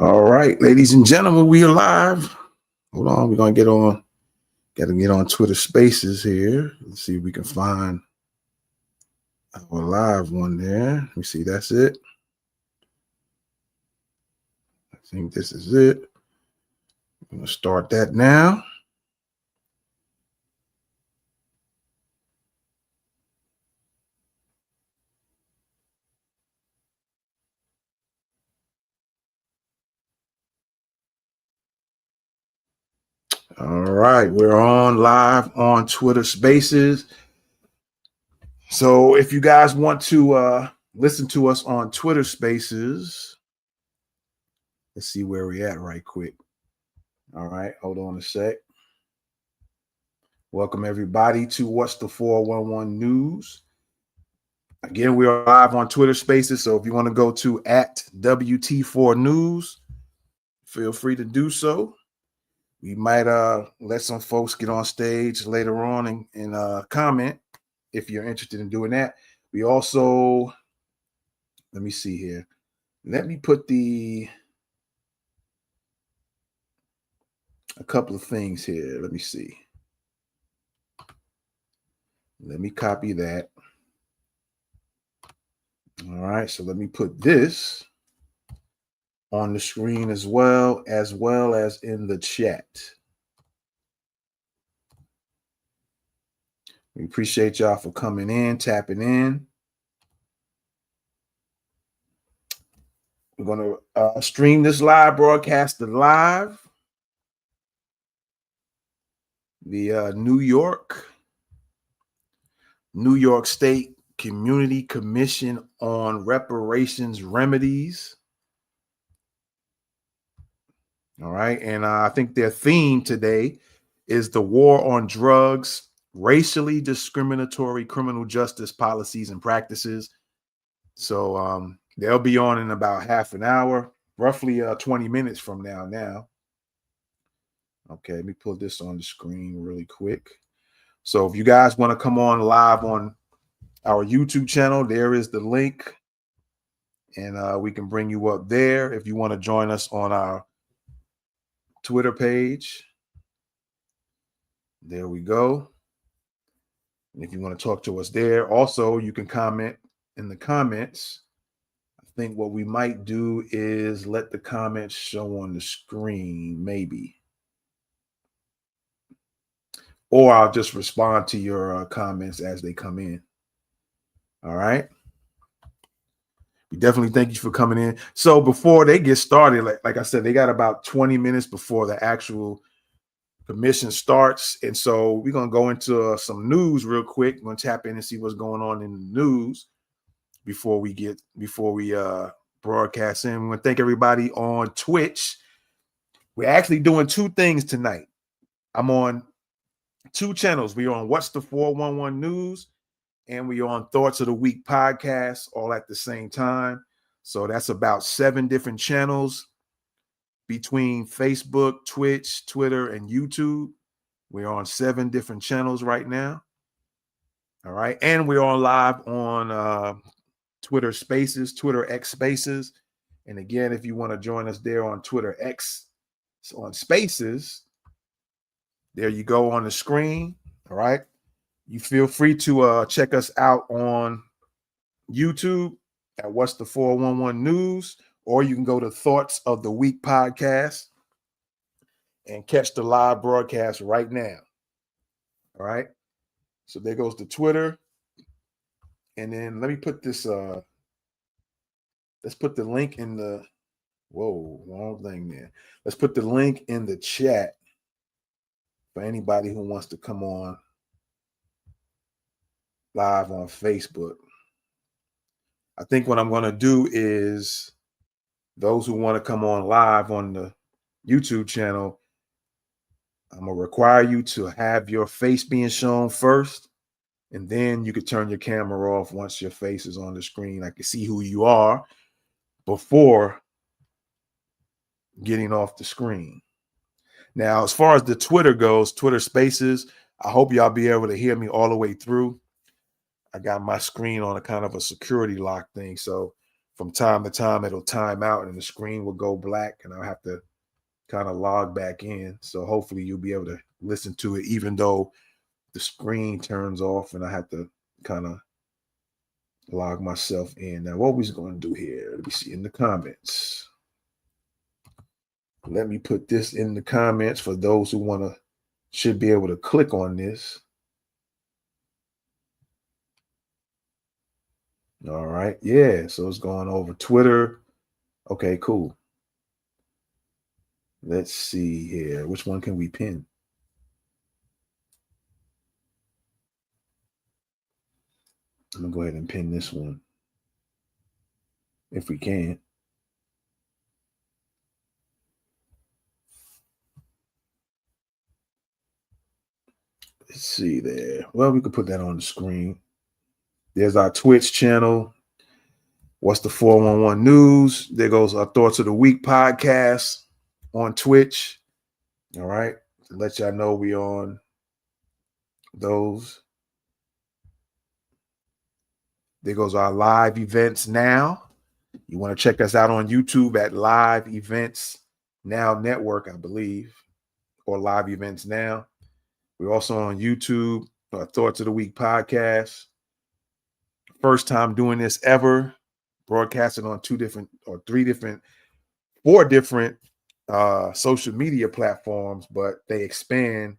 All right, ladies and gentlemen, we are live. Hold on, we're gonna get on. Got to get on Twitter Spaces here. Let's see if we can find our live one there. Let me see. That's it. I think this is it. I'm gonna start that now. All right, we're on live on Twitter Spaces. So if you guys want to listen to us on Twitter Spaces, let's see where we're at right quick. All right, hold on a sec. Welcome everybody to What's the 411 News. Again, we are live on Twitter Spaces, so if you want to go to @WT4 News, feel free to do so. We might let some folks get on stage later on and comment if you're interested in doing that. We also, let me see here. Let me put a couple of things here. Let me see. Let me copy that. All right, so let me put this on the screen as well as in the chat. We appreciate y'all for coming in, tapping in. We're going to stream this live broadcast live. The New York State Community Commission on Reparations Remedies. All right. And I think their theme today is the war on drugs, racially discriminatory criminal justice policies and practices. So they'll be on in about half an hour, roughly 20 minutes from now. Okay, let me pull this on the screen really quick. So if you guys want to come on live on our YouTube channel, there is the link. And we can bring you up there if you want to join us on our Twitter page. There we go. And if you want to talk to us there, also you can comment in the comments. I think what we might do is let the comments show on the screen, maybe. Or I'll just respond to your comments as they come in. All right. We definitely thank you for coming in. So before they get started, like I said, they got about 20 minutes before the actual commission starts. And so we're going to go into some news real quick. We're going to tap in and see what's going on in the news before we broadcast in. We want to thank everybody on Twitch. We're actually doing two things tonight. I'm on two channels. We're on What's the 411 News, and we're on Thoughts of the Week podcast all at the same time. So that's about 7 different channels between Facebook, Twitch, Twitter, and YouTube. We're on 7 different channels right now. All right. And we're on live on Twitter Spaces, Twitter X Spaces. And again, if you want to join us there on Twitter X, on Spaces, there you go on the screen. All right. You feel free to check us out on YouTube at What's the 411 News, or you can go to Thoughts of the Week podcast and catch the live broadcast right now. All right. So there goes the Twitter. And then let me put this, let's put the link in the, wrong thing there. Let's put the link in the chat for anybody who wants to come on live on Facebook. I think what I'm going to do is those who want to come on live on the YouTube channel, I'm going to require you to have your face being shown first, and then you can turn your camera off once your face is on the screen. I can see who you are before getting off the screen. Now, as far as the Twitter goes, Twitter Spaces, I hope y'all be able to hear me all the way through. I got my screen on a kind of a security lock thing. So from time to time it'll time out and the screen will go black and I'll have to kind of log back in. So hopefully you'll be able to listen to it even though the screen turns off and I have to kind of log myself in. Now, what we're going to do here, let me see in the comments. Let me put this in the comments for those who should be able to click on this. All right. Yeah. So it's going over Twitter. Okay, cool. Let's see here. Which one can we pin? I'm going to go ahead and pin this one if we can. Let's see there. Well, we could put that on the screen. There's our Twitch channel. What's the 411 News? There goes our Thoughts of the Week podcast on Twitch. All right. To let y'all know we on those. There goes our live events now. You want to check us out on YouTube at Live Events Now Network, I believe, or Live Events Now. We're also on YouTube, Thoughts of the Week podcast. First time doing this ever, broadcasting on 4 different social media platforms, but they expand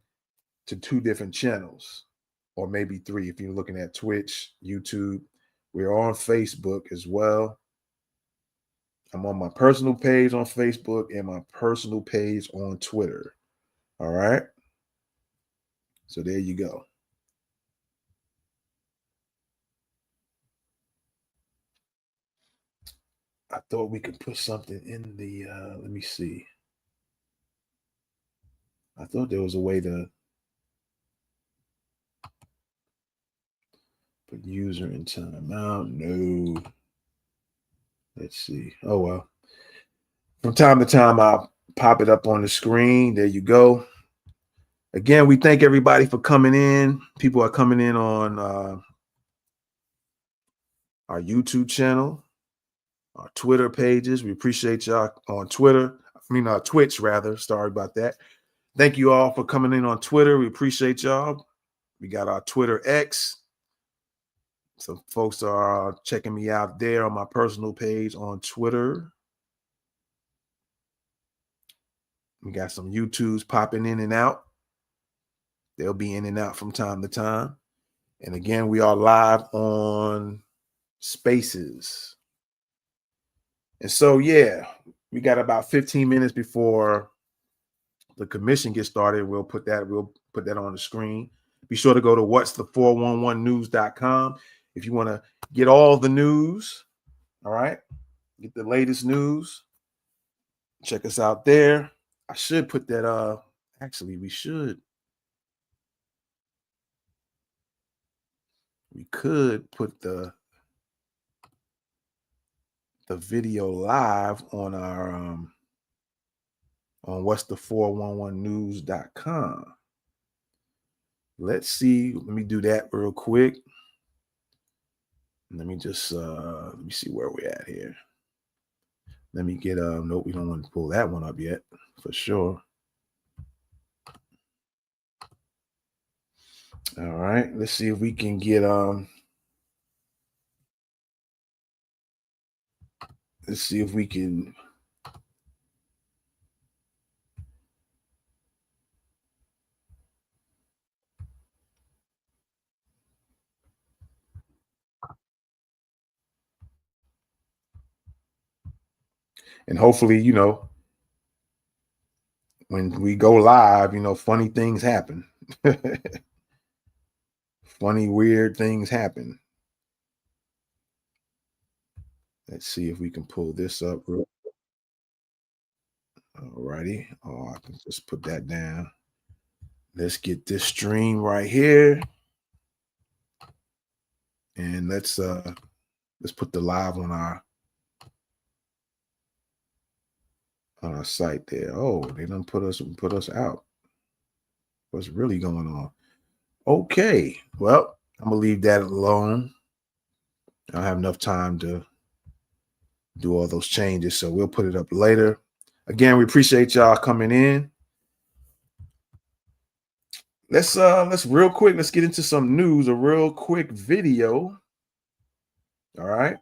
to 2 different channels, or maybe 3 if you're looking at Twitch, YouTube. We're on Facebook as well. I'm on my personal page on Facebook and my personal page on Twitter. All right. So there you go. I thought we could put something in the, let me see. I thought there was a way to put user in timeout. No. Let's see. Oh, well. From time to time, I'll pop it up on the screen. There you go. Again, we thank everybody for coming in. People are coming in on our YouTube channel, our Twitter pages. We appreciate y'all on Twitch rather. Sorry about that. Thank you all for coming in on Twitter. We appreciate y'all. We got our Twitter X. Some folks are checking me out there on my personal page on Twitter. We got some YouTubes popping in and out. They'll be in and out from time to time. And again, we are live on Spaces. And so, yeah, we got about 15 minutes before the commission gets started. We'll put that on the screen. Be sure to go to what's the 411news.com if you want to get all the news. All right. Get the latest news. Check us out there. I should put that actually we could put the video live on our on what's the 411news.com. Let's see. Let me do that real quick. Let me just let me see where we're at here. Let me get nope, we don't want to pull that one up yet for sure. All right, let's see if we can get let's see if we can and hopefully, when we go live, funny things happen. Funny, weird things happen. Let's see if we can pull this up real. All righty. Oh, I can just put that down. Let's get this stream right here. And let's put the live on our site there. Oh, they done put us out. What's really going on? Okay. Well, I'm gonna leave that alone. I don't have enough time to do all those changes. So we'll put it up later. Again, we appreciate y'all coming in. Let's real quick, let's get into some news, a real quick video. All right.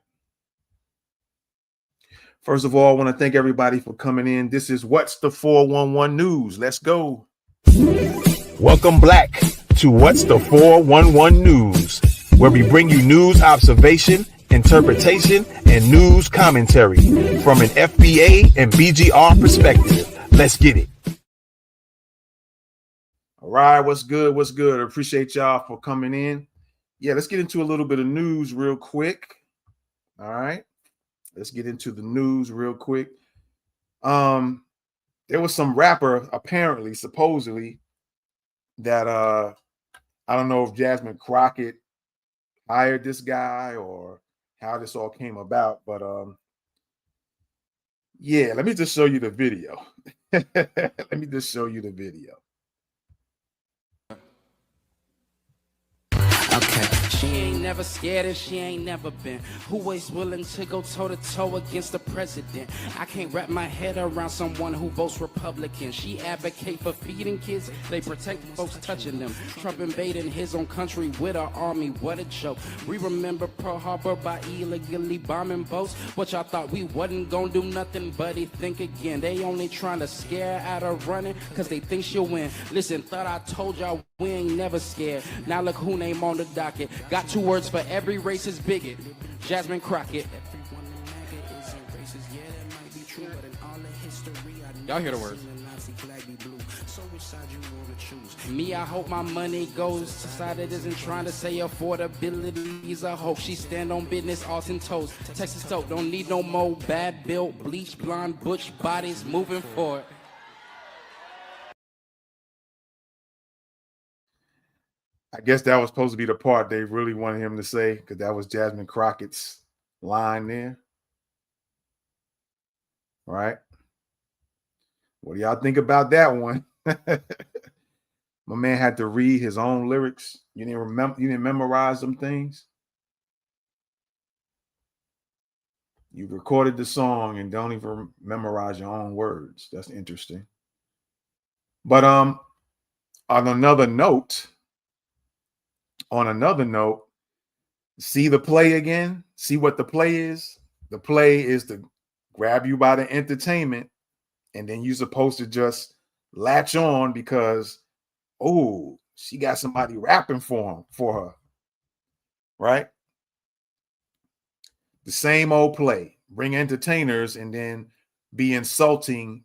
First of all, I want to thank everybody for coming in. This is What's the 411 News. Let's go. Welcome back to What's the 411 News, where we bring you news observation, interpretation, and news commentary from an FBA and BGR perspective. Let's get it. All right, what's good? What's good? I appreciate y'all for coming in. Yeah, let's get into a little bit of news real quick. All right, let's get into the news real quick. There was some rapper apparently, supposedly, that I don't know if Jasmine Crockett hired this guy or how this all came about, but yeah, let me just show you the video. Let me just show you the video. Okay. She ain't never scared and she ain't never been. Who is willing to go toe to toe against the president? I can't wrap my head around someone who votes Republican. She advocate for feeding kids, they protect folks touching them. Trump invading his own country with our army, what a joke. We remember Pearl Harbor by illegally bombing boats. What y'all thought we wasn't gonna do nothing, buddy? Think again. They only trying to scare out of running cause they think she'll win. Listen, thought I told y'all we ain't never scared. Now look who name on the docket. Got 2 words for every racist bigot. Jasmine Crockett. Y'all hear the words. Me, I hope my money goes to side that isn't trying to say affordability is a hope. She stand on business, Austin toes. Texas Tote, don't need no more bad built, bleach, blonde, butch bodies moving forward. I guess that was supposed to be the part they really wanted him to say, because that was Jasmine Crockett's line there. All right. What do y'all think about that one? My man had to read his own lyrics. You didn't memorize them things. You recorded the song and don't even memorize your own words. That's interesting. But on another note, see the play again. See what the play is. The play is to grab you by the entertainment, and then you're supposed to just latch on because, oh, she got somebody rapping for her, right? The same old play. Bring entertainers and then be insulting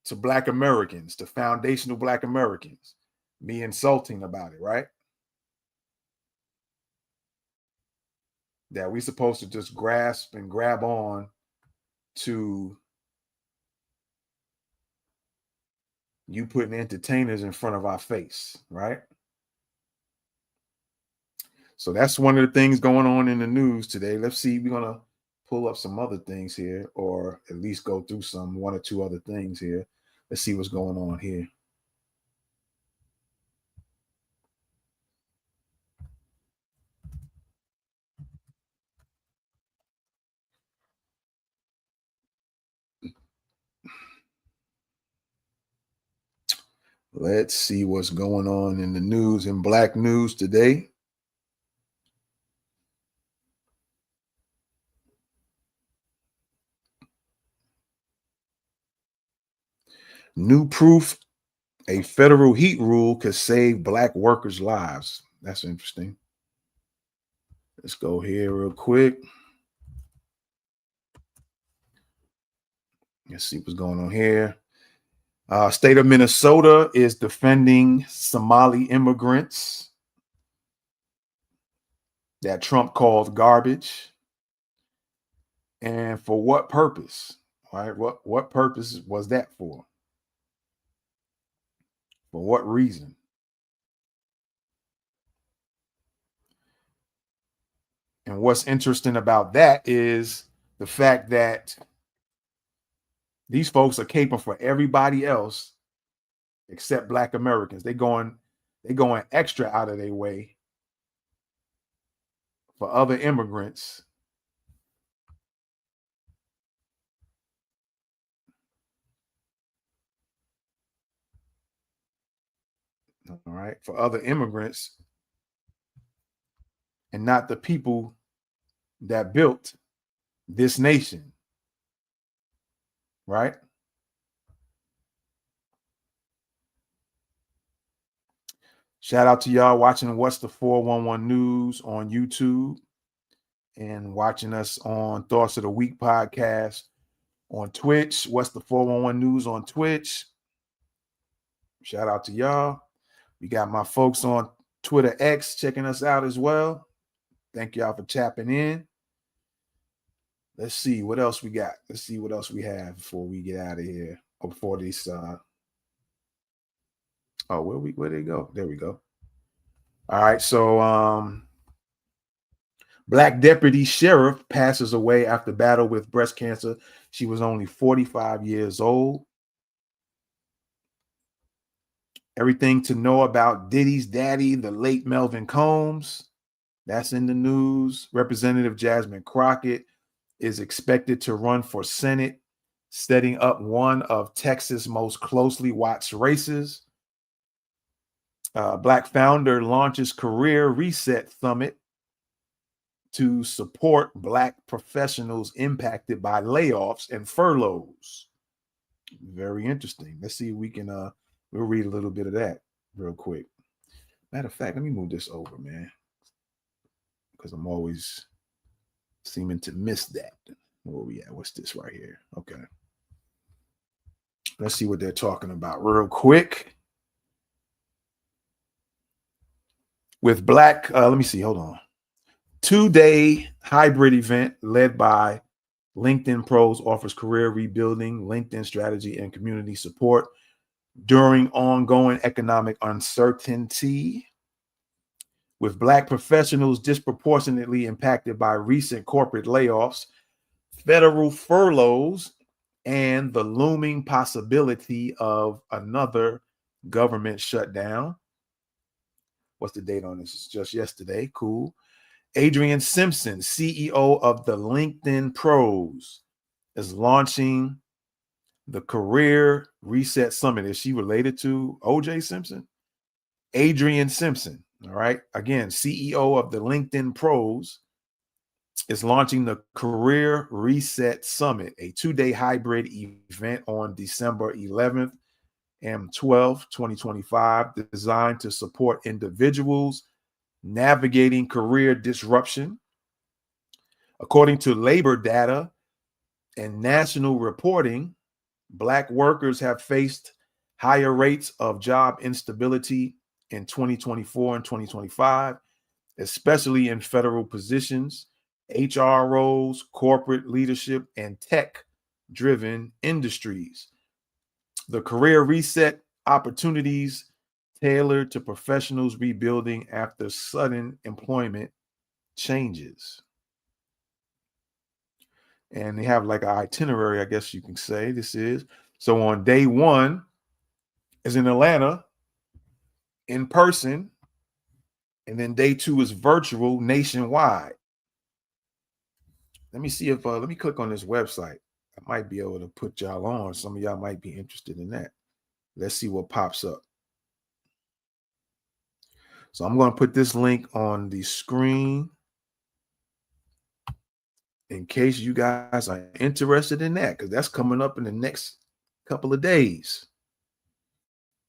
to Black Americans, to foundational Black Americans. Be insulting about it, right? That we supposed to just grasp and grab on to you putting entertainers in front of our face, right? So that's one of the things going on in the news today. Let's see, we're going to pull up some other things here, or at least go through one or two other things here. Let's see what's going on here. Let's see what's going on in the news, in Black news today. New proof a federal heat rule could save Black workers' lives. That's interesting. Let's go here real quick. Let's see what's going on here. State of Minnesota is defending Somali immigrants that Trump called garbage. And for what purpose? All right, what purpose was that for? For what reason? And what's interesting about that is the fact that these folks are caping for everybody else except Black Americans. They're going extra out of their way for other immigrants All right, for other immigrants and not the people that built this nation, right? Shout out to y'all watching What's the 411 News on YouTube and watching us on Thoughts of the Week podcast on Twitch. What's the 411 News on Twitch? Shout out to y'all. We got my folks on Twitter X checking us out as well. Thank y'all for tapping in. Let's see what else we got. Let's see what else we have before we get out of here. Or before these where they go? There we go. All right, so Black deputy sheriff passes away after battle with breast cancer. She was only 45 years old. Everything to know about Diddy's daddy, the late Melvin Combs. That's in the news. Representative Jasmine Crockett is expected to run for Senate, setting up one of Texas' most closely watched races. Black founder launches Career Reset Summit to support Black professionals impacted by layoffs and furloughs. Very interesting. Let's see if we can, we'll read a little bit of that real quick. Matter of fact, let me move this over, man, because I'm always seeming to miss that. Where we at? What's this right here? Okay. Let's see what they're talking about real quick. With Black, let me see, hold on. 2-day hybrid event led by LinkedIn Pros offers career rebuilding, LinkedIn strategy, and community support during ongoing economic uncertainty. With Black professionals disproportionately impacted by recent corporate layoffs, federal furloughs, and the looming possibility of another government shutdown. What's the date on this? It's just yesterday. Cool. Adrienne Simpson, CEO of the LinkedIn Pros, is launching the Career Reset Summit. Is she related to O.J. Simpson? Adrienne Simpson, all right. Again, CEO of the LinkedIn Pros, is launching the Career Reset Summit, a 2-day hybrid event on December 11th and 12th, 2025, designed to support individuals navigating career disruption. According to labor data and national reporting, Black workers have faced higher rates of job instability in 2024 and 2025, especially in federal positions, HR roles, corporate leadership, and tech-driven industries. The Career Reset opportunities tailored to professionals rebuilding after sudden employment changes. And they have like an itinerary, I guess you can say this is. So on day one is in Atlanta, in person, and then day two is virtual nationwide. Let me see if, let me click on this website. I might be able to put y'all on. Some of y'all might be interested in that. Let's see what pops up. So I'm going to put this link on the screen in case you guys are interested in that, because that's coming up in the next couple of days.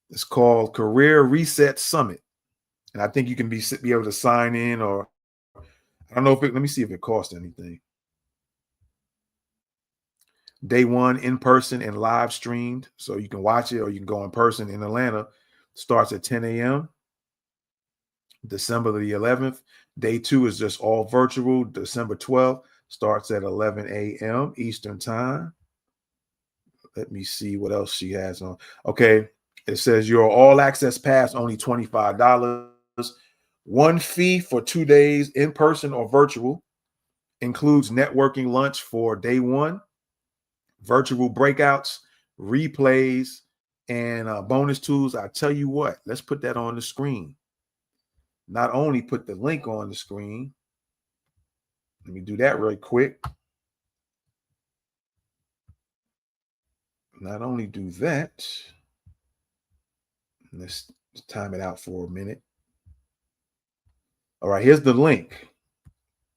It's called Career Reset Summit. And I think you can be able to sign in, or I don't know if let me see if it costs anything. Day one in person and live streamed. So you can watch it or you can go in person in Atlanta. Starts at 10 a.m. December the 11th. Day two is just all virtual. December 12th starts at 11 a.m. Eastern time. Let me see what else she has on. Okay. It says your all access pass, only $25. One fee for 2 days in person or virtual. Includes networking lunch for day one, virtual breakouts, replays, and bonus tools. I tell you what, let's put that on the screen. Not only put the link on the screen, let me do that really quick. Not only do that, let's Just time it out for a minute. All right, here's the link.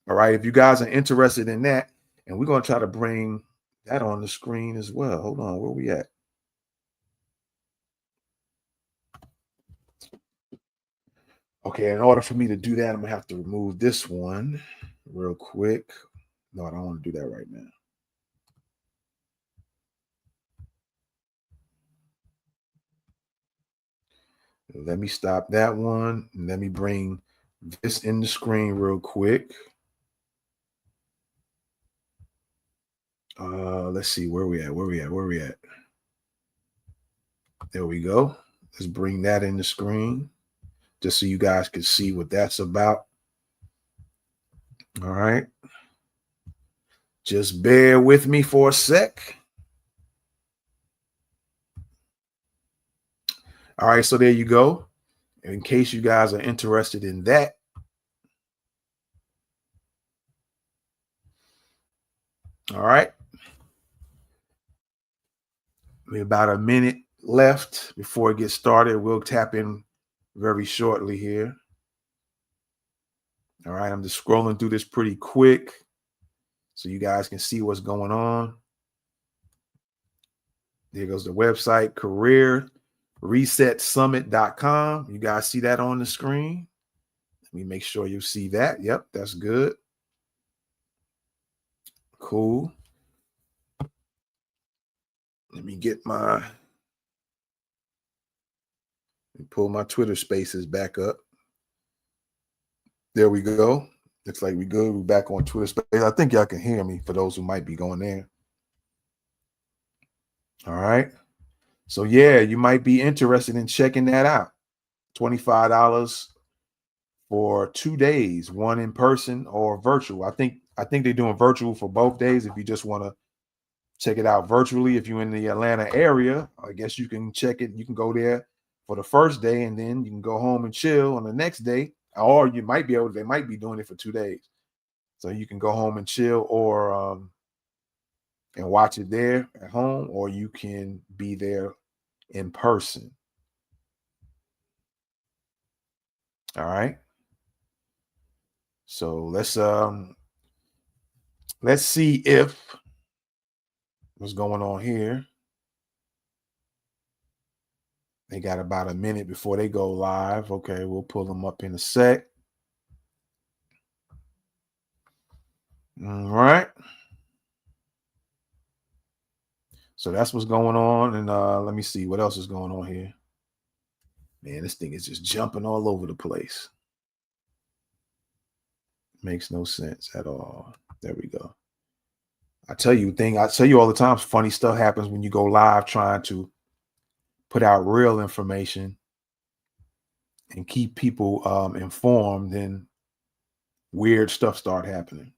All right, if you guys are interested in that, and we're going to try to bring that on the screen as well. Hold on, where we at? Okay, in order for me to do that, I'm going to have to remove this one real quick. No, I don't want to do that right now. Let me stop that one. And let me bring this in the screen real quick. Let's see where we at. There we go. Let's bring that in the screen just so you guys can see what that's about. All right. Just bear with me for a sec. All right, so there you go. In case you guys are interested in that. All right. We have about a minute left before it gets started. We'll tap in very shortly here. All right, I'm just scrolling through this pretty quick so you guys can see what's going on. There goes the website, careerresetsummit.com. You guys see that on the screen? Let me make sure you see that. Yep, that's good. Cool. Let me pull my Twitter spaces back up. There we go. Looks like we good. We're back on Twitter space. I think y'all can hear me for those who might be going there. All right. So yeah, you might be interested in checking that out. $25 for 2 days, one in person or virtual. I think they're doing virtual for both days. If you just want to check it out virtually, if you're in the Atlanta area, I guess you can check it. You can go there for the first day and then you can go home and chill on the next day. Or you might be they might be doing it for 2 days. So you can go home and chill or and watch it there at home, or you can be there in person. All right. So let's see if what's going on here. They got about a minute before they go live. Okay, we'll pull them up in a sec. All right. So that's what's going on. And let me see what else is going on here. Man, this thing is just jumping all over the place. Makes no sense at all. There we go. I tell you all the time, funny stuff happens when you go live trying to put out real information and keep people informed, and weird stuff start happening.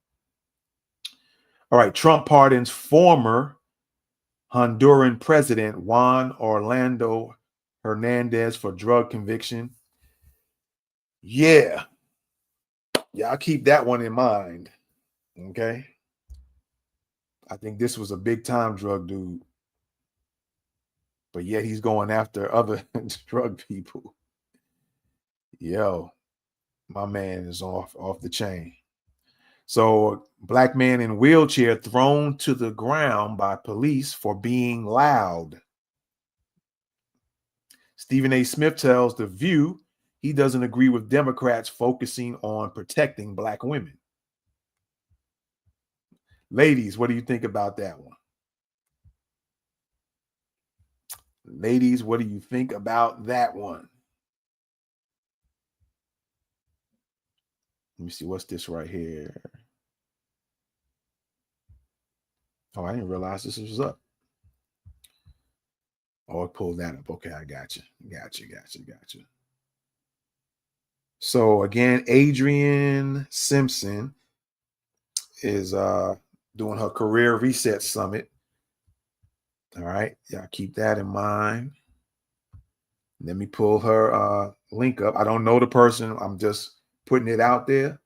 All right, Trump pardons former Honduran president Juan Orlando Hernandez for drug conviction. Yeah, y'all keep that one in mind, okay? I think this was a big time drug dude, but yet he's going after other drug people. Yo, my man is off the chain. So, black man in wheelchair thrown to the ground by police for being loud. Stephen A. Smith tells The View he doesn't agree with Democrats focusing on protecting black women. Ladies, what do you think about that one? Ladies, what do you think about that one? Let me see, what's this right here? Oh, I didn't realize this was up. Oh, I pulled that up. Okay, I got you. So again, Adrienne Simpson is doing her Career Reset Summit. All right, y'all keep that in mind. Let me pull her link up. I don't know the person. I'm just putting it out there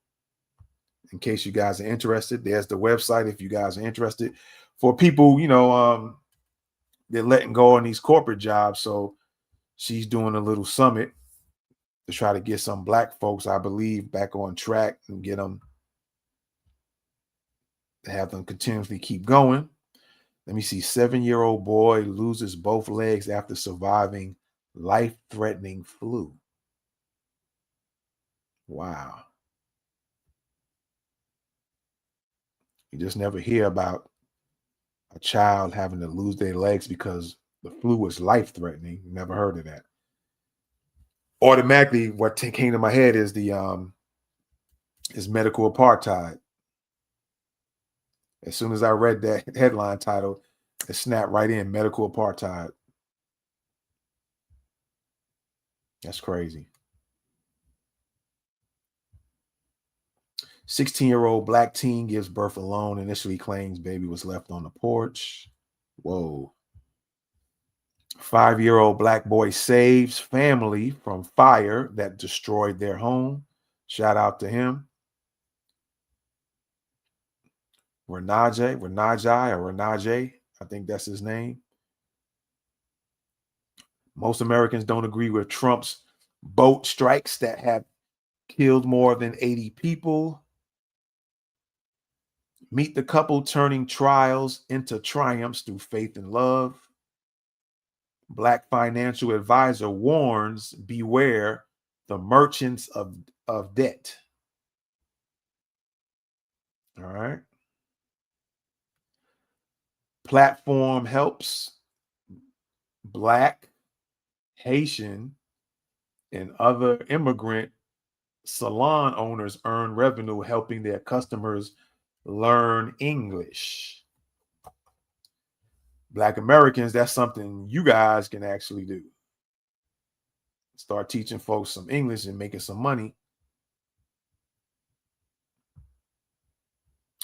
in case you guys are interested. There's the website if you guys are interested. For people, they're letting go on these corporate jobs. So she's doing a little summit to try to get some black folks, I believe, back on track and get them to have them continuously keep going. Let me see. 7-year-old boy loses both legs after surviving life-threatening flu. Wow. You just never hear about a child having to lose their legs because the flu was life-threatening. Never heard of that. Automatically, what came to my head is is medical apartheid. As soon as I read that headline title, it snapped right in, medical apartheid. That's crazy. 16-year-old black teen gives birth alone, initially claims baby was left on the porch. Whoa. 5-year-old black boy saves family from fire that destroyed their home. Shout out to him. Renajai, I think that's his name. Most Americans don't agree with Trump's boat strikes that have killed more than 80 people. Meet the couple turning trials into triumphs through faith and love. Black financial advisor warns, beware the merchants of debt. All right. Platform helps Black, Haitian, and other immigrant salon owners earn revenue helping their customers learn English. Black Americans, that's something you guys can actually do. Start teaching folks some English and making some money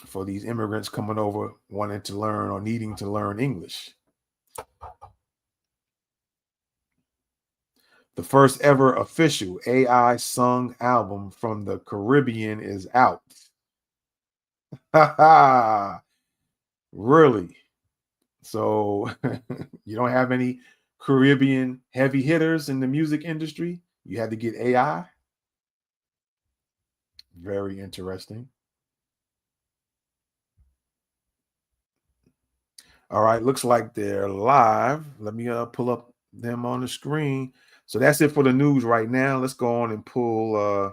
for these immigrants coming over wanting to learn or needing to learn English. The first ever official AI sung album from the Caribbean is out. Really? So you don't have any Caribbean heavy hitters in the music industry? You had to get AI? Very interesting. All right, looks like they're live. Let me pull up them on the screen. So that's it for the news right now. Let's go on and pull. Let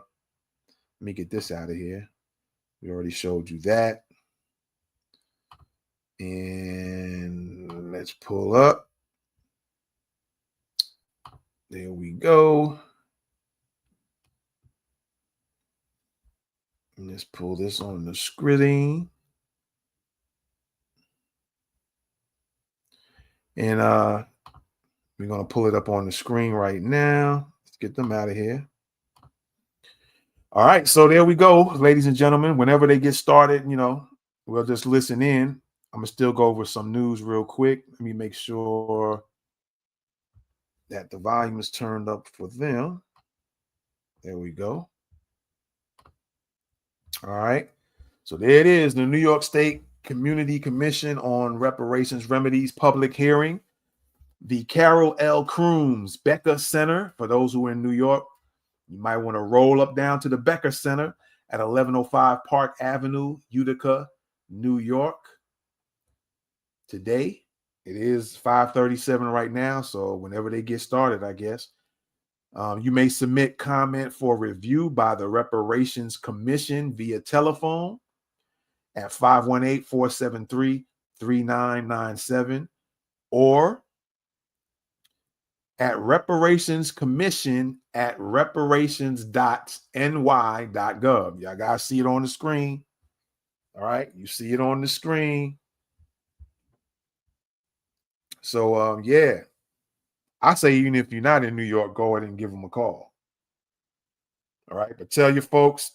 me get this out of here. We already showed you that. And let's pull up. There we go. And let's pull this on the screen. And we're going to pull it up on the screen right now. Let's get them out of here. All right, so there we go, ladies and gentlemen. Whenever they get started, we'll just listen in. I'm going to still go over some news real quick. Let me make sure that the volume is turned up for them. There we go. All right. So there it is, the New York State Community Commission on Reparations Remedies public hearing. The Carol L. Crooms Becker Center. For those who are in New York, you might want to roll up down to the Becker Center at 1105 Park Avenue, Utica, New York. Today, it is 5:37 right now, so whenever they get started, I guess. You may submit comment for review by the Reparations Commission via telephone at 518-473-3997 or at reparationscommission@reparations.ny.gov. Y'all guys see it on the screen. All right, you see it on the screen. So, yeah, I say even if you're not in New York, go ahead and give them a call. All right, but tell your folks,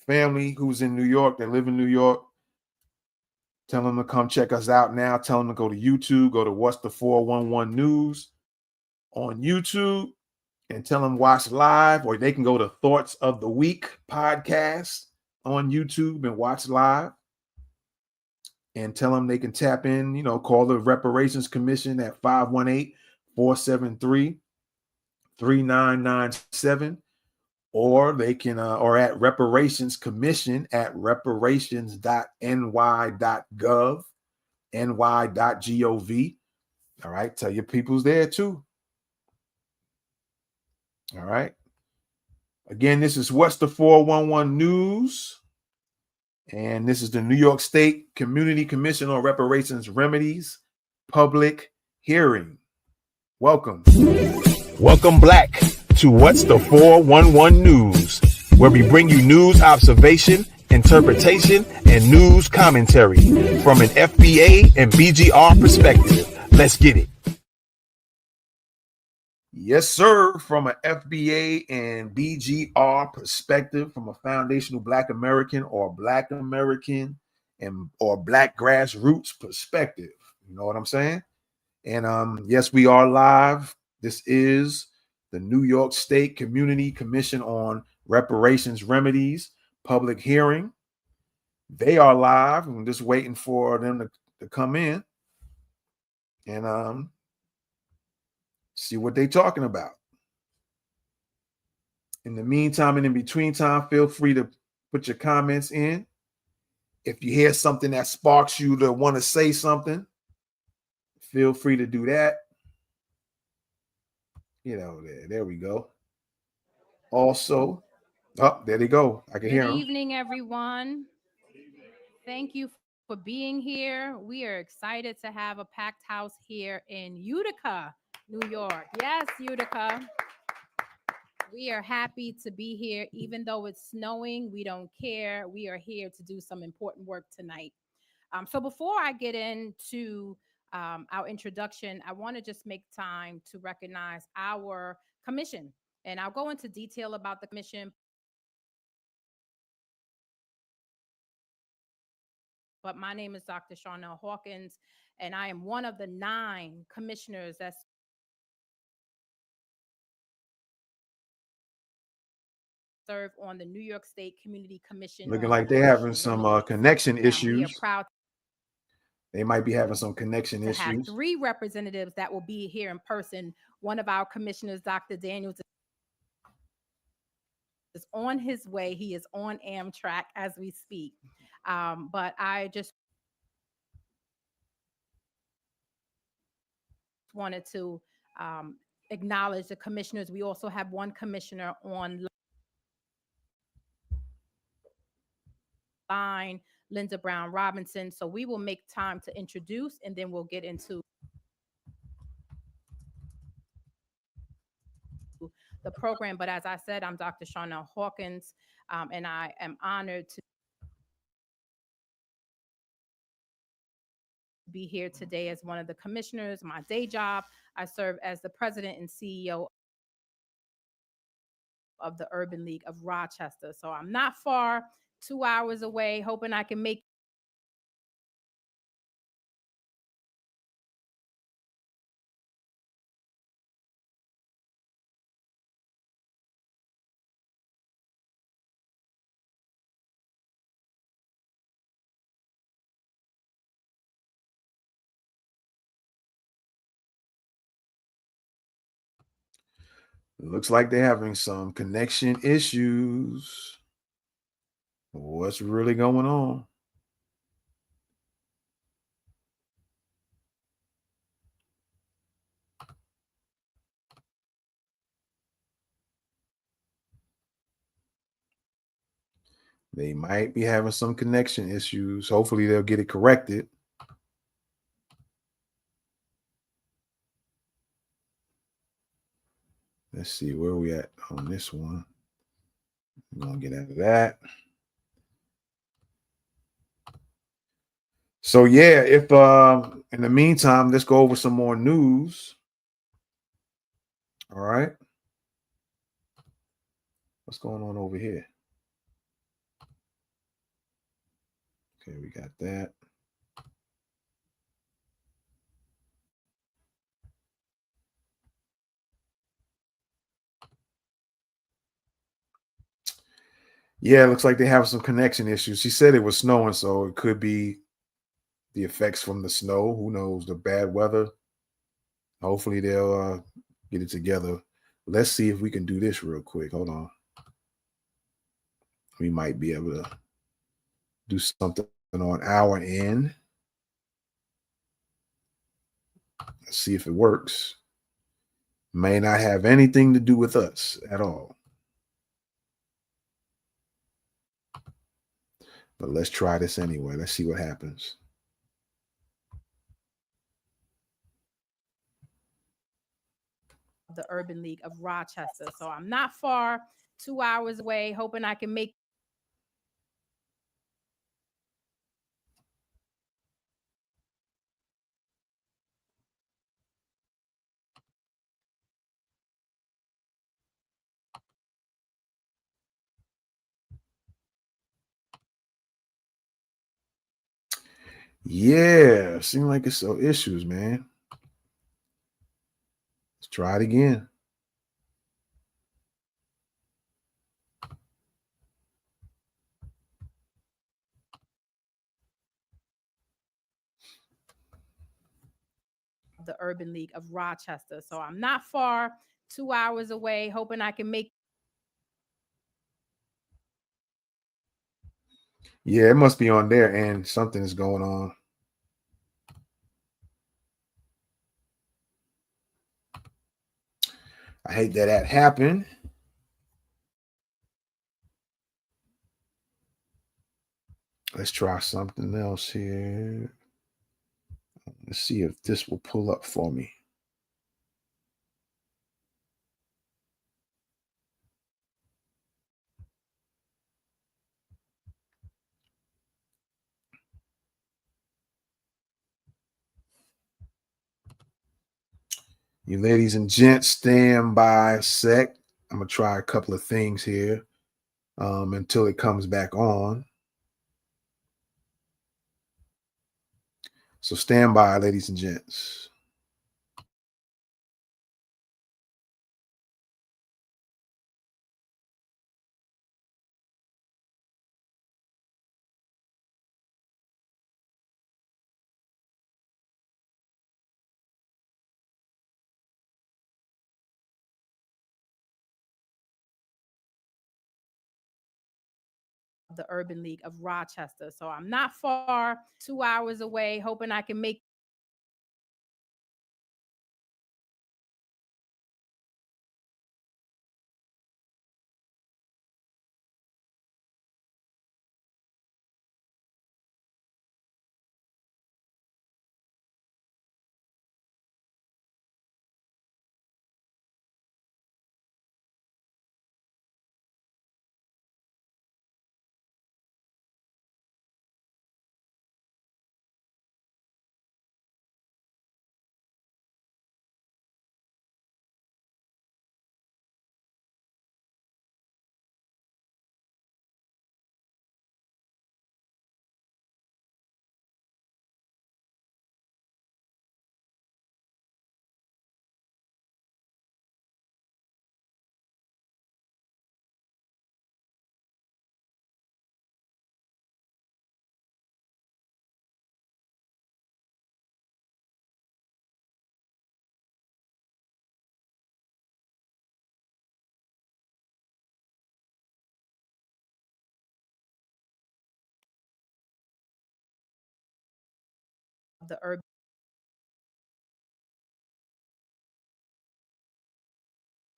family who's in New York, that live in New York, tell them to come check us out now. Tell them to go to YouTube, go to What's the 411 News on YouTube, and tell them watch live, or they can go to Thoughts of the Week podcast on YouTube and watch live. And tell them they can tap in, call the Reparations Commission at 518-473-3997, or they can, or at Reparations Commission at reparations.ny.gov, ny.gov. All right. Tell your peoples there too. All right. Again, this is What's the 411 News. And this is the New York State Community Commission on Reparations Remedies public hearing. Welcome. Welcome back to What's the 411 News, where we bring you news observation, interpretation, and news commentary from an FBA and BGR perspective. Let's get it. Yes, sir. From an FBA and BGR perspective, from a foundational Black American or Black American and or Black grassroots perspective. You know what I'm saying? And yes, we are live. This is the New York State Community Commission on Reparations Remedies public hearing. They are live. I'm just waiting for them to come in and see what they're talking about. In the meantime and in between time, feel free to put your comments in. If you hear something that sparks you to want to say something, feel free to do that. You know, there we go. Also, oh, there they go. I can hear them. Good evening, everyone. Thank you for being here. We are excited to have a packed house here in Utica, New York. Yes, Utica. We are happy to be here. Even though it's snowing, we don't care. We are here to do some important work tonight. So before I get into our introduction, I want to just make time to recognize our commission. And I'll go into detail about the commission. But my name is Dr. Charnel Hawkins, and I am one of the 9 commissioners that serve on the New York State Community Commission. Looking like they're having some connection issues. We are proud. They might be having some connection issues. Have 3 representatives that will be here in person. One of our commissioners, Dr. Daniels, is on his way. He is on Amtrak as we speak. But I just wanted to acknowledge the commissioners. We also have one commissioner online, Linda Brown Robinson. So we will make time to introduce, and then we'll get into the program. But as I said, I'm Dr. Charnel Hawkins, and I am honored to be here today as one of the commissioners. My day job, I serve as the president and CEO of the Urban League of Rochester. So I'm not far, 2 hours away, hoping I can make It looks like they're having some connection issues. What's really going on? They might be having some connection issues. Hopefully they'll get it corrected. Let's see where we at on this one. I'm gonna get out of that. So yeah, if in the meantime, let's go over some more news. All right. What's going on over here? Okay, we got that. Yeah, it looks like they have some connection issues. She said it was snowing, so it could be the effects from the snow. Who knows? The bad weather. Hopefully they'll get it together. Let's see if we can do this real quick. Hold on. we might be able to do something on our end. Let's see if it works. May not have anything to do with us at all. But let's try this anyway. Let's see what happens. The Urban League of Rochester. So I'm not far, 2 hours away, hoping I can make. Yeah, seems like it's some issues, man. Let's try it again. The Urban League of Rochester. So I'm not far, 2 hours away, hoping I can make. Yeah, it must be on their end. Something is going on. I hate that happened. Let's try something else here. Let's see if this will pull up for me. You ladies and gents, stand by a sec. I'm going to try a couple of things here until it comes back on. So stand by, ladies and gents. The Urban League of Rochester. So I'm not far, 2 hours away, hoping I can make.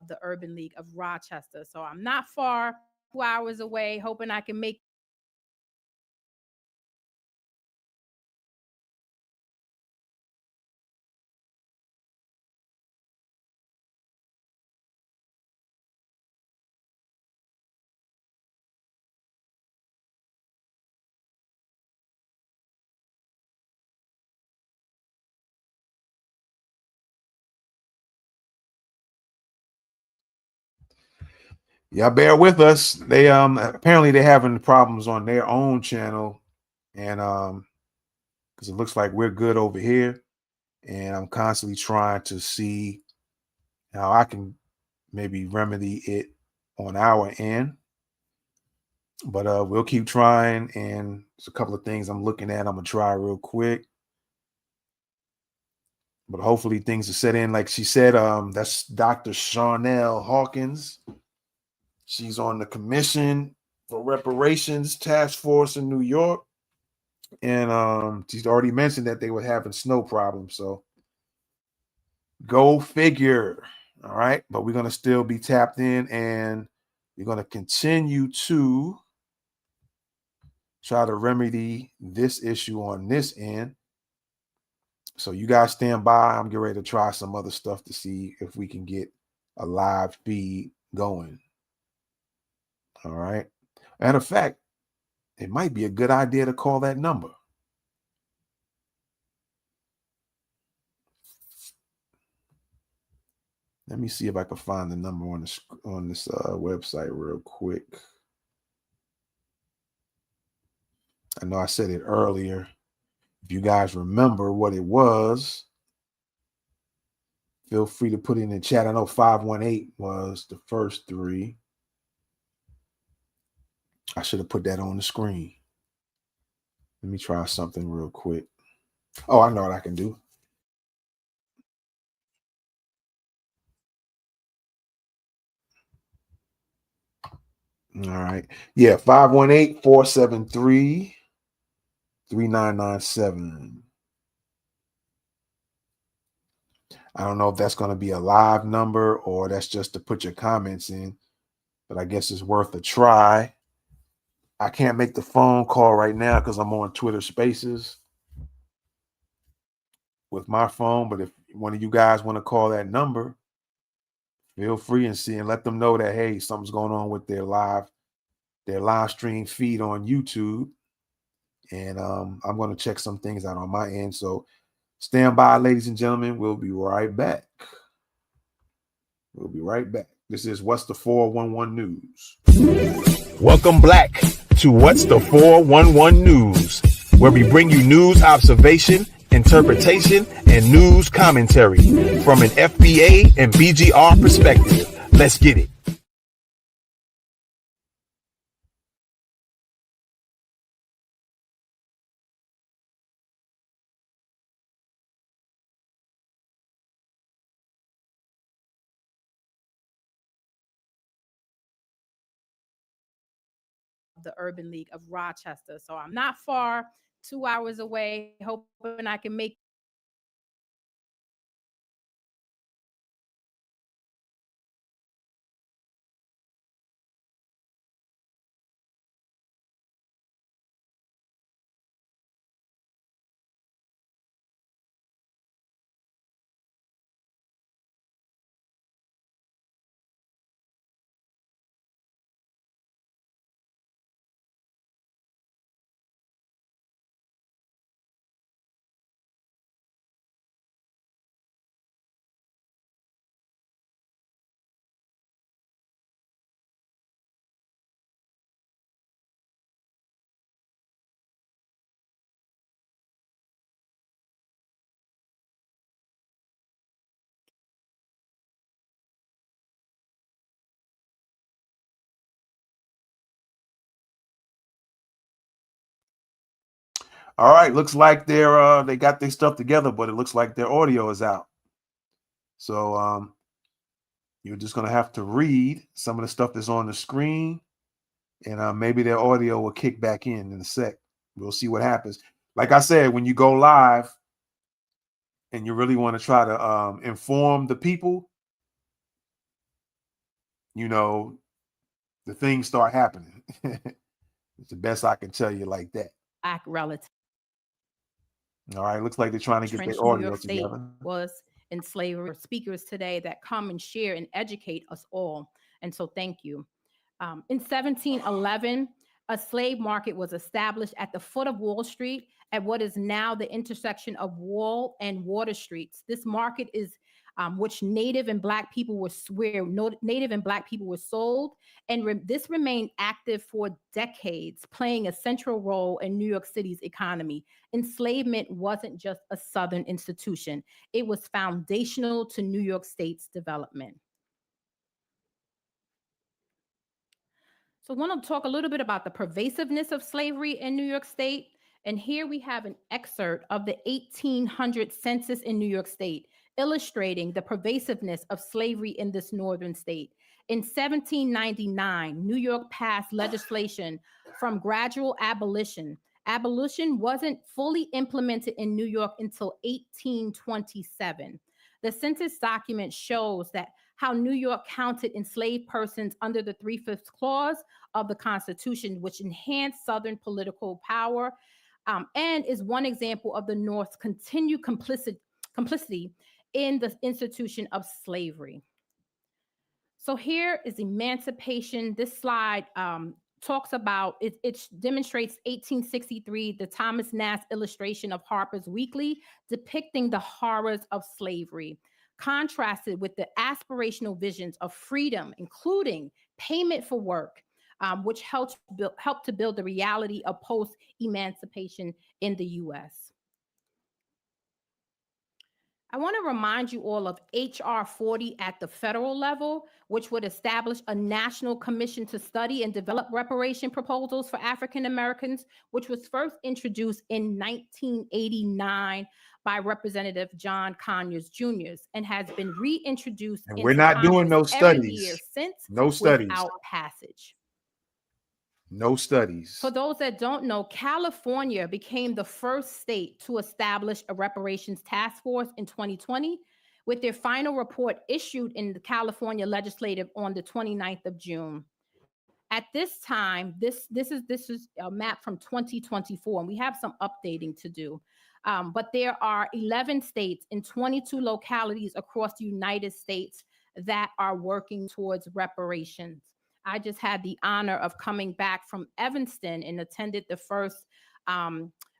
The Urban League of Rochester. So I'm not far, 2 hours away, hoping I can make. Y'all bear with us. They apparently they're having problems on their own channel, and because it looks like we're good over here, and I'm constantly trying to see how I can maybe remedy it on our end. But we'll keep trying, and there's a couple of things I'm looking at. I'm gonna try real quick. But hopefully things are set in. Like she said, that's Dr. Charnel Hawkins. She's on the commission for Reparations Task Force in New York. And she's already mentioned that they were having snow problems. So go figure. All right. But we're going to still be tapped in, and we're going to continue to try to remedy this issue on this end. So you guys stand by. I'm getting ready to try some other stuff to see if we can get a live feed going. All right. Matter of fact, it might be a good idea to call that number. Let me see if I can find the number on this website real quick. I know I said it earlier. If you guys remember what it was, feel free to put it in the chat. I know 518 was the first three. I should have put that on the screen. Let me try something real quick. Oh, I know what I can do. All right. Yeah, 518-473-3997. I don't know if that's going to be a live number or that's just to put your comments in, but I guess it's worth a try. I can't make the phone call right now because I'm on Twitter Spaces with my phone, but if one of you guys want to call that number, feel free and let them know that, hey, something's going on with their live stream feed on YouTube. And I'm going to check some things out on my end. So stand by, ladies and gentlemen. We'll be right back. We'll be right back. This is What's the 411 News. Welcome back to What's the 411 News, where we bring you news observation, interpretation, and news commentary from an FBA and BGR perspective. Let's get it. The Urban League of Rochester. So I'm not far, 2 hours away, hoping I can make All right, looks like they got their stuff together, but it looks like their audio is out. So you're just gonna have to read some of the stuff that's on the screen, and maybe their audio will kick back in a sec. We'll see what happens. Like I said, when you go live and you really want to try to inform the people, the things start happening. It's the best I can tell you like that. Black relative. All right, looks like they're trying to get their audio together. Was in slavery. Speakers today that come and share and educate us all. And so thank you. In 1711, a slave market was established at the foot of Wall Street at what is now the intersection of Wall and Water Streets. This market is which Native and Black people were sold, and this remained active for decades, playing a central role in New York City's economy. Enslavement wasn't just a Southern institution; it was foundational to New York State's development. So I want to talk a little bit about the pervasiveness of slavery in New York State. And here we have an excerpt of the 1800 census in New York State, illustrating the pervasiveness of slavery in this northern state. In 1799, New York passed legislation from gradual abolition. Abolition wasn't fully implemented in New York until 1827. The census document shows that how New York counted enslaved persons under the 3/5 clause of the Constitution, which enhanced Southern political power, and is one example of the North's continued complicity in the institution of slavery. So here is emancipation. This slide talks about, it demonstrates 1863, the Thomas Nast illustration of Harper's Weekly depicting the horrors of slavery, contrasted with the aspirational visions of freedom, including payment for work, which helped to build the reality of post-emancipation in the U.S. I want to remind you all of H.R. 40 at the federal level, which would establish a national commission to study and develop reparation proposals for African Americans, which was first introduced in 1989 by Representative John Conyers Jr. and has been reintroduced. And we're not doing no every year studies. since, No studies. without passage. No studies. For those that don't know, California became the first state to establish a reparations task force in 2020, with their final report issued in the California Legislative on the 29th of June. At this time, this is a map from 2024, and we have some updating to do. But there are 11 states and 22 localities across the United States that are working towards reparations. I just had the honor of coming back from Evanston and attended the first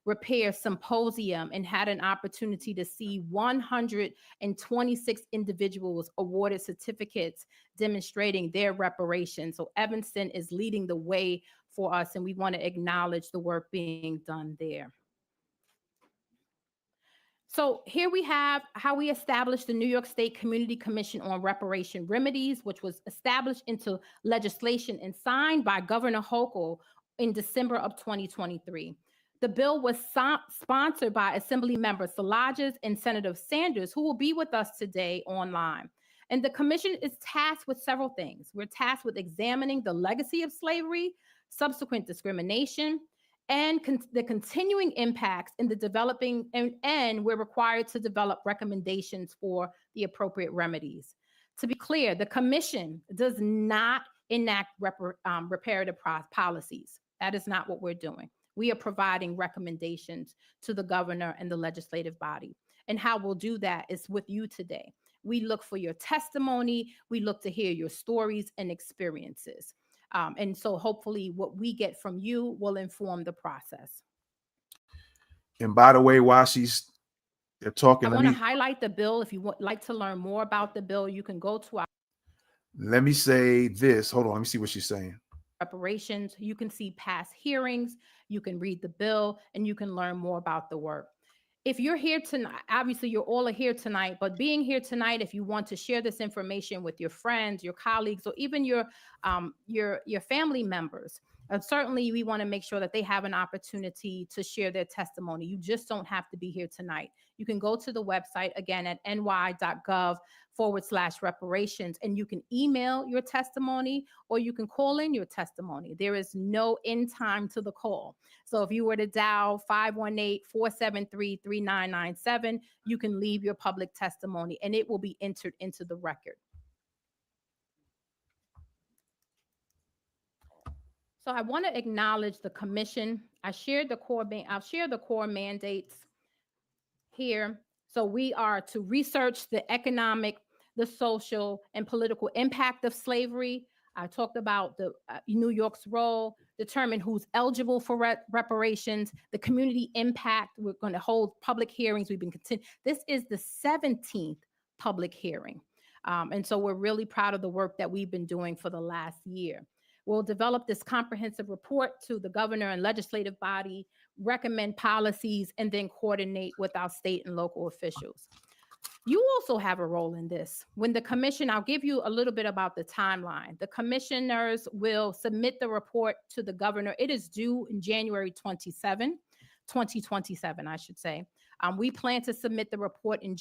repair symposium and had an opportunity to see 126 individuals awarded certificates demonstrating their reparations. So Evanston is leading the way for us, and we want to acknowledge the work being done there. So here we have how we established the New York State Community Commission on Reparation Remedies, which was established into legislation and signed by Governor Hochul in December of 2023. The bill was sponsored by Assembly Member Szilagyi and Senator Sanders, who will be with us today online. And the commission is tasked with several things. We're tasked with examining the legacy of slavery, subsequent discrimination, and the continuing impacts in the developing, and we're required to develop recommendations for the appropriate remedies. To be clear, the commission does not enact reparative policies. That is not what we're doing. We are providing recommendations to the governor and the legislative body. And how we'll do that is with you today. We look for your testimony. We look to hear your stories and experiences. And so hopefully what we get from you will inform the process. And by the way, while they're talking, I want to highlight the bill. If you would like to learn more about the bill, you can go to our. Let me say this. Hold on. Let me see what she's saying. Reparations. You can see past hearings. You can read the bill, and you can learn more about the work. If you're here tonight, obviously you're all here tonight, but being here tonight, if you want to share this information with your friends, your colleagues, or even your family members, certainly we want to make sure that they have an opportunity to share their testimony. You just don't have to be here tonight. You can go to the website again at ny.gov/reparations, and you can email your testimony or you can call in your testimony. There is no end time to the call. So if you were to dial 518-473-3997, you can leave your public testimony and it will be entered into the record. So I want to acknowledge the commission. I'll share the core mandates here. So we are to research the economic, the social, and political impact of slavery. I talked about the New York's role, determine who's eligible for reparations, the community impact. We're going to hold public hearings. We've been continuing. This is the 17th public hearing. And so we're really proud of the work that we've been doing for the last year. We'll develop this comprehensive report to the governor and legislative body, recommend policies, and then coordinate with our state and local officials. You also have a role in this. When the commission, I'll give you a little bit about the timeline. The commissioners will submit the report to the governor. It is due in January 2027, I should say. We plan to submit the report in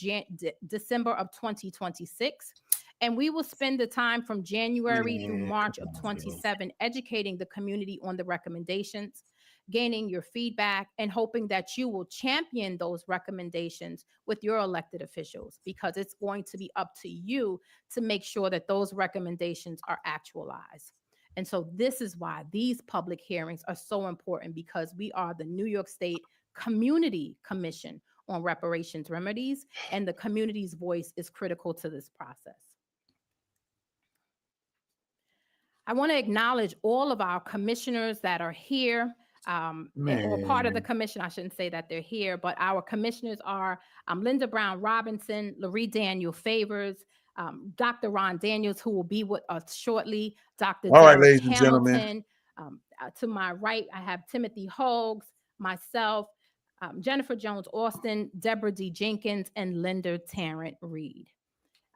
December of 2026. And we will spend the time from January through March of 27 educating the community on the recommendations, gaining your feedback, and hoping that you will champion those recommendations with your elected officials, because it's going to be up to you to make sure that those recommendations are actualized. And so this is why these public hearings are so important, because we are the New York State Community Commission on Reparations Remedies, and the community's voice is critical to this process. I want to acknowledge all of our commissioners that are here, or part of the commission. I shouldn't say that they're here, but our commissioners are Linda Brown Robinson, Loree Daniel Favors, Dr. Ron Daniels, who will be with us shortly, Dr. Derek Hamilton. To my right, I have Timothy Hogues, myself, Jennifer Jones Austin, Deborah D. Jenkins, and Linda Tarrant Reed.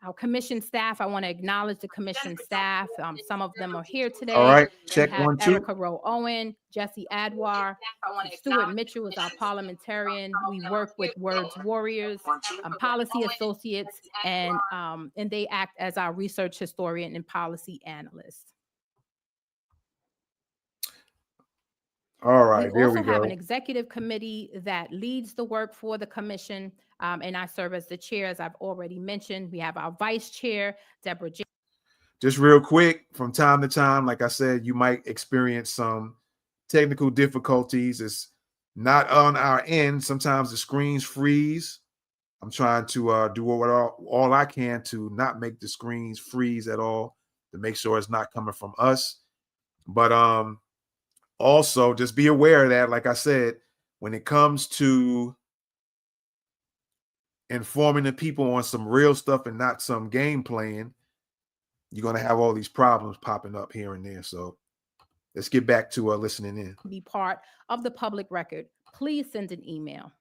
Our commission staff, I want to acknowledge the commission staff. Some of them are here today. All right, check we have 1, 2. Erica Rowe Owen, Jesse Adwar, Stuart Mitchell is our parliamentarian. We work with Words Warriors, policy associates, and they act as our research historian and policy analyst. All right, we also have an executive committee that leads the work for the commission, and I serve as the chair, as I've already mentioned. We have our vice chair, Deborah. Just real quick, from time to time, like I said, you might experience some technical difficulties. It's not on our end. Sometimes the screens freeze. I'm trying to do all I can to not make the screens freeze at all, to make sure it's not coming from us. But also, just be aware that, like I said, when it comes to informing the people on some real stuff and not some game playing, you're going to have all these problems popping up here and there. So let's get back to listening in. Be part of the public record. Please send an email.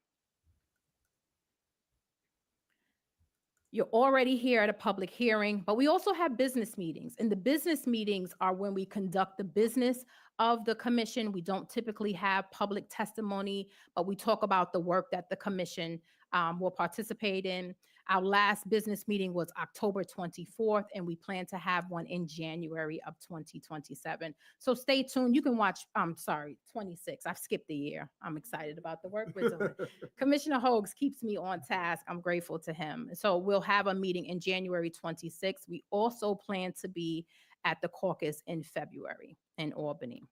You're already here at a public hearing, but we also have business meetings. And the business meetings are when we conduct the business of the commission. We don't typically have public testimony, but we talk about the work that the commission will participate in. Our last business meeting was October 24th, and we plan to have one in January of 2027. So stay tuned. You can watch, 26. I've skipped the year. I'm excited about the work we're doing. Commissioner Hogues keeps me on task. I'm grateful to him. So we'll have a meeting in January 26th. We also plan to be at the caucus in February in Albany.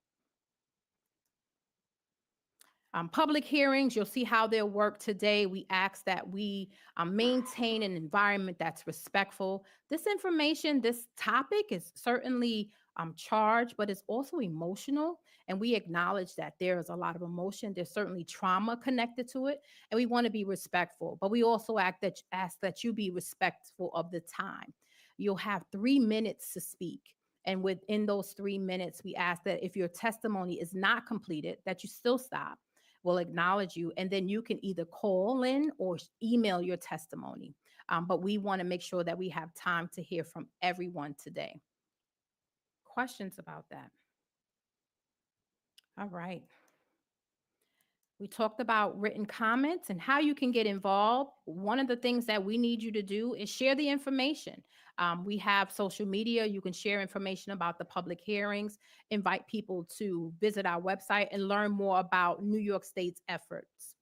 Public hearings, you'll see how they'll work today. We ask that we maintain an environment that's respectful. This information, this topic is certainly charged, but it's also emotional. And we acknowledge that there's a lot of emotion. There's certainly trauma connected to it. And we want to be respectful. But we also ask that you be respectful of the time. You'll have 3 minutes to speak. And within those 3 minutes, we ask that if your testimony is not completed, that you still stop. We'll acknowledge you, and then you can either call in or email your testimony. But we want to make sure that we have time to hear from everyone today. Questions about that? All right. We talked about written comments and how you can get involved. One of the things that we need you to do is share the information. We have social media. You can share information about the public hearings, invite people to visit our website and learn more about New York State's efforts.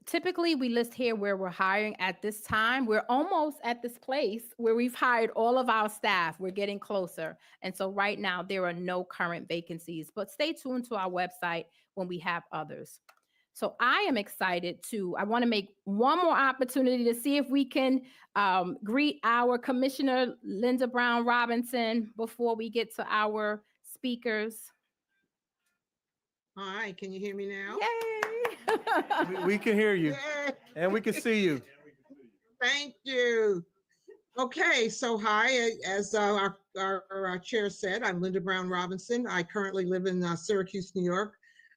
Typically, we list here where we're hiring at this time. We're almost at this place where we've hired all of our staff. We're getting closer. And so right now, there are no current vacancies, but stay tuned to our website when we have others. So I am excited I want to make one more opportunity to see if we can greet our Commissioner Linda Brown Robinson before we get to our speakers. Hi, can you hear me now? Yay! We can hear you. Yay. And we can see you. Thank you. Okay, so hi, as our chair said, I'm Linda Brown Robinson. I currently live in Syracuse, New York.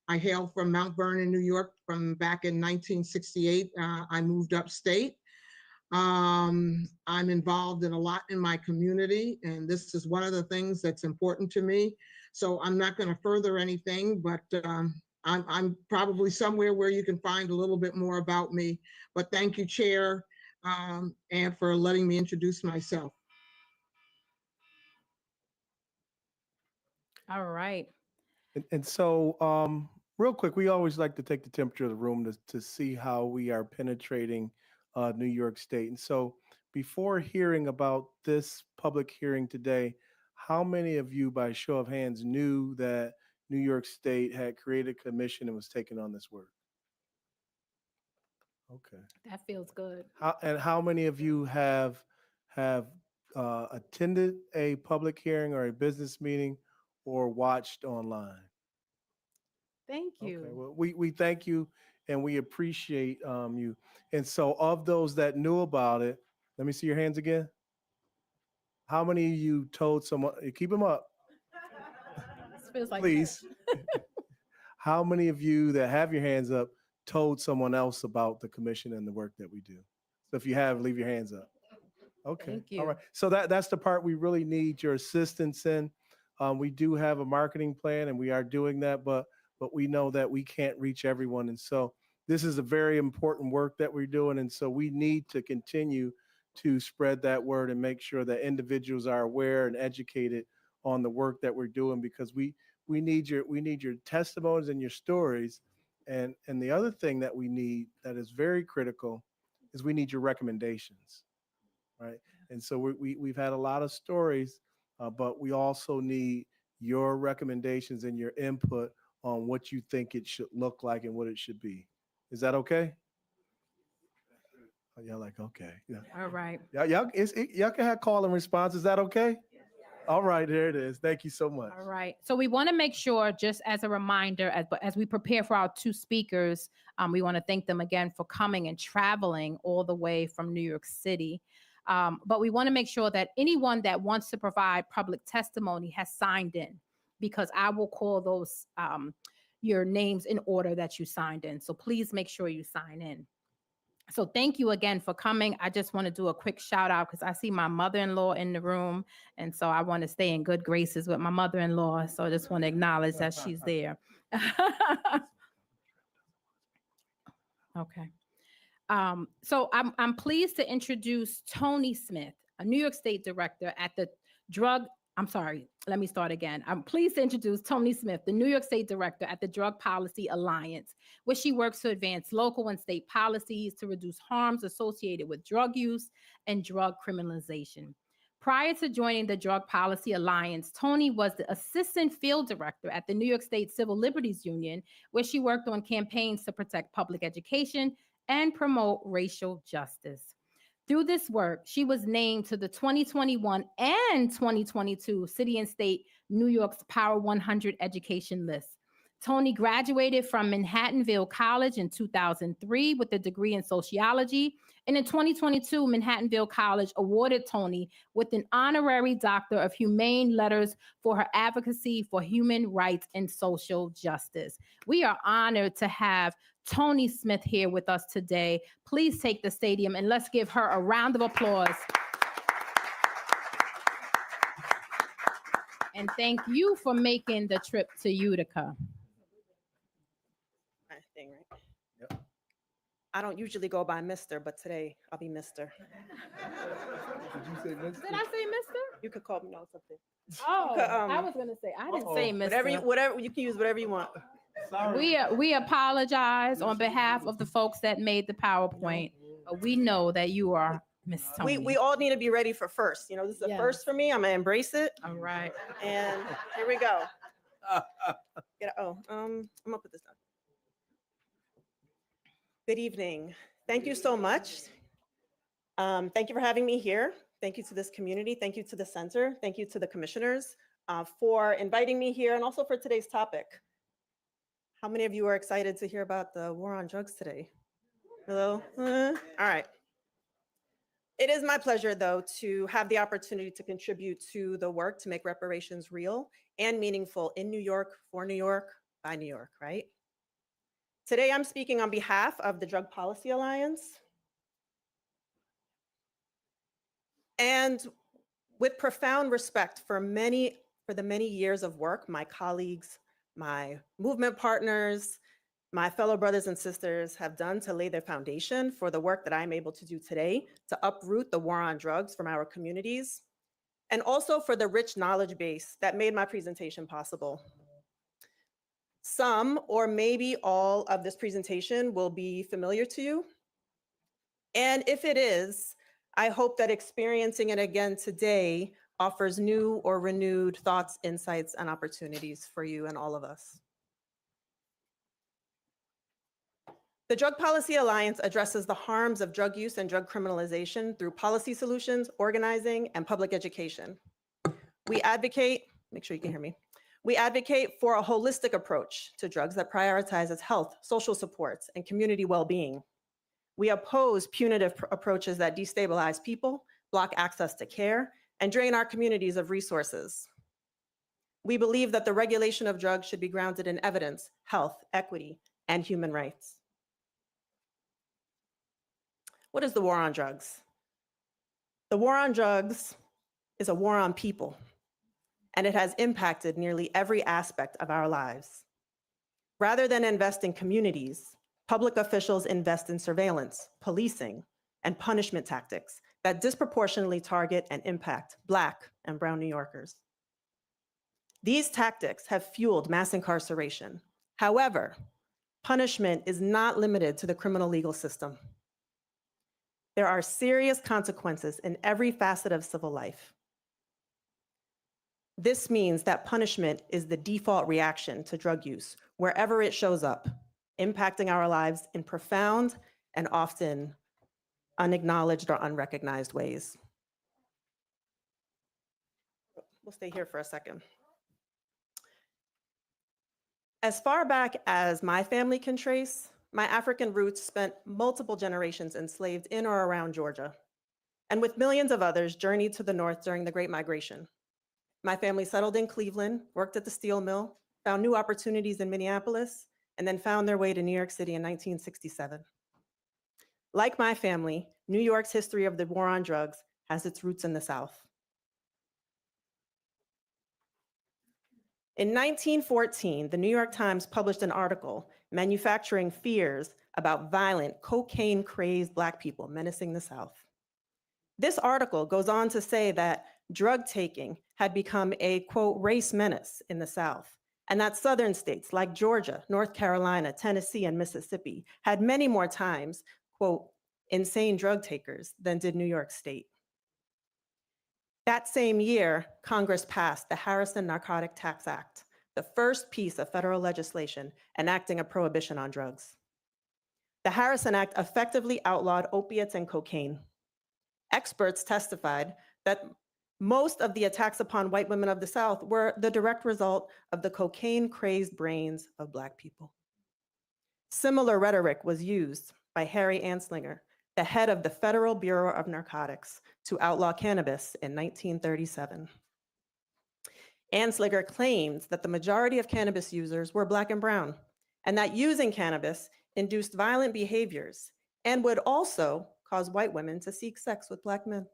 I hail from Mount Vernon, New York from back in 1968. I moved upstate. I'm involved in a lot in my community, and this is one of the things that's important to me. So I'm not going to further anything, but I'm probably somewhere where you can find a little bit more about me. But thank you, Chair, and for letting me introduce myself. All right. And so, real quick, we always like to take the temperature of the room to see how we are penetrating New York State. And so, before hearing about this public hearing today, how many of you, by show of hands, knew that New York State had created a commission and was taking on this work? Okay. That feels good. How many of you have attended a public hearing or a business meeting or watched online? Thank you. Okay, well, we thank you and we appreciate you. And so, of those that knew about it, let me see your hands again. How many of you told someone? Keep them up, This feels like please. How many of you that have your hands up told someone else about the commission and the work that we do? So, if you have, leave your hands up. Okay. Thank you. All right. So that's the part we really need your assistance in. We do have a marketing plan and we are doing that, but we know that we can't reach everyone. And so this is a very important work that we're doing. And so we need to continue to spread that word and make sure that individuals are aware and educated on the work that we're doing, because we need your testimonies and your stories. And the other thing that we need that is very critical is we need your recommendations. Right. And so we've had a lot of stories, but we also need your recommendations and your input on what you think it should look like and what it should be. Is that okay? Oh, y'all like, okay. Yeah. All right. Y'all can have call and response. Is that okay? All right, there it is. Thank you so much. All right. So we want to make sure, just as a reminder, as we prepare for our two speakers, we want to thank them again for coming and traveling all the way from New York City. But we want to make sure that anyone that wants to provide public testimony has signed in, because I will call those your names in order that you signed in. So please make sure you sign in. So thank you again for coming. I just want to do a quick shout out because I see my mother-in-law in the room. And so I want to stay in good graces with my mother-in-law. So I just want to acknowledge that she's there. Okay. So I'm pleased to introduce Tony Smith, a New York State director at the let me start again. I'm pleased to introduce Tony Smith, the New York State director at the Drug Policy Alliance, where she works to advance local and state policies to reduce harms associated with drug use and drug criminalization. Prior to joining the Drug Policy Alliance, Tony was the assistant field director at the New York State Civil Liberties Union, where she worked on campaigns to protect public education and promote racial justice. Through this work, she was named to the 2021 and 2022 City and State New York's Power 100 education list. Tony graduated from Manhattanville College in 2003 with a degree in sociology. And in 2022, Manhattanville College awarded Tony with an honorary Doctor of Humane Letters for her advocacy for human rights and social justice. We are honored to have Tony Smith here with us today. Please take the stadium and let's give her a round of applause. And thank you for making the trip to Utica. Thing, right? Yep. I don't usually go by Mr., but today I'll be Mr. Did you say Mr.? Did I say Mr.? You could call me no something. Oh, I was gonna say I didn't say Mr. Whatever you can use whatever you want. Sorry. We apologize on behalf of the folks that made the PowerPoint. We know that you are Miss Tony. We all need to be ready for first. You know, this is a first for me. I'm gonna embrace it. All right. And here we go. I'm gonna put this down. Good evening. Thank you so much. Thank you for having me here. Thank you to this community. Thank you to the center. Thank you to the commissioners for inviting me here and also for today's topic. How many of you are excited to hear about the war on drugs today? Hello? All right. It is my pleasure, though, to have the opportunity to contribute to the work to make reparations real and meaningful in New York, for New York, by New York, right? Today, I'm speaking on behalf of the Drug Policy Alliance. And with profound respect for the many years of work my colleagues my movement partners, my fellow brothers and sisters have done to lay their foundation for the work that I'm able to do today to uproot the war on drugs from our communities, and also for the rich knowledge base that made my presentation possible. Some or maybe all of this presentation will be familiar to you. And if it is, I hope that experiencing it again today offers new or renewed thoughts, insights, and opportunities for you and all of us. The Drug Policy Alliance addresses the harms of drug use and drug criminalization through policy solutions, organizing, and public education. We advocate, make sure you can hear me. We advocate for a holistic approach to drugs that prioritizes health, social supports, and community well-being. We oppose punitive approaches that destabilize people, block access to care, and drain our communities of resources. We believe that the regulation of drugs should be grounded in evidence, health, equity, and human rights. What is the war on drugs? The war on drugs is a war on people, and it has impacted nearly every aspect of our lives. Rather than invest in communities, public officials invest in surveillance, policing, and punishment tactics that disproportionately target and impact Black and Brown New Yorkers. These tactics have fueled mass incarceration. However, punishment is not limited to the criminal legal system. There are serious consequences in every facet of civil life. This means that punishment is the default reaction to drug use, wherever it shows up, impacting our lives in profound and often unacknowledged or unrecognized ways. We'll stay here for a second. As far back as my family can trace, my African roots spent multiple generations enslaved in or around Georgia, and with millions of others journeyed to the north during the Great Migration. My family settled in Cleveland, worked at the steel mill, found new opportunities in Minneapolis, and then found their way to New York City in 1967. Like my family, New York's history of the war on drugs has its roots in the South. In 1914, the New York Times published an article manufacturing fears about violent, cocaine-crazed Black people menacing the South. This article goes on to say that drug taking had become a, quote, race menace in the South, and that Southern states like Georgia, North Carolina, Tennessee, and Mississippi had many more times, quote, insane drug takers than did New York State. That same year, Congress passed the Harrison Narcotic Tax Act, the first piece of federal legislation enacting a prohibition on drugs. The Harrison Act effectively outlawed opiates and cocaine. Experts testified that most of the attacks upon white women of the South were the direct result of the cocaine-crazed brains of Black people. Similar rhetoric was used by Harry Anslinger, the head of the Federal Bureau of Narcotics, to outlaw cannabis in 1937. Anslinger claimed that the majority of cannabis users were Black and brown, and that using cannabis induced violent behaviors and would also cause white women to seek sex with Black men.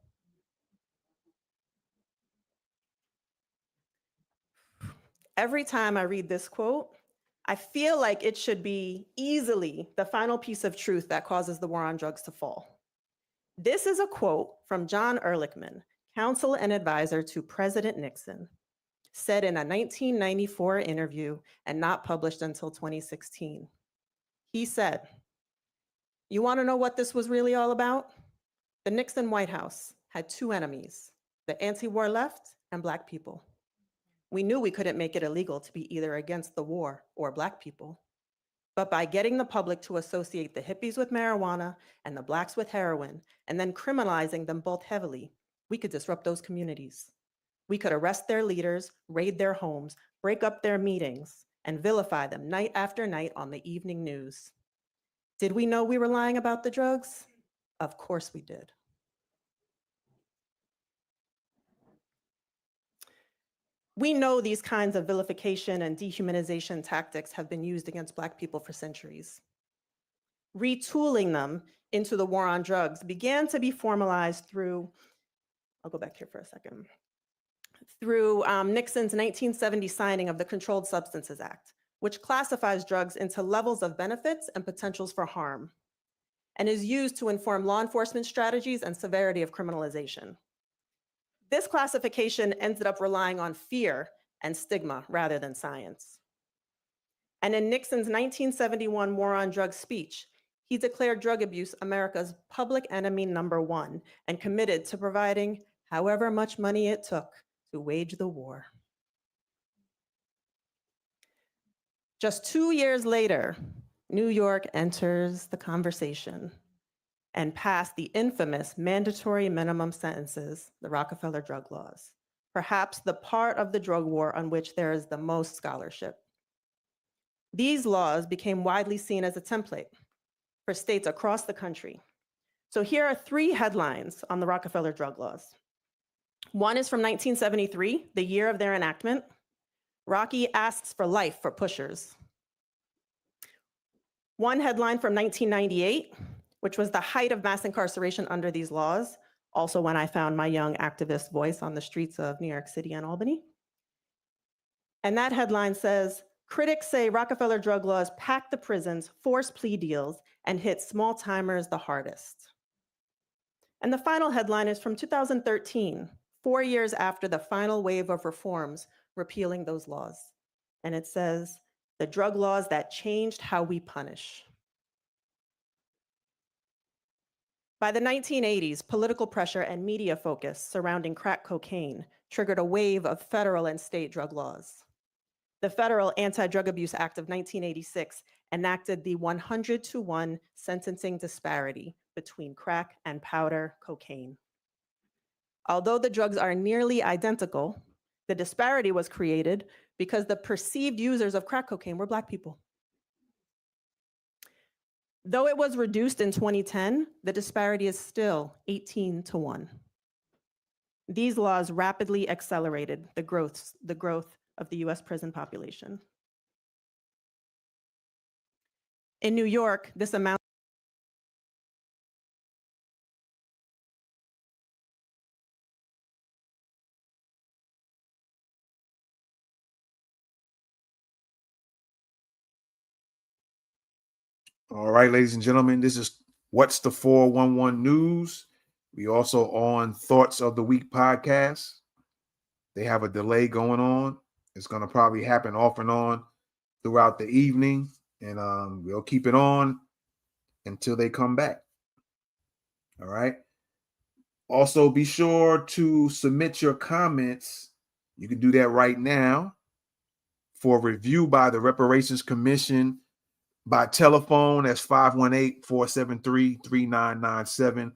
Every time I read this quote, I feel like it should be easily the final piece of truth that causes the war on drugs to fall. This is a quote from John Ehrlichman, counsel and advisor to President Nixon, said in a 1994 interview and not published until 2016. He said, "You want to know what this was really all about? The Nixon White House had two enemies, the anti-war left and Black people. We knew we couldn't make it illegal to be either against the war or Black people. But by getting the public to associate the hippies with marijuana and the Blacks with heroin, and then criminalizing them both heavily, we could disrupt those communities. We could arrest their leaders, raid their homes, break up their meetings, and vilify them night after night on the evening news. Did we know we were lying about the drugs? Of course we did." We know these kinds of vilification and dehumanization tactics have been used against Black people for centuries. Retooling them into the war on drugs began to be formalized through, I'll go back here for a second, through Nixon's 1970 signing of the Controlled Substances Act, which classifies drugs into levels of benefits and potentials for harm, and is used to inform law enforcement strategies and severity of criminalization. This classification ended up relying on fear and stigma rather than science. And in Nixon's 1971 War on Drugs speech, he declared drug abuse America's public enemy #1 and committed to providing however much money it took to wage the war. Just 2 years later, New York enters the conversation and passed the infamous mandatory minimum sentences, the Rockefeller drug laws, perhaps the part of the drug war on which there is the most scholarship. These laws became widely seen as a template for states across the country. So here are 3 headlines on the Rockefeller drug laws. One is from 1973, the year of their enactment. Rocky asks for life for pushers. One headline from 1998, which was the height of mass incarceration under these laws, also when I found my young activist voice on the streets of New York City and Albany. And that headline says, critics say Rockefeller drug laws pack the prisons, force plea deals, and hit small timers the hardest. And the final headline is from 2013, 4 years after the final wave of reforms repealing those laws. And it says, the drug laws that changed how we punish. By the 1980s, political pressure and media focus surrounding crack cocaine triggered a wave of federal and state drug laws. The Federal Anti-Drug Abuse Act of 1986 enacted the 100-to-1 sentencing disparity between crack and powder cocaine. Although the drugs are nearly identical, the disparity was created because the perceived users of crack cocaine were Black people. Though it was reduced in 2010, the disparity is still 18-to-1. These laws rapidly accelerated the growth of the US prison population. In New York, this amount All right, ladies and gentlemen, this is What's the 411 News. We also on Thoughts of the Week podcast. They have a delay going on. It's going to probably happen off and on throughout the evening, and we'll keep it on until they come back. All right. Also, be sure to submit your comments. You can do that right now for review by the Reparations Commission by telephone. That's 518-473-3997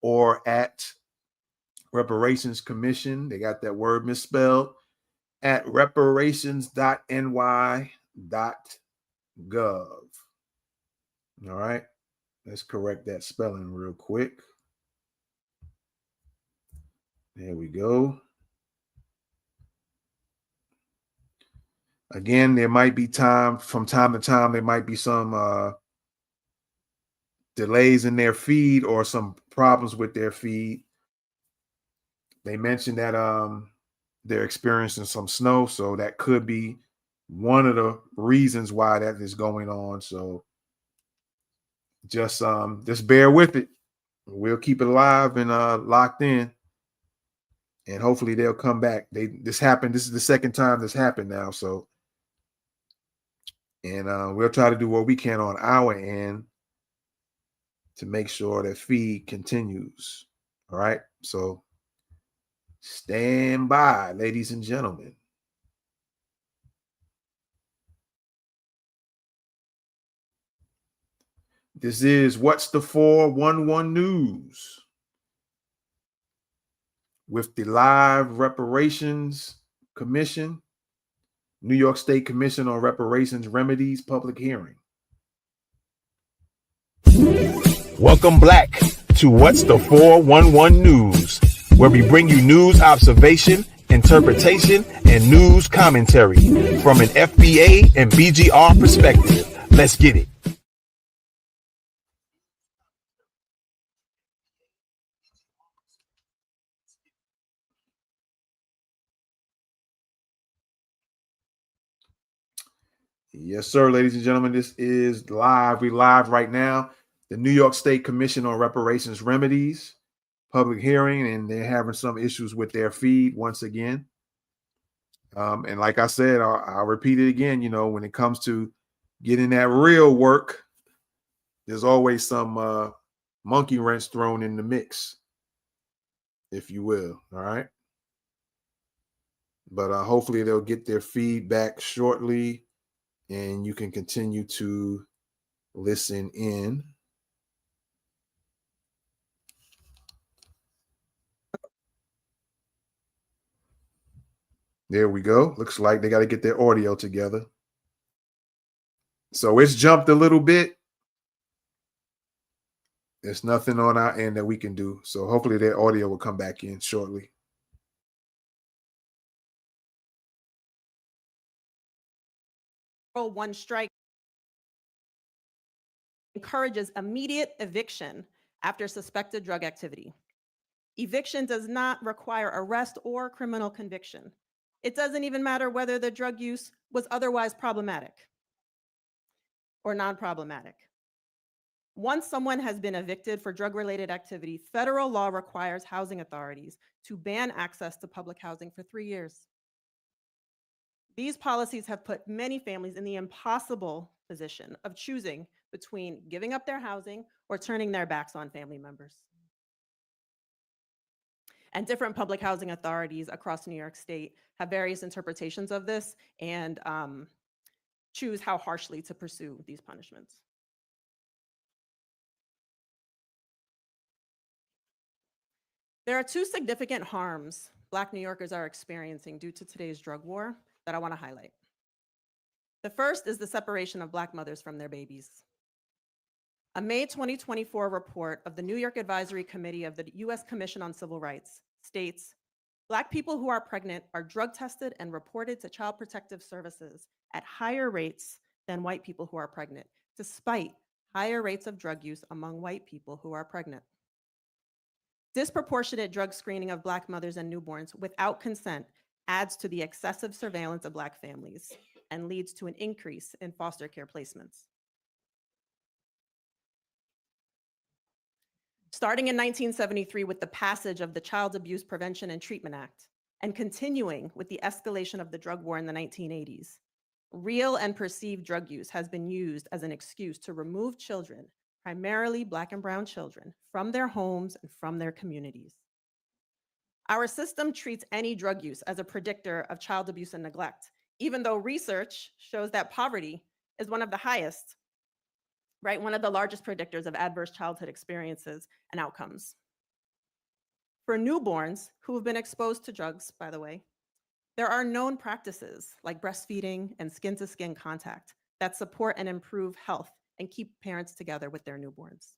or at Reparations Commission. They got that word misspelled at reparations.ny.gov. All right. Let's correct that spelling real quick. There we go. Again, there might be from time to time, there might be some delays in their feed or some problems with their feed. They mentioned that they're experiencing some snow, so that could be one of the reasons why that is going on. So just bear with it. We'll keep it alive and locked in, and hopefully they'll come back. This happened. This is the second time this happened now. So, and we'll try to do what we can on our end to make sure that feed continues. All right. So stand by, ladies and gentlemen. This is What's the 411 News with the live Reparations Commission, New York State Commission on Reparations Remedies public hearing. Welcome back to What's the 411 News, where we bring you news observation, interpretation, and news commentary from an FBA and BGR perspective. Let's get it. Yes, sir, ladies and gentlemen, this is live. We live right now. The New York State Commission on Reparations Remedies, public hearing, and they're having some issues with their feed once again. And like I said, I'll repeat it again, you know, when it comes to getting that real work, there's always some monkey wrench thrown in the mix, if you will. All right. But hopefully they'll get their feedback shortly and you can continue to listen in. There we go. Looks like they got to get their audio together. So it's jumped a little bit. There's nothing on our end that we can do. So hopefully their audio will come back in shortly. One strike encourages immediate eviction after suspected drug activity. Eviction does not require arrest or criminal conviction. It doesn't even matter whether the drug use was otherwise problematic or non-problematic. Once someone has been evicted for drug-related activity, federal law requires housing authorities to ban access to public housing for 3 years. These policies have put many families in the impossible position of choosing between giving up their housing or turning their backs on family members. And different public housing authorities across New York State have various interpretations of this and choose how harshly to pursue these punishments. There are two significant harms Black New Yorkers are experiencing due to today's drug war that I want to highlight. The first is the separation of Black mothers from their babies. A May 2024 report of the New York Advisory Committee of the U.S. Commission on Civil Rights states, Black people who are pregnant are drug tested and reported to Child Protective Services at higher rates than white people who are pregnant, despite higher rates of drug use among white people who are pregnant. Disproportionate drug screening of Black mothers and newborns without consent adds to the excessive surveillance of Black families and leads to an increase in foster care placements. Starting in 1973 with the passage of the Child Abuse Prevention and Treatment Act, and continuing with the escalation of the drug war in the 1980s, real and perceived drug use has been used as an excuse to remove children, primarily Black and brown children, from their homes and from their communities. Our system treats any drug use as a predictor of child abuse and neglect, even though research shows that poverty is one of the highest, right? One of the largest predictors of adverse childhood experiences and outcomes. For newborns who have been exposed to drugs, by the way, there are known practices like breastfeeding and skin-to-skin contact that support and improve health and keep parents together with their newborns.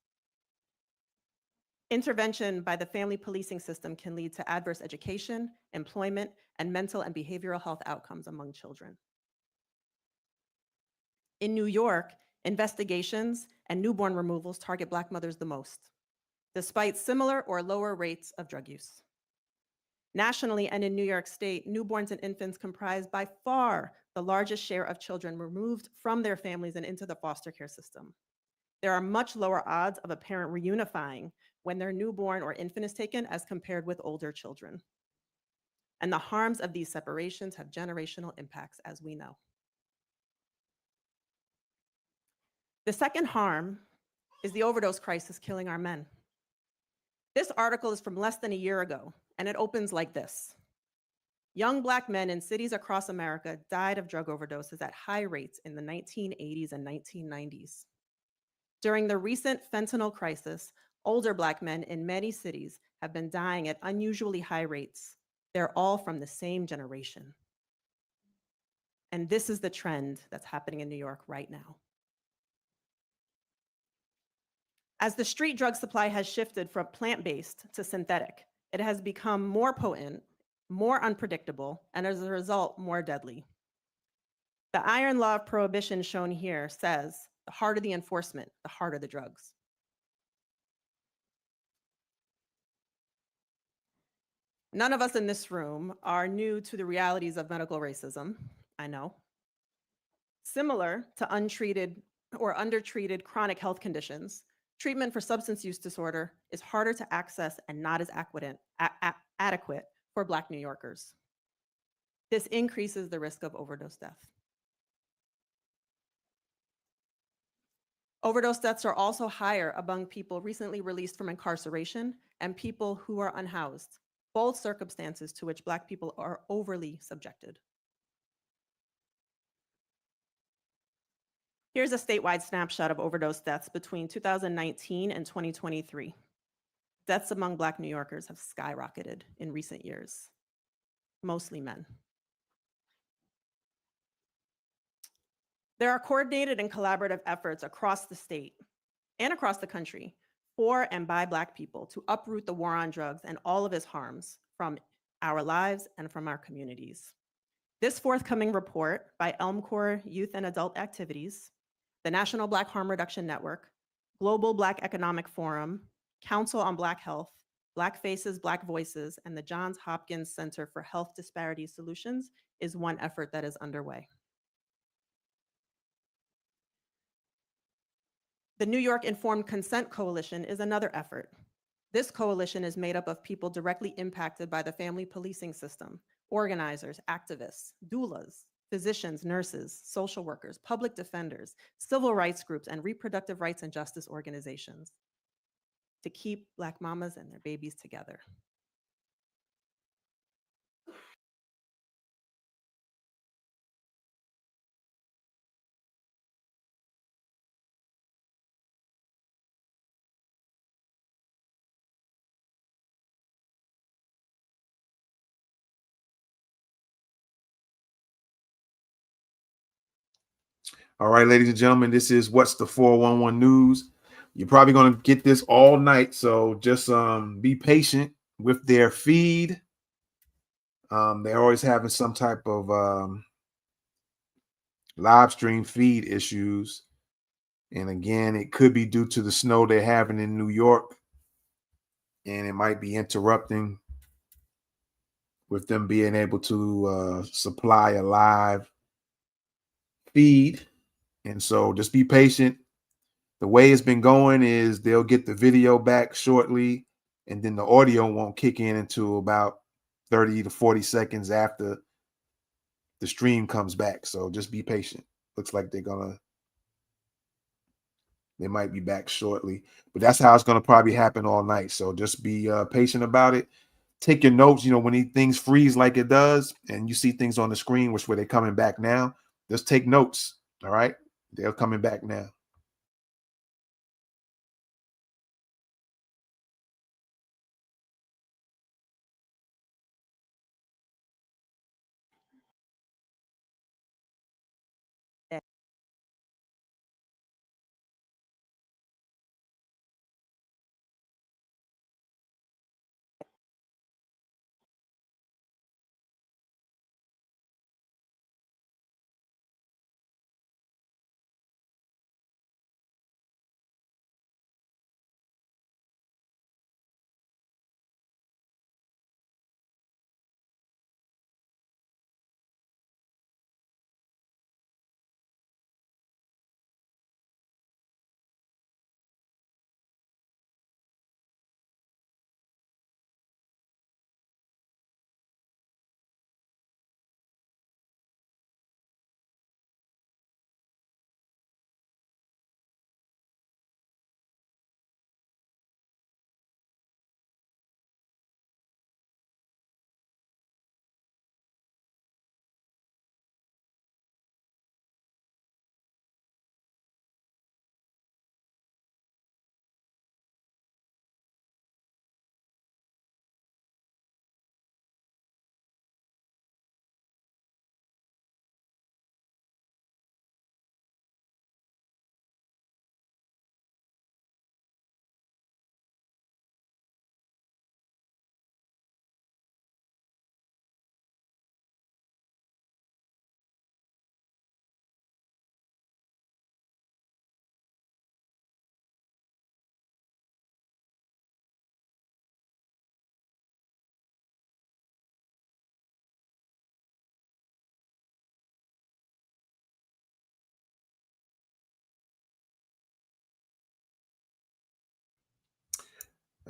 Intervention by the family policing system can lead to adverse education, employment, and mental and behavioral health outcomes among children. In New York, investigations and newborn removals target Black mothers the most, despite similar or lower rates of drug use. Nationally and in New York State, newborns and infants comprise by far the largest share of children removed from their families and into the foster care system. There are much lower odds of a parent reunifying when their newborn or infant is taken as compared with older children. And the harms of these separations have generational impacts, as we know. The second harm is the overdose crisis killing our men. This article is from less than a year ago, and it opens like this. Young Black men in cities across America died of drug overdoses at high rates in the 1980s and 1990s. During the recent fentanyl crisis, older Black men in many cities have been dying at unusually high rates. They're all from the same generation. And this is the trend that's happening in New York right now. As the street drug supply has shifted from plant-based to synthetic, it has become more potent, more unpredictable, and as a result, more deadly. The iron law of prohibition shown here says, the harder the enforcement, the harder the drugs. None of us in this room are new to the realities of medical racism, I know. Similar to untreated or undertreated chronic health conditions, treatment for substance use disorder is harder to access and not as adequate for Black New Yorkers. This increases the risk of overdose death. Overdose deaths are also higher among people recently released from incarceration and people who are unhoused, both circumstances to which Black people are overly subjected. Here's a statewide snapshot of overdose deaths between 2019 and 2023. Deaths among Black New Yorkers have skyrocketed in recent years, mostly men. There are coordinated and collaborative efforts across the state and across the country for and by Black people to uproot the war on drugs and all of its harms from our lives and from our communities. This forthcoming report by Elmcor Youth and Adult Activities, the National Black Harm Reduction Network, Global Black Economic Forum, Council on Black Health, Black Faces, Black Voices, and the Johns Hopkins Center for Health Disparity Solutions is one effort that is underway. The New York Informed Consent Coalition is another effort. This coalition is made up of people directly impacted by the family policing system, organizers, activists, doulas, physicians, nurses, social workers, public defenders, civil rights groups, and reproductive rights and justice organizations to keep Black mamas and their babies together. All right, ladies and gentlemen, this is What's the 411 News. You're probably going to get this all night, so just be patient with their feed. They're always having some type of live stream feed issues. And again, it could be due to the snow they're having in New York, and it might be interrupting with them being able to supply a live feed. And so just be patient. The way it's been going is they'll get the video back shortly, and then the audio won't kick in until about 30 to 40 seconds after the stream comes back. So just be patient. Looks like they might be back shortly, but that's how it's going to probably happen all night. So just be patient about it. Take your notes. When things freeze like it does and you see things on the screen, which where they're coming back now, just take notes. All right. They're coming back now.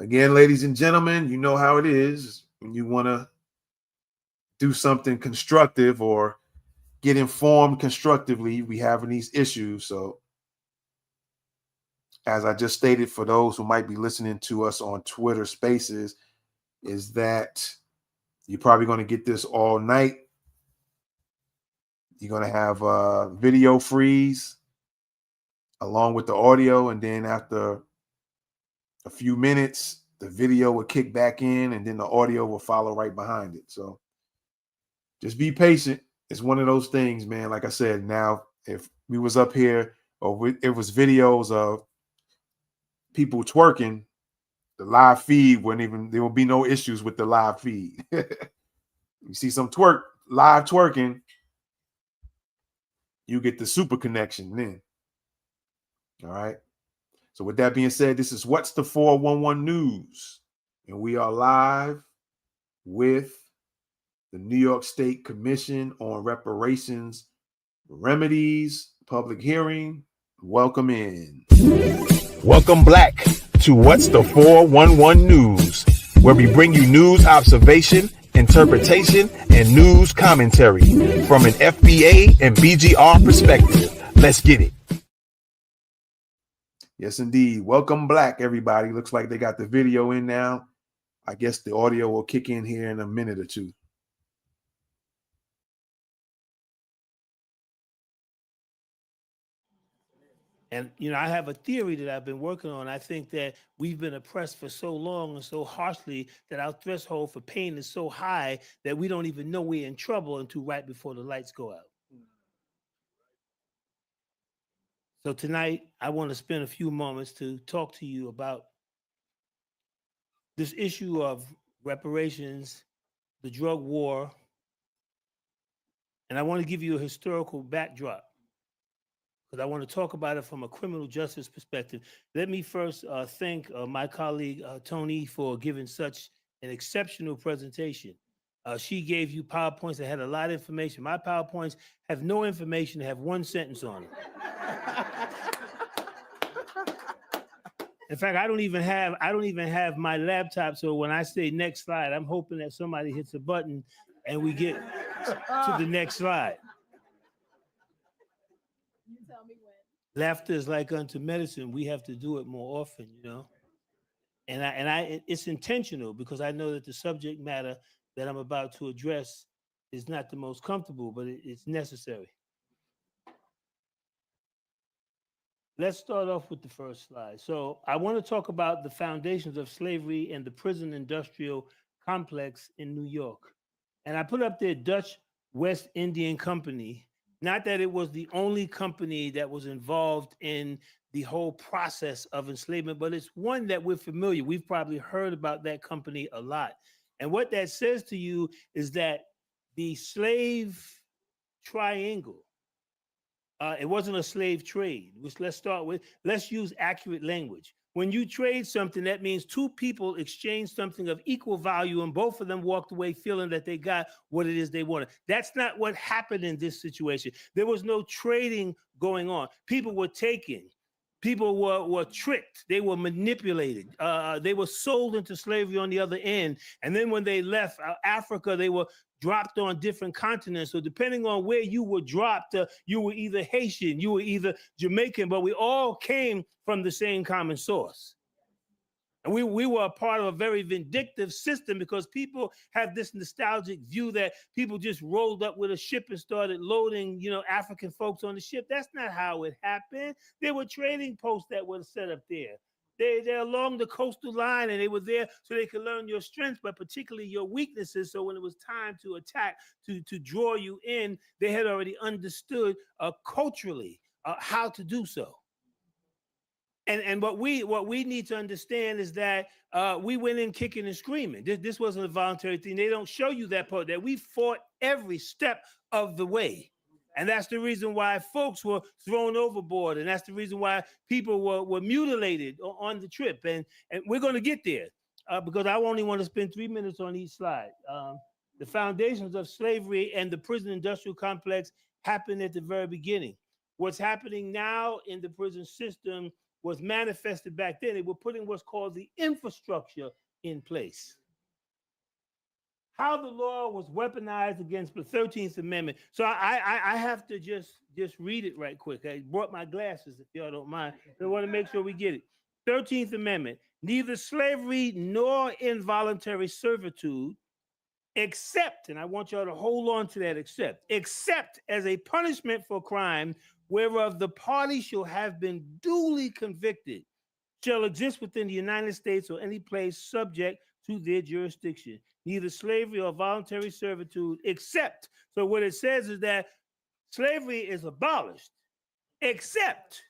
Again, ladies and gentlemen, you know how it is when you want to do something constructive or get informed constructively. We having these issues. So as I just stated, for those who might be listening to us on Twitter Spaces, is that you're probably going to get this all night. You're going to have a video freeze along with the audio, and then after a few minutes, the video will kick back in, and then the audio will follow right behind it. So just be patient. It's one of those things, man. Like I said, now if we was up here or it was videos of people twerking, the live feed wouldn't even, there will be no issues with the live feed. You see some live twerking, you get the super connection then. All right. So with that being said, this is What's the 411 News, and we are live with the New York State Commission on Reparations, Remedies, public hearing. Welcome in. Welcome back to What's the 411 News, where we bring you news observation, interpretation, and news commentary from an FBA and BGR perspective. Let's get it. Yes, indeed. Welcome back, everybody. Looks like they got the video in now. I guess the audio will kick in here in a minute or two. And, I have a theory that I've been working on. I think that we've been oppressed for so long and so harshly that our threshold for pain is so high that we don't even know we're in trouble until right before the lights go out. So tonight, I want to spend a few moments to talk to you about this issue of reparations, the drug war, and I want to give you a historical backdrop, because I want to talk about it from a criminal justice perspective. Let me first thank my colleague, Tony, for giving such an exceptional presentation. She gave you PowerPoints that had a lot of information. My PowerPoints have no information, have one sentence on it. In fact, I don't even have my laptop, so when I say next slide, I'm hoping that somebody hits a button and we get to the next slide. Laughter is like unto medicine. We have to do it more often, And it's intentional, because I know that the subject matter that I'm about to address is not the most comfortable, but it's necessary. Let's start off with the first slide. So I want to talk about the foundations of slavery and the prison industrial complex in New York. And I put up there Dutch West Indian Company. Not that it was the only company that was involved in the whole process of enslavement, but it's one that we're familiar. We've probably heard about that company a lot. And what that says to you is that the slave triangle, it wasn't a slave trade, which let's use accurate language. When you trade something, that means two people exchanged something of equal value and both of them walked away feeling that they got what it is they wanted. That's not what happened in this situation. There was no trading going on. People were taken. People were tricked. They were manipulated. They were sold into slavery on the other end. And then when they left Africa, they were dropped on different continents. So depending on where you were dropped, you were either Haitian, you were either Jamaican, but we all came from the same common source. And we were a part of a very vindictive system, because people have this nostalgic view that people just rolled up with a ship and started loading, African folks on the ship. That's not how it happened. There were trading posts that were set up there. They're along the coastal line, and they were there so they could learn your strengths, but particularly your weaknesses. So when it was time to attack, to draw you in, they had already understood culturally how to do so. And what we need to understand is that we went in kicking and screaming. This wasn't a voluntary thing. They don't show you that part, that we fought every step of the way. And that's the reason why folks were thrown overboard. And that's the reason why people were mutilated on the trip. And we're going to get there because I only want to spend 3 minutes on each slide. The foundations of slavery and the prison industrial complex happened at the very beginning. What's happening now in the prison system was manifested back then. They were putting what's called the infrastructure in place. How the law was weaponized against the 13th Amendment. So I have to just read it right quick. I brought my glasses, if y'all don't mind. I want to make sure we get it. 13th Amendment, neither slavery nor involuntary servitude, except, and I want y'all to hold on to that except as a punishment for crime whereof the party shall have been duly convicted, shall exist within the United States or any place subject to their jurisdiction. Neither slavery or voluntary servitude, except. So what it says is that slavery is abolished, except.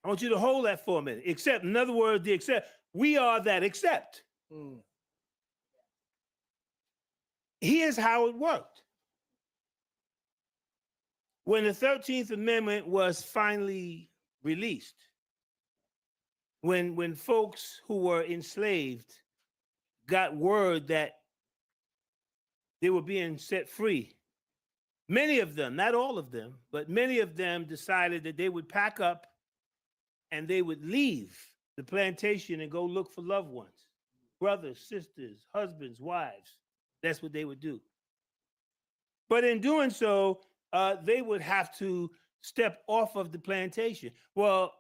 I want you to hold that for a minute. Except, in other words, the except. We are that except. Here's how it worked. When the 13th Amendment was finally released, when folks who were enslaved got word that they were being set free, many of them, not all of them, but many of them decided that they would pack up and they would leave the plantation and go look for loved ones, brothers, sisters, husbands, wives. That's what they would do. But in doing so, they would have to step off of the plantation. Well,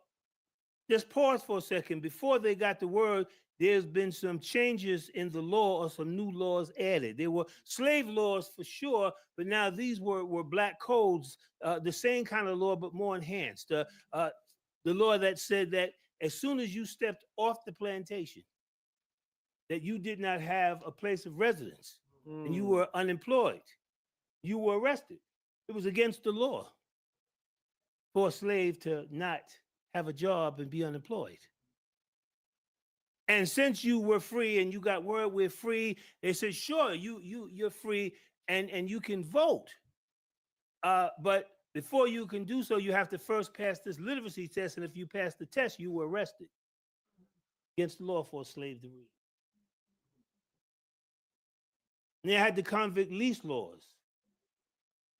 just pause for a second. Before they got the word, there's been some changes in the law or some new laws added. There were slave laws for sure, but now these were black codes, the same kind of law, but more enhanced. The law that said that as soon as you stepped off the plantation, that you did not have a place of residence and you were unemployed, you were arrested. It was against the law for a slave to not have a job and be unemployed. And since you were free and you got word we're free, they said, sure, you're free and you can vote. But before you can do so, you have to first pass this literacy test. And if you pass the test, you were arrested against the law for a slave to read. And they had the convict lease laws.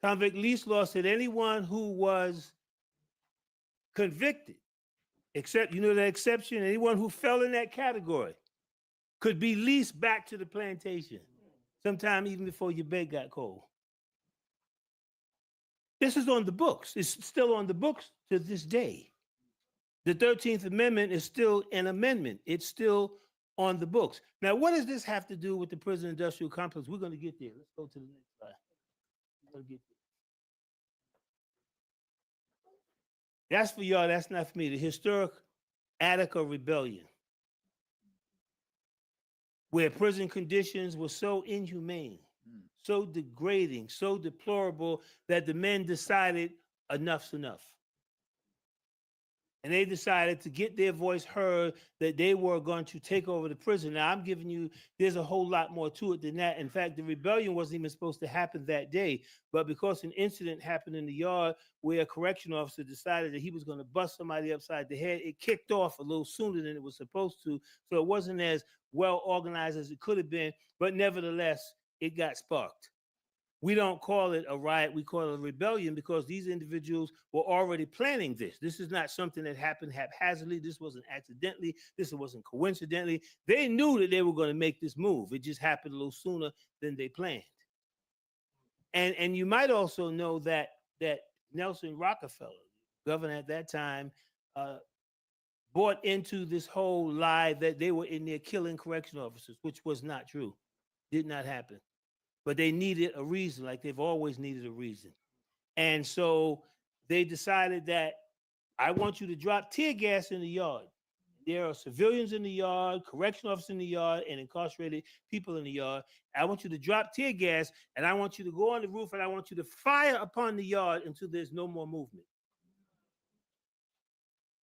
Convict lease law said anyone who was convicted, except, you know that exception, anyone who fell in that category could be leased back to the plantation, sometime even before your bed got cold. This is on the books. It's still on the books to this day. The 13th Amendment is still an amendment. It's still on the books. Now, what does this have to do with the prison industrial complex? We're going to get there. Let's go to the next slide. We're going to get there. That's for y'all. That's not for me. The historic Attica Rebellion, where prison conditions were so inhumane, so degrading, so deplorable that the men decided enough's enough. And they decided to get their voice heard that they were going to take over the prison. Now, I'm giving you, there's a whole lot more to it than that. In fact, the rebellion wasn't even supposed to happen that day. But because an incident happened in the yard where a correction officer decided that he was going to bust somebody upside the head, it kicked off a little sooner than it was supposed to. So it wasn't as well organized as it could have been. But nevertheless, it got sparked. We don't call it a riot, we call it a rebellion because these individuals were already planning this. This is not something that happened haphazardly. This wasn't accidentally. This wasn't coincidentally. They knew that they were going to make this move. It just happened a little sooner than they planned. And you might also know that Nelson Rockefeller, governor at that time, bought into this whole lie that they were in there killing correction officers, which was not true. Did not happen. But they needed a reason, like they've always needed a reason. And so they decided that I want you to drop tear gas in the yard. There are civilians in the yard, correction officers in the yard, and incarcerated people in the yard. I want you to drop tear gas, and I want you to go on the roof, and I want you to fire upon the yard until there's no more movement.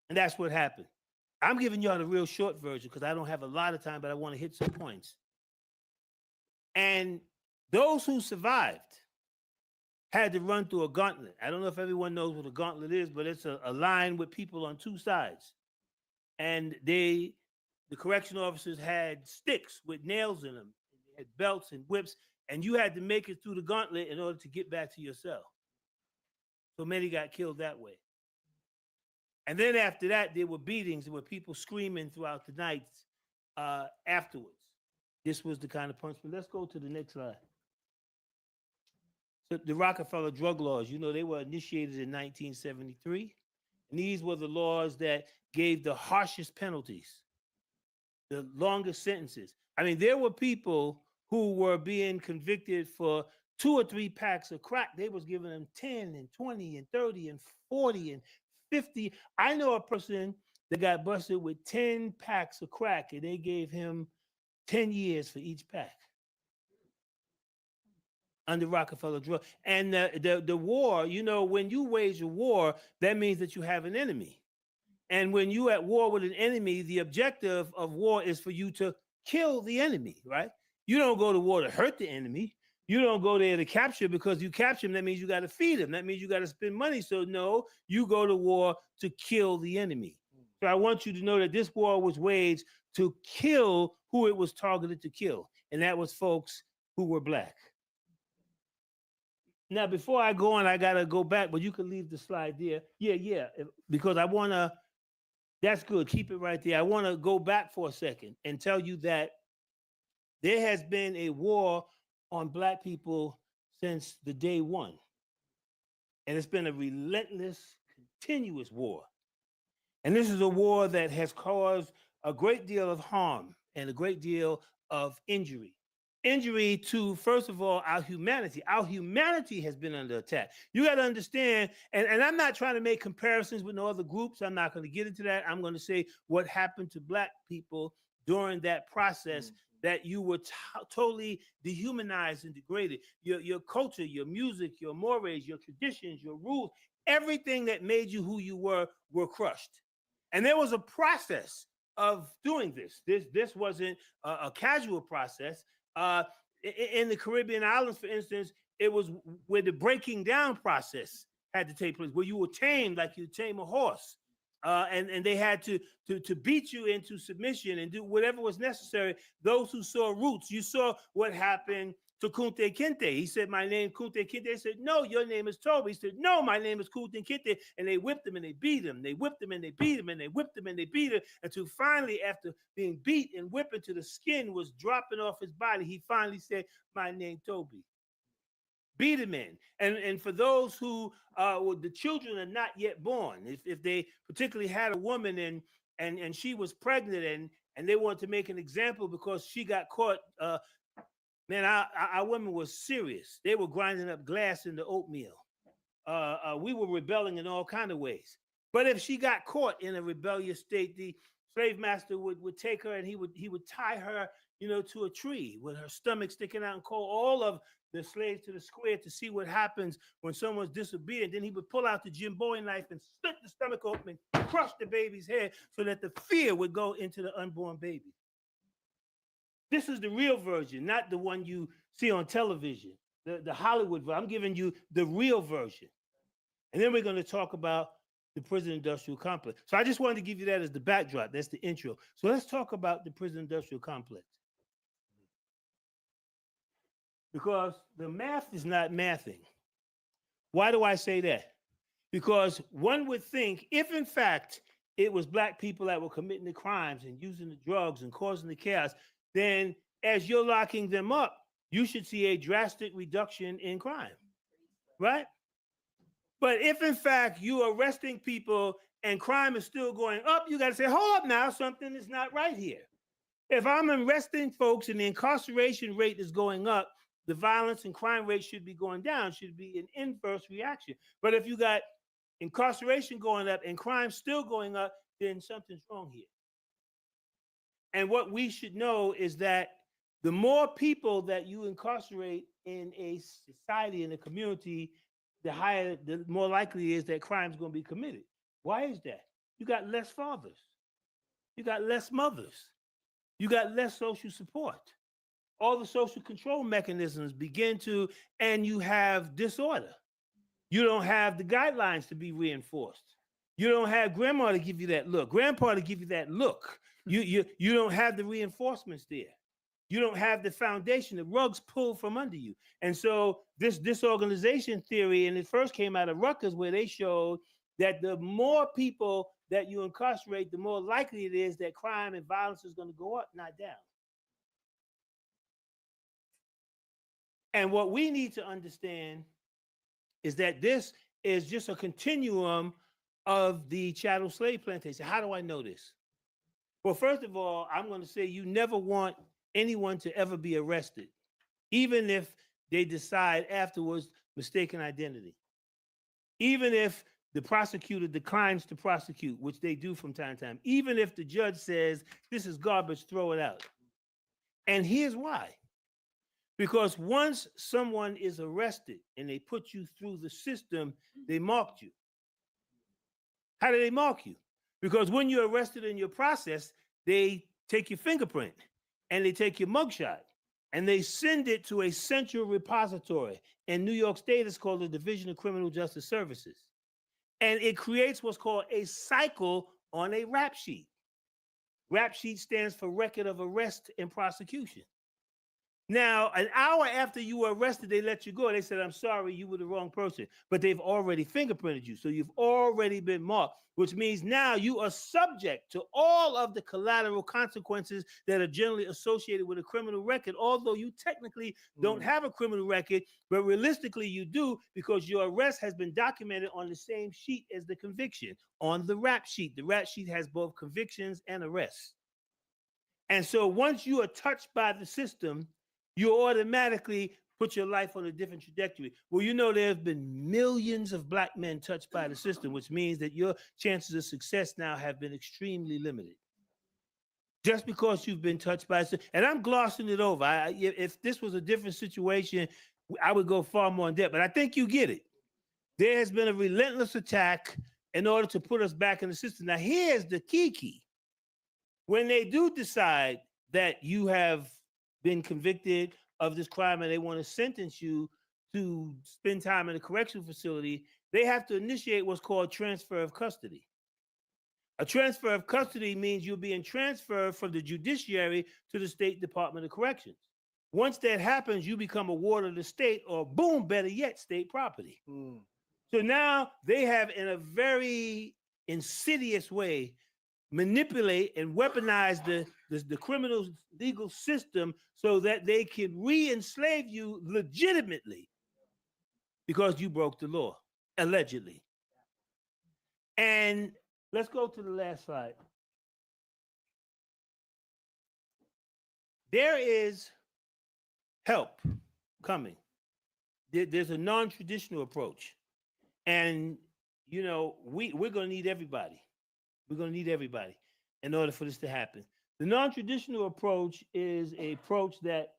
And that's what happened. I'm giving y'all the real short version because I don't have a lot of time, but I want to hit some points. And those who survived had to run through a gauntlet. I don't know if everyone knows what a gauntlet is, but it's a line with people on two sides. And the correction officers had sticks with nails in them, they had belts and whips, and you had to make it through the gauntlet in order to get back to your cell. So many got killed that way. And then after that, there were beatings. There were people screaming throughout the nights afterwards. This was the kind of punishment. Let's go to the next slide. So the Rockefeller drug laws, you know, they were initiated in 1973. And these were the laws that gave the harshest penalties, the longest sentences. I mean, there were people who were being convicted for 2 or 3 packs of crack. They was giving them 10 and 20 and 30 and 40 and 50. I know a person that got busted with 10 packs of crack, and they gave him 10 years for each pack under Rockefeller drug. And the war, you know, when you wage a war, that means that you have an enemy. And when you at war with an enemy, the objective of war is for you to kill the enemy, right? You don't go to war to hurt the enemy. You don't go there to capture, because you capture him, that means you got to feed him. That means you got to spend money. So no, you go to war to kill the enemy. So I want you to know that this war was waged to kill who it was targeted to kill. And that was folks who were Black. Now, before I go on, I got to go back, but you can leave the slide there. Yeah, because I want to, that's good. Keep it right there. I want to go back for a second and tell you that there has been a war on Black people since the day one. And it's been a relentless, continuous war. And this is a war that has caused a great deal of harm and a great deal of injury. Injury to, first of all, our humanity. Our humanity has been under attack. You got to understand, and I'm not trying to make comparisons with no other groups. I'm not going to get into that. I'm going to say what happened to Black people during that process, that you were totally dehumanized and degraded. Your culture, your music, your mores, your traditions, your rules, everything that made you who you were crushed. And there was a process of doing this. This wasn't a casual process. In the Caribbean islands, for instance, it was where the breaking down process had to take place, where you were tamed like you tame a horse. And they had to beat you into submission and do whatever was necessary. Those who saw roots, you saw what happened to Kunte Kinte. He said, "My name Kunte Kinte." He said, "No, your name is Toby." He said, "No, my name is Kunte Kinte." And they whipped him and they beat him. They whipped him and they beat him and they whipped him and they beat him until finally, after being beat and whipped until the skin was dropping off his body, he finally said, "My name Toby." Beat him in. And for those who the children are not yet born, if they particularly had a woman and she was pregnant and they wanted to make an example because she got caught, man, our women was serious. They were grinding up glass in the oatmeal. We were rebelling in all kinds of ways. But if she got caught in a rebellious state, the slave master would take her and he would tie her, you know, to a tree with her stomach sticking out and call all of the slaves to the square to see what happens when someone's disobedient. Then he would pull out the Jimboy knife and split the stomach open and crush the baby's head so that the fear would go into the unborn baby. This is the real version, not the one you see on television, the Hollywood version. I'm giving you the real version. And then we're going to talk about the prison industrial complex. So I just wanted to give you that as the backdrop. That's the intro. So let's talk about the prison industrial complex. Because the math is not mathing. Why do I say that? Because one would think if in fact it was Black people that were committing the crimes and using the drugs and causing the chaos, then as you're locking them up, you should see a drastic reduction in crime, right? But if in fact you're arresting people and crime is still going up, you got to say, hold up now, something is not right here. If I'm arresting folks and the incarceration rate is going up, the violence and crime rate should be going down, should be an inverse reaction. But if you got incarceration going up and crime still going up, then something's wrong here. And what we should know is that the more people that you incarcerate in a society, in a community, the more likely it is that crime is going to be committed. Why is that? You got less fathers. You got less mothers. You got less social support. All the social control mechanisms begin to, and you have disorder. You don't have the guidelines to be reinforced. You don't have grandma to give you that look, grandpa to give you that look. You don't have the reinforcements there. You don't have the foundation. The rug's pulled from under you. And so this disorganization theory, and it first came out of Rutgers, where they showed that the more people that you incarcerate, the more likely it is that crime and violence is going to go up, not down. And what we need to understand is that this is just a continuum of the chattel slave plantation. How do I know this? Well, first of all, I'm going to say you never want anyone to ever be arrested, even if they decide afterwards mistaken identity. Even if the prosecutor declines to prosecute, which they do from time to time. Even if the judge says, this is garbage, throw it out. And here's why. Because once someone is arrested and they put you through the system, they marked you. How do they mark you? Because when you're arrested in your process, they take your fingerprint and they take your mugshot and they send it to a central repository. In New York State, it's called the Division of Criminal Justice Services. And it creates what's called a cycle on a rap sheet. Rap sheet stands for Record of Arrest and Prosecution. Now, an hour after you were arrested, they let you go. They said, I'm sorry, you were the wrong person. But they've already fingerprinted you. So you've already been marked, which means now you are subject to all of the collateral consequences that are generally associated with a criminal record, although you technically don't have a criminal record, but realistically you do, because your arrest has been documented on the same sheet as the conviction, on the rap sheet. The rap sheet has both convictions and arrests. And so once you are touched by the system, you automatically put your life on a different trajectory. Well, you know, there's been millions of Black men touched by the system, which means that your chances of success now have been extremely limited. Just because you've been touched by it. And I'm glossing it over. If this was a different situation, I would go far more in depth, but I think you get it. There has been a relentless attack in order to put us back in the system. Now, here's the key. When they do decide that you have been convicted of this crime and they want to sentence you to spend time in a correctional facility, they have to initiate what's called transfer of custody. A transfer of custody means you're being transferred from the judiciary to the State Department of Corrections. Once that happens, you become a ward of the state, or boom, better yet, state property. So now they have, in a very insidious way, manipulate and weaponize the criminal legal system so that they can re-enslave you legitimately because you broke the law, allegedly. And let's go to the last slide. There is help coming. There's a non-traditional approach. And, you know, we're going to need everybody. We're going to need everybody in order for this to happen. The non-traditional approach is an approach that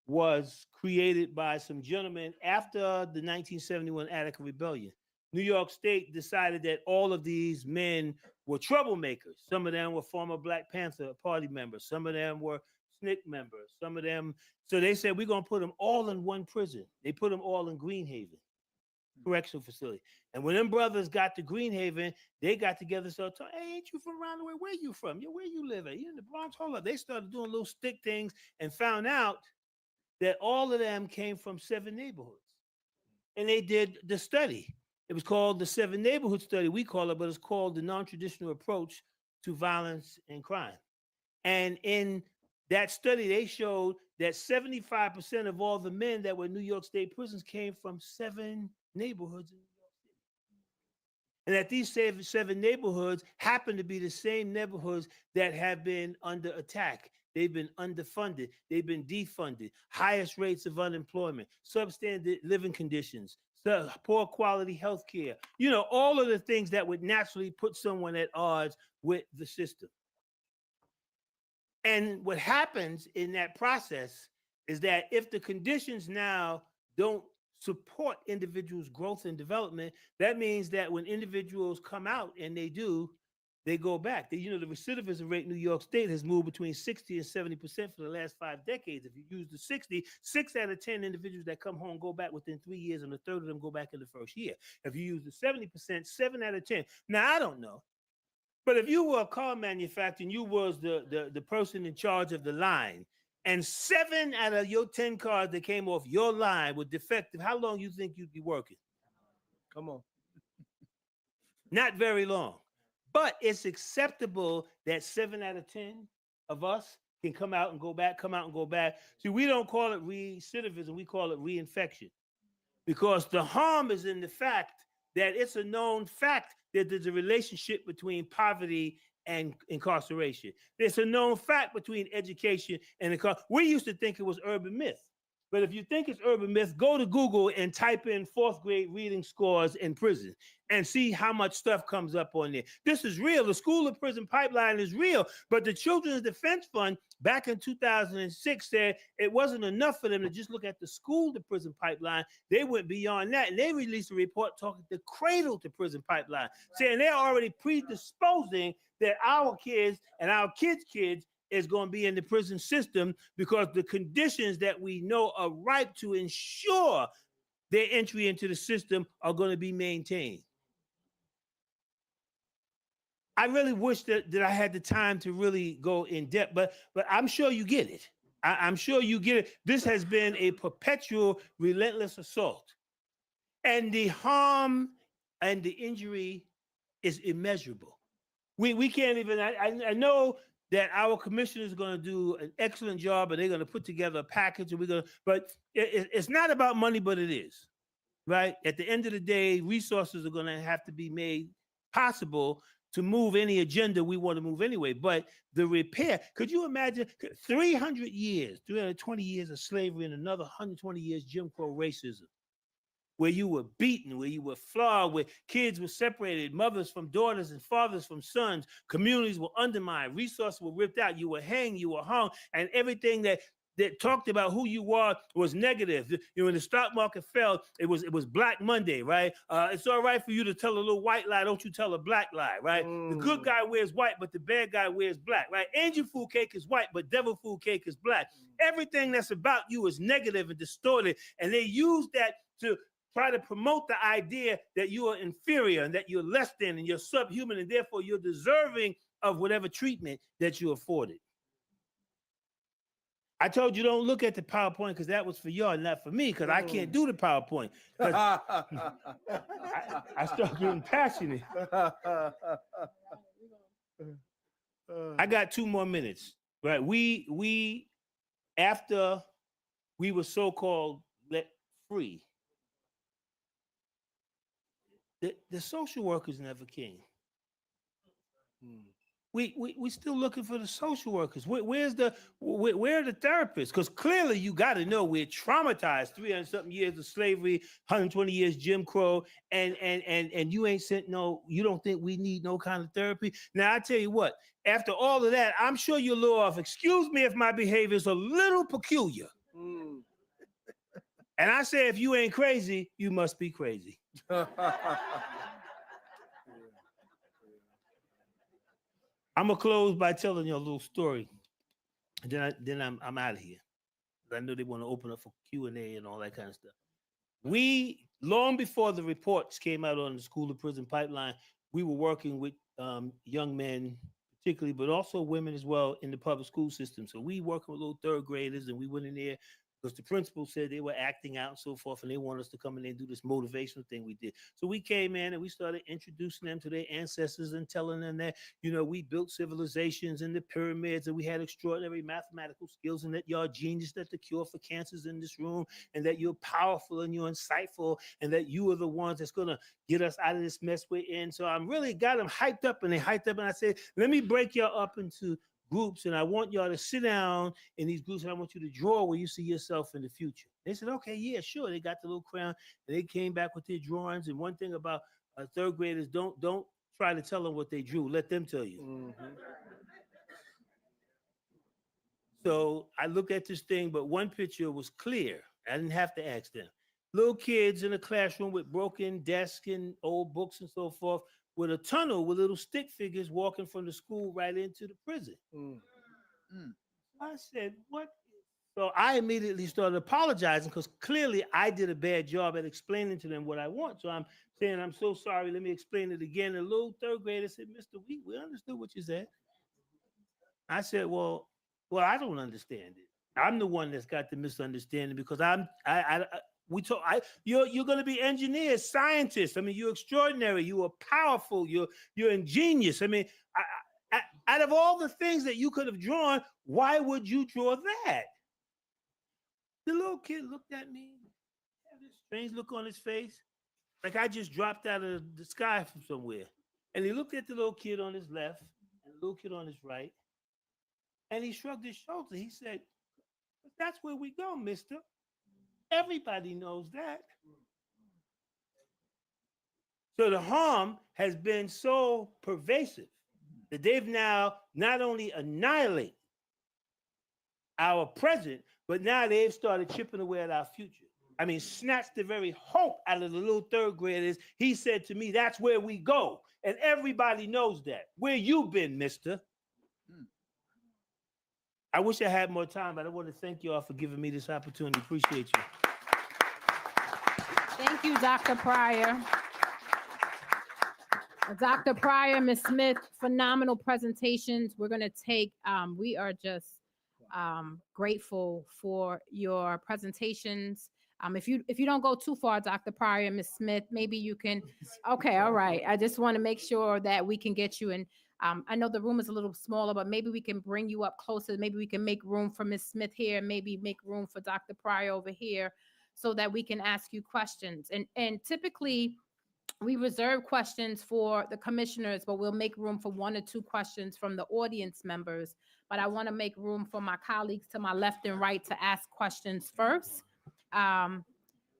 was created by some gentlemen after the 1971 Attica Rebellion. New York State decided that all of these men were troublemakers. Some of them were former Black Panther Party members. Some of them were SNCC members. Some of them. So they said, we're going to put them all in one prison. They put them all in Greenhaven Correctional Facility. And when them brothers got to Greenhaven, they got together, so hey, ain't you from around the way? Where you from? Where you live at? You in the Bronx? Hold up. They started doing little stick things and found out that all of them came from 7 neighborhoods. And they did the study. It was called the 7 Neighborhood Study, we call it, but it's called the non-traditional approach to violence and crime. And in that study, they showed that 75% of all the men that were in New York State prisons came from 7 neighborhoods in New York City. And that these 7 neighborhoods happen to be the same neighborhoods that have been under attack. They've been underfunded. They've been defunded. Highest rates of unemployment, substandard living conditions, poor quality health care. You know, all of the things that would naturally put someone at odds with the system. And what happens in that process is that if the conditions now don't support individuals' growth and development, that means that when individuals come out, and they do, they go back. The recidivism rate in New York State has moved between 60 and 70% for the last 5 decades. If you use the 60, 6 out of 10 individuals that come home go back within 3 years, and a third of them go back in the first year. If you use the 70%, 7 out of 10. Now, I don't know. But if you were a car manufacturer and you was the person in charge of the line, and 7 out of your 10 cars that came off your line were defective, how long you think you'd be working? Come on. Not very long. But it's acceptable that 7 out of 10 of us can come out and go back, come out and go back. See, we don't call it recidivism, we call it reinfection. Because the harm is in the fact that it's a known fact that there's a relationship between poverty and incarceration. There's a known fact between education and incarceration. We used to think it was urban myth. But if you think it's urban myth, go to Google and type in 4th grade reading scores in prison and see how much stuff comes up on there. This is real. The school to prison pipeline is real. But the Children's Defense Fund back in 2006 said it wasn't enough for them to just look at the school to prison pipeline. They went beyond that, and they released a report talking the cradle to prison pipeline, saying they're already predisposing that our kids and our kids' kids is going to be in the prison system because the conditions that we know are ripe to ensure their entry into the system are going to be maintained. I really wish that I had the time to really go in depth, but I'm sure you get it. I'm sure you get it. This has been a perpetual, relentless assault. And the harm and the injury is immeasurable. We can't even, I know that our commissioner is going to do an excellent job and they're going to put together a package and but it's not about money, but it is, right? At the end of the day, resources are going to have to be made possible to move any agenda we want to move anyway. But the repair, could you imagine 300 years, 320 years of slavery and another 120 years Jim Crow racism, where you were beaten, where you were flogged, where kids were separated, mothers from daughters and fathers from sons, communities were undermined, resources were ripped out, you were hanged, you were hung, and everything that talked about who you are was negative. When the stock market fell, it was Black Monday, right? It's all right for you to tell a little white lie, don't you tell a black lie, right? The good guy wears white, but the bad guy wears black, right? Angel food cake is white, but devil food cake is black. Everything that's about you is negative and distorted, and they use that to try to promote the idea that you are inferior and that you're less than and you're subhuman and therefore you're deserving of whatever treatment that you're afforded. I told you don't look at the PowerPoint because that was for y'all, not for me, because I can't do the PowerPoint. I start getting passionate. I got 2 more minutes, right? We after we were so-called let free, the social workers never came. We still looking for the social workers. Where are the therapists? Because clearly you got to know we're traumatized. 300-something years of slavery, 120 years Jim Crow, and you ain't sent no. You don't think we need no kind of therapy? Now I tell you what. After all of that, I'm sure you're a little off. Excuse me if my behavior is a little peculiar. And I say, if you ain't crazy, you must be crazy. I'm gonna close by telling you a little story, and then I'm out of here. I know they want to open up for Q&A and all that kind of stuff. We long before the reports came out on the school to prison pipeline, we were working with young men, particularly, but also women as well in the public school system. So we working with little 3rd graders, and we went in there because the principal said they were acting out and so forth, and they want us to come in there and do this motivational thing we did. So we came in and we started introducing them to their ancestors and telling them that, we built civilizations and the pyramids, and we had extraordinary mathematical skills, and that you're genius, that the cure for cancer is in this room, and that you're powerful and you're insightful, and that you are the ones that's going to get us out of this mess we're in. So I'm really got them hyped up, and they hyped up, and I said, let me break y'all up into groups, and I want y'all to sit down in these groups, and I want you to draw where you see yourself in the future. They said, okay, yeah, sure. They got the little crayon, and they came back with their drawings. And one thing about 3rd graders, don't try to tell them what they drew. Let them tell you. So I looked at this thing, but one picture was clear. I didn't have to ask them. Little kids in a classroom with broken desks and old books and so forth, with a tunnel with little stick figures walking from the school right into the prison. I said, what? So I immediately started apologizing because clearly I did a bad job at explaining to them what I want. So I'm saying, I'm so sorry. Let me explain it again. The little 3rd grader said, Mr. We understood what you said. I said, well, I don't understand it. I'm the one that's got the misunderstanding because you're going to be engineers, scientists. I mean, you're extraordinary. You are powerful. You're ingenious. I mean, out of all the things that you could have drawn, why would you draw that? The little kid looked at me, had this strange look on his face, like I just dropped out of the sky from somewhere. And he looked at the little kid on his left and the little kid on his right, and he shrugged his shoulder. He said, "That's where we go, mister. Everybody knows that." So the harm has been so pervasive that they've now not only annihilated our present, but now they've started chipping away at our future. I mean, snatched the very hope out of the little third graders. He said to me, "That's where we go." And everybody knows that. Where you been, mister? I wish I had more time, but I want to thank you all for giving me this opportunity. Appreciate you. Thank you, Dr. Pryor. Dr. Pryor, Ms. Smith, phenomenal presentations. We're going to take, we are just grateful for your presentations. If you don't go too far, Dr. Pryor, Ms. Smith, maybe you can, okay, all right. I just want to make sure that we can get you in. I know the room is a little smaller, but maybe we can bring you up closer. Maybe we can make room for Ms. Smith here, maybe make room for Dr. Pryor over here so that we can ask you questions. And typically, we reserve questions for the commissioners, but we'll make room for 1 or 2 questions from the audience members. But I want to make room for my colleagues to my left and right to ask questions first.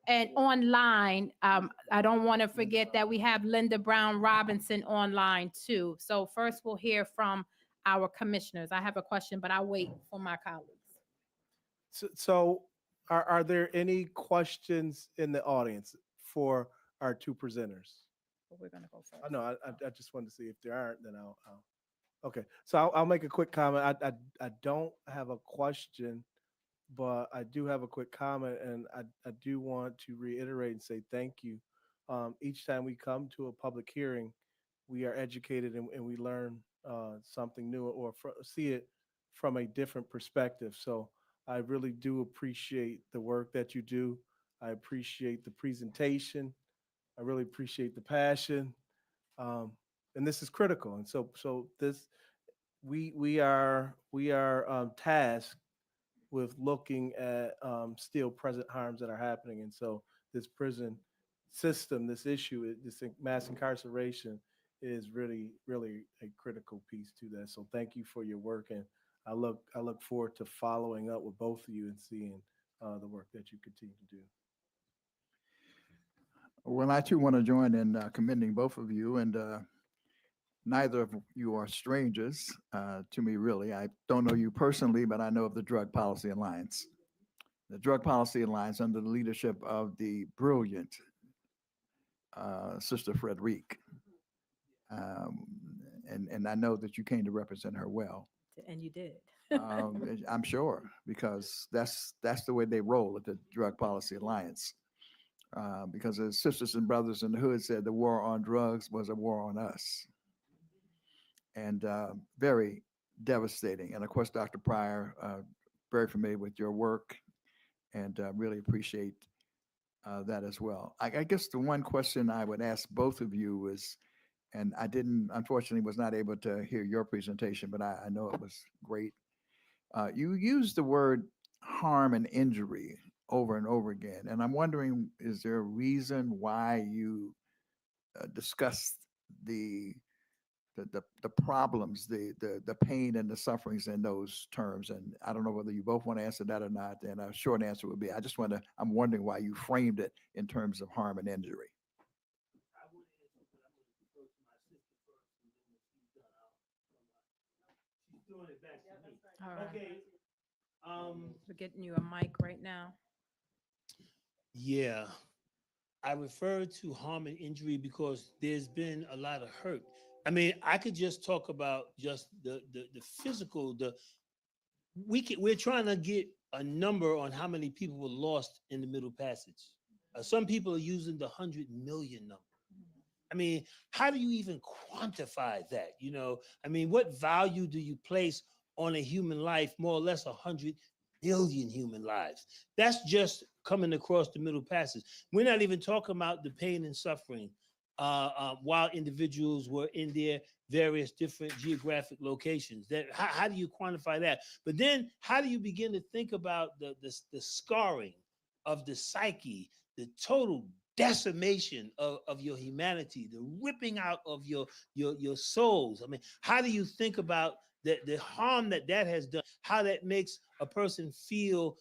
And online, I don't want to forget that we have Linda Brown Robinson online too. So first we'll hear from our commissioners. I have a question, but I'll wait for my colleagues. So are there any questions in the audience for our 2 presenters? We're going to go first. No, I just wanted to see if there aren't, then I'll okay. So I'll make a quick comment. I don't have a question, but I do have a quick comment, and I do want to reiterate and say thank you. Each time we come to a public hearing, we are educated and we learn something new or see it from a different perspective. So I really do appreciate the work that you do. I appreciate the presentation. I really appreciate the passion. And this is critical. And so this we are tasked with looking at still present harms that are happening. And so this prison system, this issue, this mass incarceration is really, really a critical piece to that. So thank you for your work. And I look forward to following up with both of you and seeing the work that you continue to do. Well, I too want to join in commending both of you, and neither of you are strangers to me, really. I don't know you personally, but I know of the Drug Policy Alliance. The Drug Policy Alliance, under the leadership of the brilliant Sister Frederique. And I know that you came to represent her well. And you did. I'm sure, because that's the way they roll at the Drug Policy Alliance. Because as sisters and brothers in the hood said, the war on drugs was a war on us. And very devastating. And of course, Dr. Pryor, very familiar with your work, and really appreciate that as well. I guess the one question I would ask both of you is, and I unfortunately was not able to hear your presentation, but I know it was great. You used the word harm and injury over and over again. And I'm wondering, is there a reason why you discussed the problems, the pain and the sufferings in those terms? And I don't know whether you both want to answer that or not. And a short answer would be, I'm wondering why you framed it in terms of harm and injury. All right. Okay. We're getting you a mic right now. Yeah, I refer to harm and injury because there's been a lot of hurt. I mean, I could just talk about just the physical. We're trying to get a number on how many people were lost in the Middle Passage. Some people are using the 100 million number. I mean, how do you even quantify that? You know, I mean, what value do you place on a human life? More or less 100 billion human lives. That's just coming across the Middle Passage. We're not even talking about the pain and suffering while individuals were in their various different geographic locations. That how do you quantify that? But then how do you begin to think about the scarring of the psyche, the total decimation of your humanity, the ripping out of your souls? I mean, how do you think about the harm that has done, how that makes a person feel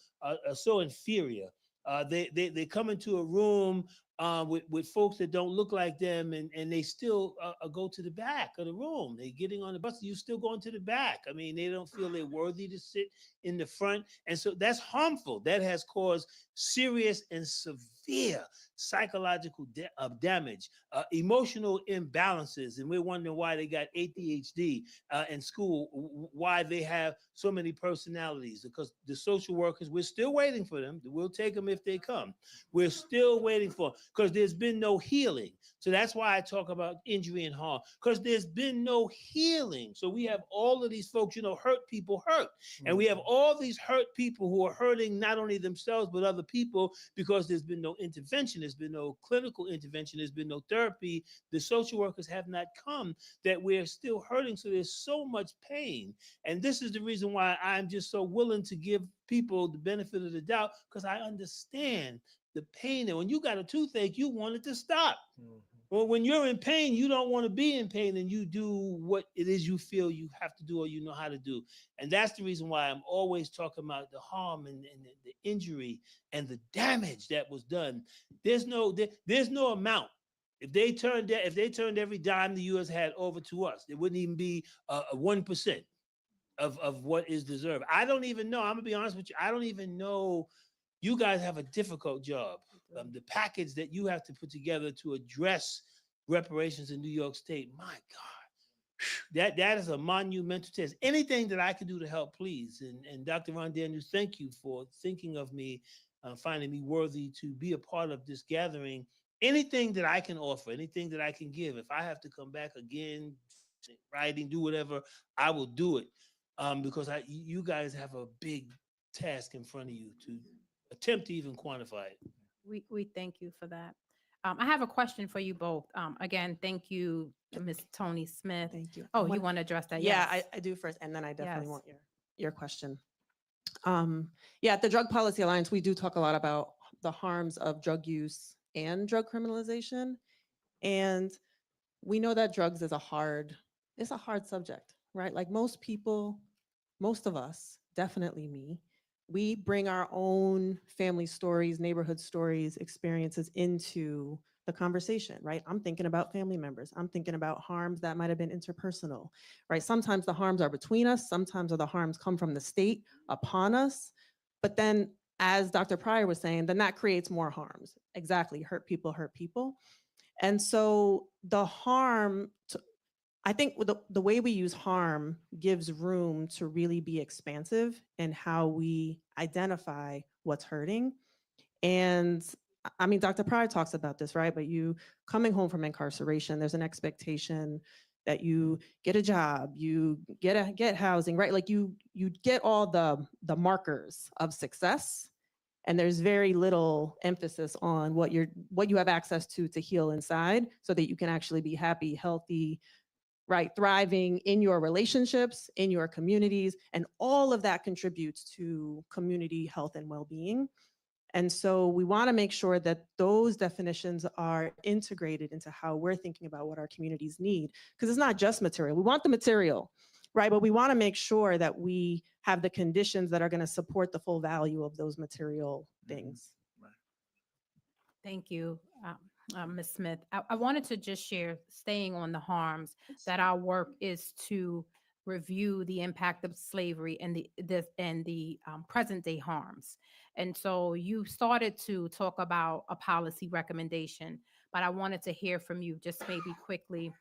so inferior? They come into a room with folks that don't look like them, and they still go to the back of the room. They're getting on the bus, you still going to the back. I mean, they don't feel they're worthy to sit in the front. And so that's harmful. That has caused serious and severe psychological damage, emotional imbalances. And we're wondering why they got ADHD in school, why they have so many personalities, because the social workers, we're still waiting for them. We'll take them if they come. We're still waiting for them because there's been no healing. So that's why I talk about injury and harm, because there's been no healing. So we have all of these folks, hurt people hurt. And we have all these hurt people who are hurting not only themselves, but other people, because there's been no intervention. There's been no clinical intervention. There's been no therapy. The social workers have not come, that we're still hurting. So there's so much pain. And this is the reason why I'm just so willing to give people the benefit of the doubt, because I understand the pain. And when you got a toothache, you want it to stop. Well, when you're in pain, you don't want to be in pain, and you do what it is you feel you have to do or you know how to do. And that's the reason why I'm always talking about the harm and the injury and the damage that was done. There's no amount. If they turned every dime the U.S. had over to us, it wouldn't even be 1% of what is deserved. I don't even know. I'm gonna be honest with you. I don't even know. You guys have a difficult job. The package that you have to put together to address reparations in New York State, my God, that is a monumental task. Anything that I can do to help, please. And Dr. Ron Daniels, thank you for thinking of me, finding me worthy to be a part of this gathering. Anything that I can offer, anything that I can give, if I have to come back again, writing, do whatever, I will do it. Because you guys have a big task in front of you to attempt to even quantify it. We thank you for that. I have a question for you both. Again, thank you, Ms. Tony Smith. Thank you. Oh, you want to address that? Yeah, Yes. I do first, and then I definitely Yes. want your question. Yeah, at the Drug Policy Alliance, we do talk a lot about the harms of drug use and drug criminalization. And we know that drugs is it's a hard subject, right? Like most people, most of us, definitely me, we bring our own family stories, neighborhood stories, experiences into the conversation, right? I'm thinking about family members. I'm thinking about harms that might have been interpersonal, right? Sometimes the harms are between us. Sometimes the harms come from the state upon us. But then, as Dr. Pryor was saying, then that creates more harms. Exactly, hurt people hurt people. And so the harm, I think the way we use harm gives room to really be expansive in how we identify what's hurting. And I mean, Dr. Pryor talks about this, right? But you coming home from incarceration, there's an expectation that you get a job, you get housing, right? Like you get all the markers of success, and there's very little emphasis on what you have access to heal inside, so that you can actually be happy, healthy, right, thriving in your relationships, in your communities, and all of that contributes to community health and well-being. And so we want to make sure that those definitions are integrated into how we're thinking about what our communities need, because it's not just material. We want the material, right? But we want to make sure that we have the conditions that are going to support the full value of those material things. Thank you, Ms. Smith. I wanted to just share, staying on the harms, that our work is to review the impact of slavery and the present day harms. And so you started to talk about a policy recommendation, but I wanted to hear from you just maybe quickly.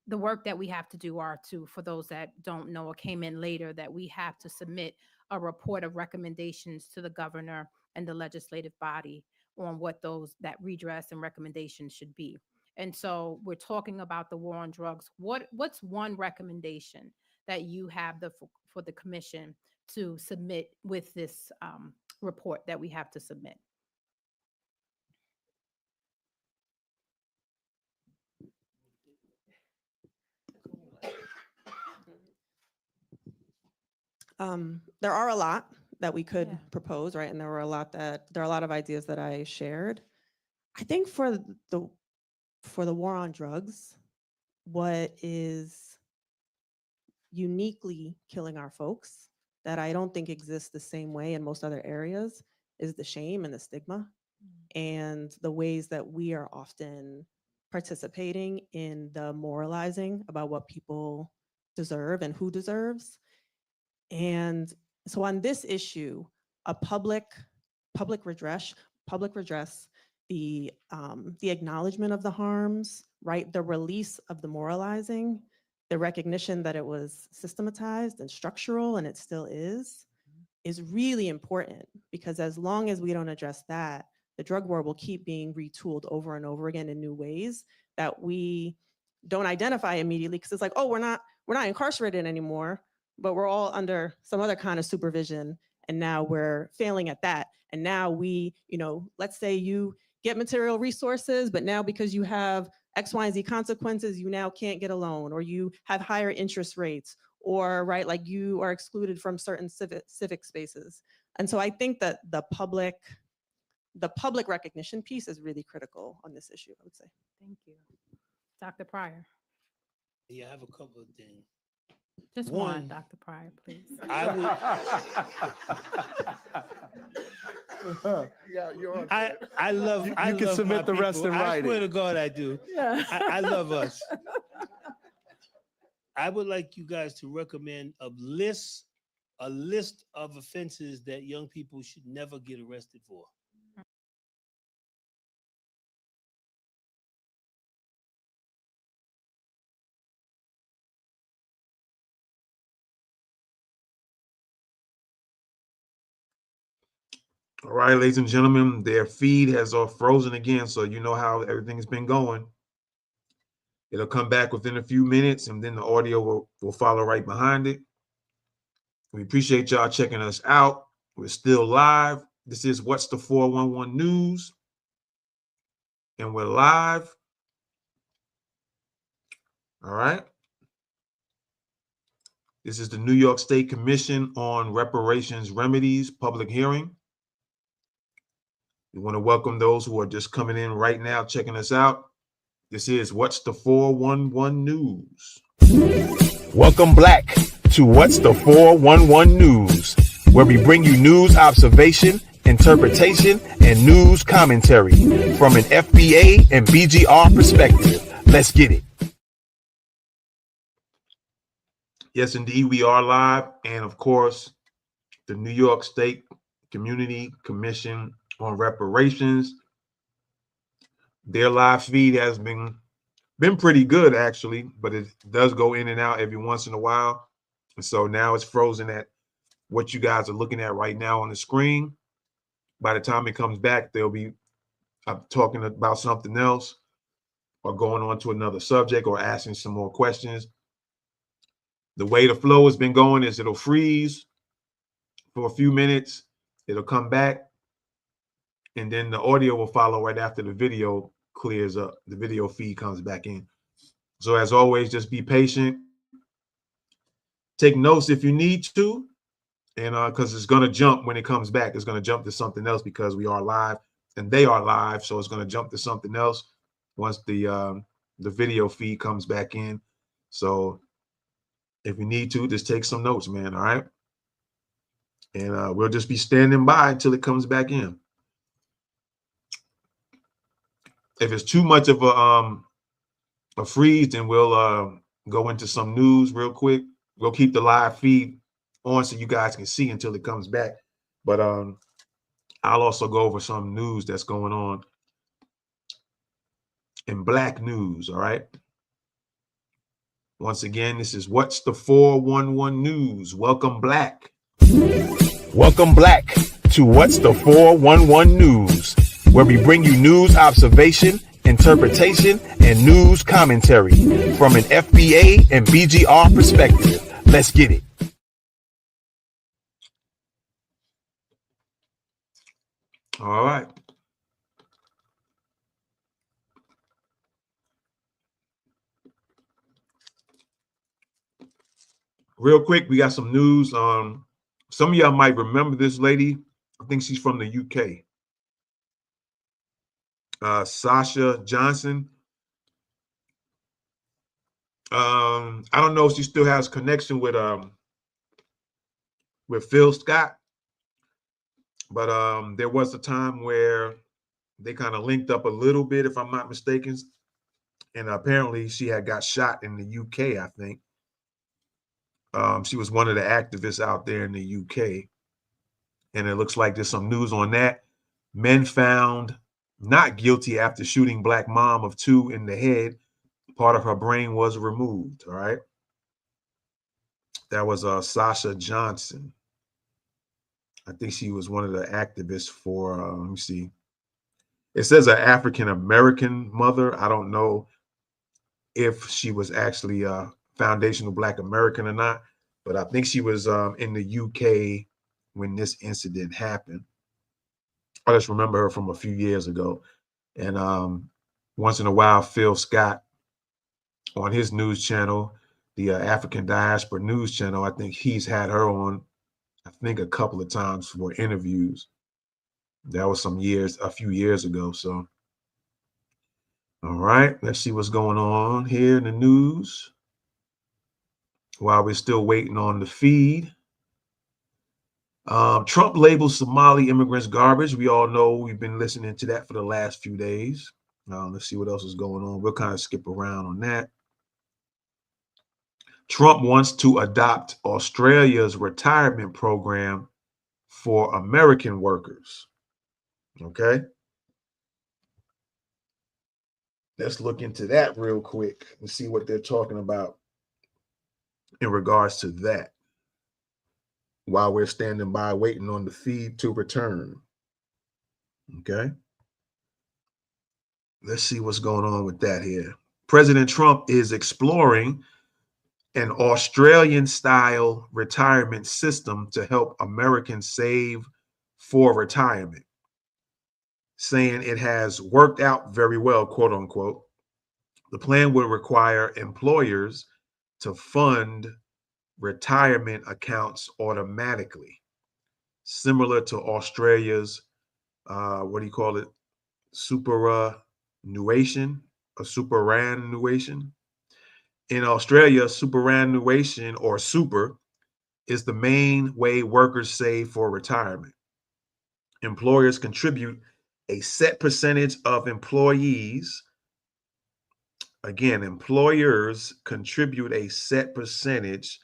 The work that we have to do are for those that don't know or came in later, that we have to submit a report of recommendations to the governor and the legislative body on what that redress and recommendations should be. And so we're talking about the war on drugs. What's one recommendation that you have for the commission to submit with this report that we have to submit. There are a lot that we could Yeah. propose, right? And there are a lot of ideas that I shared. I think for the war on drugs, what is uniquely killing our folks that I don't think exists the same way in most other areas is the shame and the stigma and the ways that we are often participating in the moralizing about what people deserve and who deserves. And so on this issue, a public redress, the acknowledgement of the harms, right? The release of the moralizing, the recognition that it was systematized and structural, and it still is really important, because as long as we don't address that, the drug war will keep being retooled over and over again in new ways that we don't identify immediately, because it's like, oh, we're not incarcerated anymore, but we're all under some other kind of supervision, and now we're failing at that. And now we, let's say you get material resources, but now because you have X, Y, and Z consequences, you now can't get a loan, or you have higher interest rates, or right, like you are excluded from certain civic spaces. And so I think that the public recognition piece is really critical on this issue, I would say. Thank you. Dr. Pryor. Yeah, I have a couple of things. Just One, one, Dr. Pryor, please. I love. You I can love submit my the rest people. in I writing. swear to God, I do. Yeah. I love us. I would like you guys to recommend a list of offenses that young people should never get arrested for. All right, ladies and gentlemen, their feed has frozen again, so you know how everything's been going. It'll come back within a few minutes, and then the audio will follow right behind it. We appreciate y'all checking us out. We're still live. This is What's the 411 News, and we're live. All right. This is the New York State Commission on Reparations Remedies public hearing. We want to welcome those who are just coming in right now, checking us out. This is What's the 411 News. Welcome Black to What's the 411 News, where we bring you news observation, interpretation, and news commentary from an FBA and BGR perspective. Let's get it. Yes, indeed, we are live. And of course, the New York State Community Commission on Reparations, their live feed has been pretty good, actually, but it does go in and out every once in a while. And so now it's frozen at what you guys are looking at right now on the screen. By the time it comes back, they'll be talking about something else, or going on to another subject, or asking some more questions. The way the flow has been going is it'll freeze for a few minutes, it'll come back, and then the audio will follow right after the video clears up. The video feed comes back in. So as always, just be patient. Take notes if you need to, and because it's going to jump when it comes back. It's going to jump to something else because we are live and they are live. So it's going to jump to something else once the video feed comes back in. So if you need to, just take some notes, man. All right. And we'll just be standing by until it comes back in. If it's too much of a freeze, then we'll go into some news real quick. We'll keep the live feed on so you guys can see until it comes back. But I'll also go over some news that's going on in Black news. All right. Once again, this is What's the 411 News. Welcome Black. Welcome Black to What's the 411 News, where we bring you news observation, interpretation, and news commentary from an FBA and BGR perspective. Let's get it. All right. Real quick, we got some news. Some of y'all might remember this lady. I think she's from the UK. Sasha Johnson. I don't know if she still has connection with Phil Scott, but there was a time where they kind of linked up a little bit, if I'm not mistaken. And apparently she had got shot in the UK, I think. She was one of the activists out there in the UK. And it looks like there's some news on that. Men found not guilty after shooting black mom of 2 in the head. Part of her brain was removed. All right. That was Sasha Johnson. I think she was one of the activists for, let me see. It says an African-American mother. I don't know if she was actually a foundational Black American or not, but I think she was in the UK when this incident happened. I just remember her from a few years ago. And once in a while, Phil Scott on his news channel, the African Diaspora News Channel, I think he's had her on, I think a couple of times for interviews. That was a few years ago. So, all right, let's see what's going on here in the news while we're still waiting on the feed. Trump labels Somali immigrants garbage. We all know we've been listening to that for the last few days. Let's see what else is going on. We'll kind of skip around on that. Trump wants to adopt Australia's retirement program for American workers. Okay. Let's look into that real quick and see what they're talking about in regards to that while we're standing by waiting on the feed to return. Okay. Let's see what's going on with that here. President Trump is exploring an Australian-style retirement system to help Americans save for retirement, saying it has worked out very well, quote unquote. The plan would require employers to fund retirement accounts automatically, similar to Australia's, what do you call it? Superannuation, a superannuation. In Australia, superannuation or super is the main way workers save for retirement. Employers contribute a set percentage of employees. Again, employers contribute a set percentage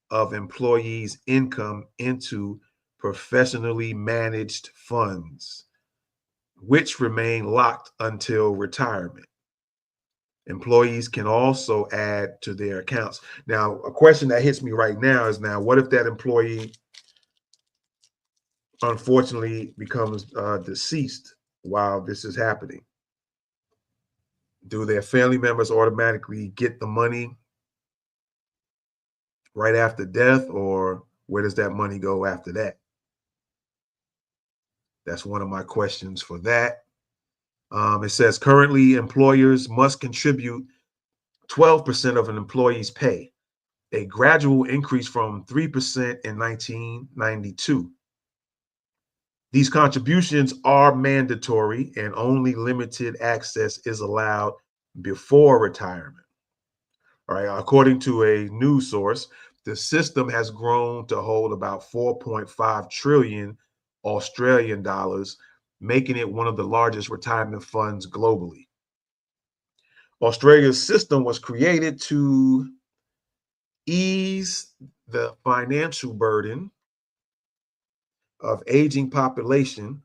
of employees' income into professionally managed funds, which remain locked until retirement. Employees can also add to their accounts. Now, a question that hits me right now is, now, what if that employee unfortunately becomes deceased while this is happening? Do their family members automatically get the money right after death, or where does that money go after that? That's one of my questions for that. It says currently employers must contribute 12% of an employee's pay, a gradual increase from 3% in 1992. These contributions are mandatory and only limited access is allowed before retirement. All right, according to a news source, the system has grown to hold about 4.5 trillion Australian dollars, making it one of the largest retirement funds globally. Australia's system was created to ease the financial burden of aging population.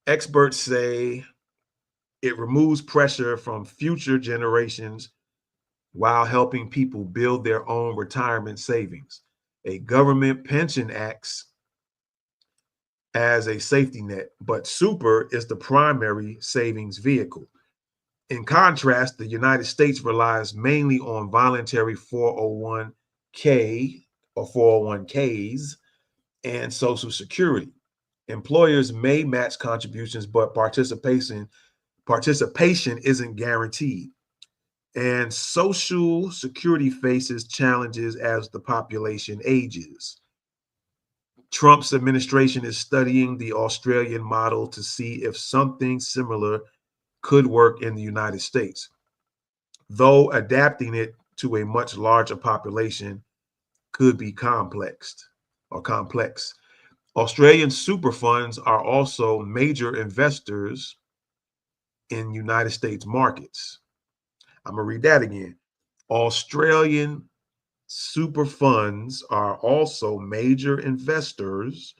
Experts say it removes pressure from future generations while helping people build their own retirement savings. A government pension acts as a safety net, but super is the primary savings vehicle. In contrast, the United States relies mainly on voluntary 401k or 401ks and Social Security. Employers may match contributions, but participation isn't guaranteed. And Social Security faces challenges as the population ages. Trump's administration is studying the Australian model to see if something similar could work in the United States, though adapting it to a much larger population could be complex. Australian super funds are also major investors in United States markets. I'm going to read that again. Australian super funds are also major investors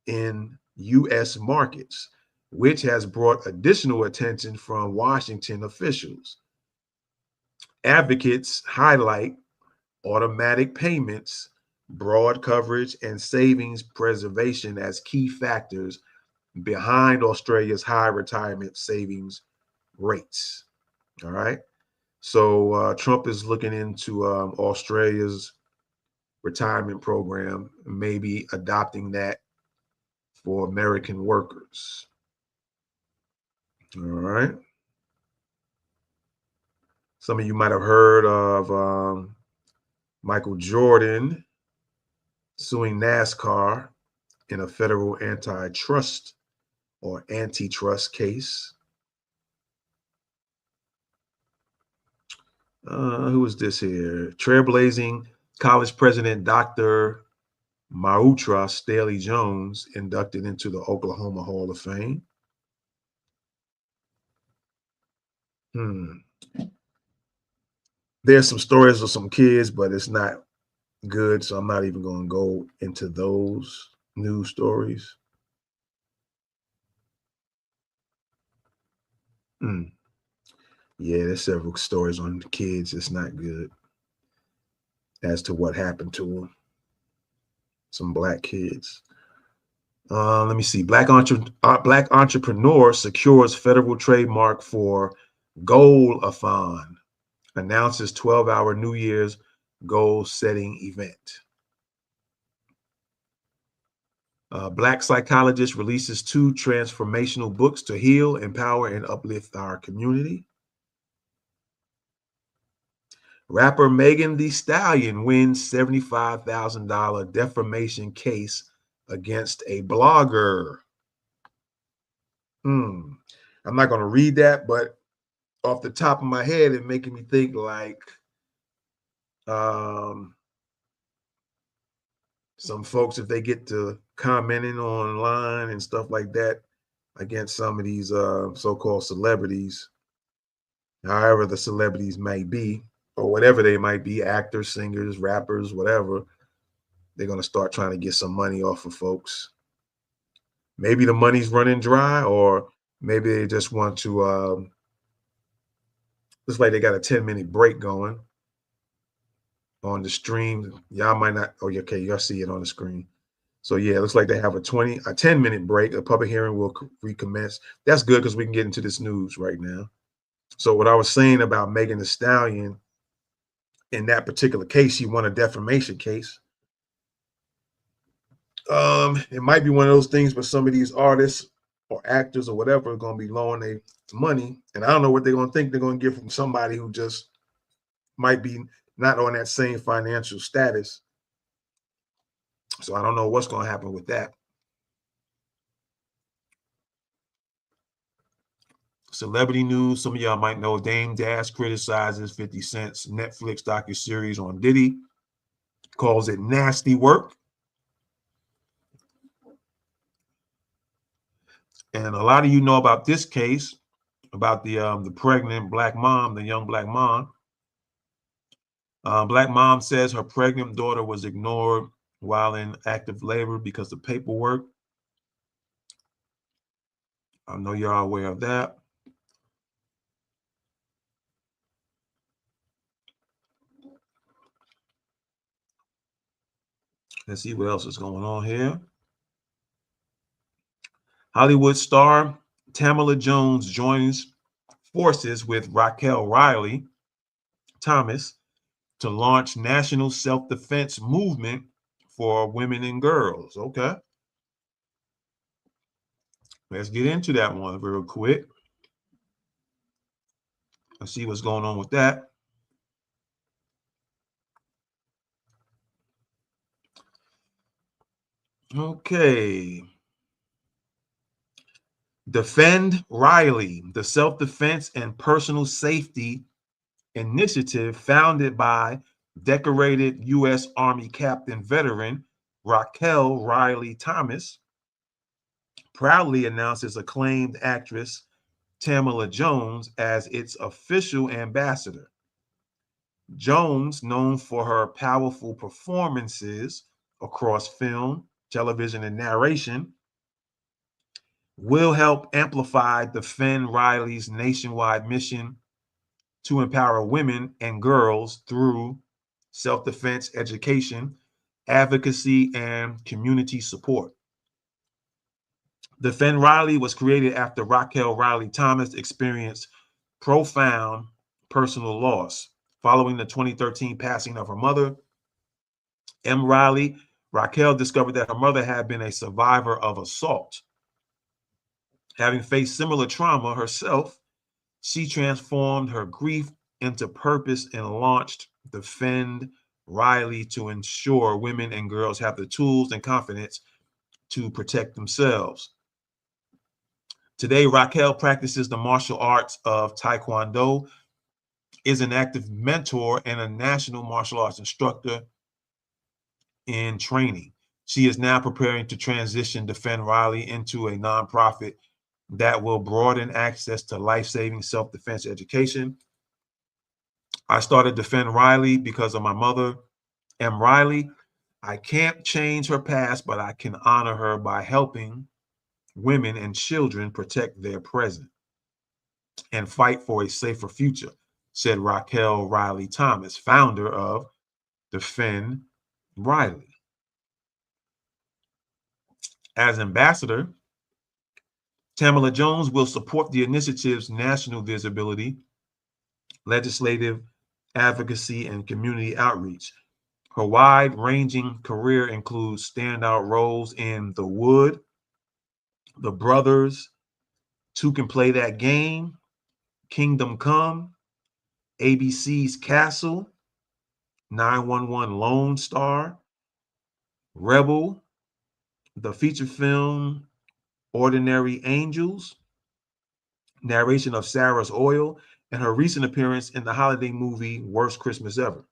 in U.S. markets, which has brought additional attention from Washington officials. Advocates highlight automatic payments, broad coverage, and savings preservation as key factors behind Australia's high retirement savings rates. All right. So Trump is looking into Australia's retirement program, maybe adopting that for American workers. All right. Some of you might have heard of Michael Jordan suing NASCAR in a federal antitrust case. Who is this here? Trailblazing college president Dr. Mautra Staley Jones inducted into the Oklahoma Hall of Fame. There's some stories of some kids, but it's not good, so I'm not even going to go into those news stories. Yeah, there's several stories on the kids. It's not good as to what happened to them. Some black kids. Let me see. Black entrepreneur secures federal trademark for Goal-a-thon, announces 12-hour New Year's goal-setting event. Black psychologist releases 2 transformational books to heal, empower, and uplift our community. Rapper Megan Thee Stallion wins $75,000 defamation case against a blogger. I'm not going to read that, but off the top of my head, it's making me think like some folks, if they get to commenting online and stuff like that against some of these so-called celebrities, however the celebrities may be, or whatever they might be, actors, singers, rappers, whatever, they're going to start trying to get some money off of folks. Maybe the money's running dry, or maybe they just want to, looks like they got a 10-minute break going on the stream. Y'all might not, oh, okay, y'all see it on the screen. So yeah, it looks like they have a 10-minute break. A public hearing will recommence. That's good because we can get into this news right now. So what I was saying about Megan Thee Stallion, in that particular case, she won a defamation case. It might be one of those things where some of these artists or actors or whatever are going to be loaning their money, and I don't know what they're going to think they're going to get from somebody who just might be not on that same financial status. So I don't know what's going to happen with that. Celebrity news. Some of y'all might know Dame Dash criticizes 50 Cent's Netflix docuseries on Diddy, calls it nasty work. And a lot of you know about this case, about the pregnant black mom, the young black mom. Black mom says her pregnant daughter was ignored while in active labor because of paperwork. I know you're all aware of that. Let's see what else is going on here. Hollywood star Tamala Jones joins forces with Raquel Riley Thomas to launch national self-defense movement for women and girls. Okay. Let's get into that one real quick. Let's see what's going on with that. Okay. Defend Riley, the self-defense and personal safety initiative founded by decorated U.S. Army Captain veteran Raquel Riley Thomas, proudly announces acclaimed actress Tamala Jones as its official ambassador. Jones, known for her powerful performances across film, television, and narration, will help amplify Defend Riley's nationwide mission to empower women and girls through self-defense education, advocacy, and community support. Defend Riley was created after Raquel Riley Thomas experienced profound personal loss. Following the 2013 passing of her mother, M. Riley, Raquel discovered that her mother had been a survivor of assault. Having faced similar trauma herself, she transformed her grief into purpose and launched Defend Riley to ensure women and girls have the tools and confidence to protect themselves. Today, Raquel practices the martial arts of Taekwondo, is an active mentor, and a national martial arts instructor in training. She is now preparing to transition Defend Riley into a nonprofit that will broaden access to life-saving self-defense education. I started Defend Riley because of my mother, M. Riley. I can't change her past, but I can honor her by helping women and children protect their present and fight for a safer future, said Raquel Riley Thomas, founder of Defend Riley. As ambassador, Tamala Jones will support the initiative's national visibility, legislative advocacy, and community outreach. Her wide-ranging career includes standout roles in The Wood, The Brothers, Two Can Play That Game, Kingdom Come, ABC's Castle, 911 Lone Star, Rebel, the feature film Ordinary Angels, narration of Sarah's Oil, and her recent appearance in the holiday movie Worst Christmas Ever.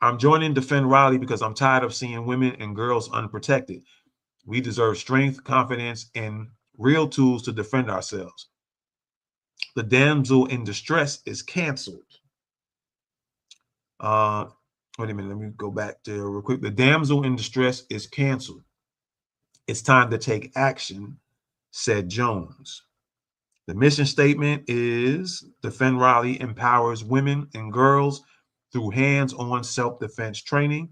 I'm joining Defend Riley because I'm tired of seeing women and girls unprotected. We deserve strength, confidence, and real tools to defend ourselves. The damsel in distress is canceled. Wait a minute, let me go back there real quick. The damsel in distress is canceled. It's time to take action, said Jones. The mission statement is Defend Riley empowers women and girls through hands-on self-defense training,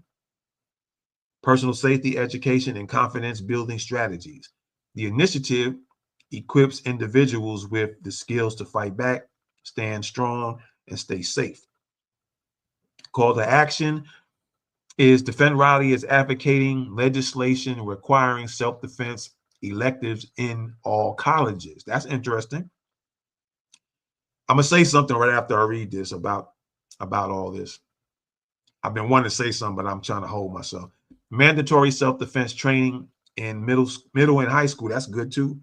personal safety education, and confidence building strategies. The initiative equips individuals with the skills to fight back, stand strong, and stay safe. Call to action is Defend Riley is advocating legislation requiring self-defense electives in all colleges. That's interesting. I'm gonna say something right after I read this about all this. I've been wanting to say something, but I'm trying to hold myself. Mandatory self-defense training in middle and high school. That's good too.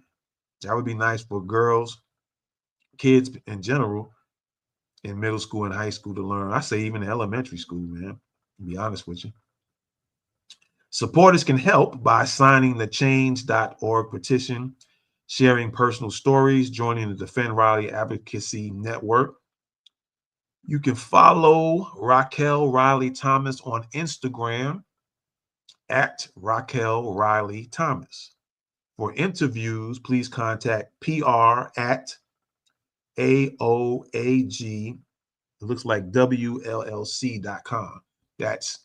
That would be nice for girls, kids in general, in middle school and high school to learn. I say even in elementary school, man, to be honest with you. Supporters can help by signing the change.org petition, sharing personal stories, joining the Defend Riley Advocacy Network. You can follow Raquel Riley Thomas on Instagram at Raquel Riley Thomas. For interviews, please contact PR at AOAG. It looks like WLLC.com. That's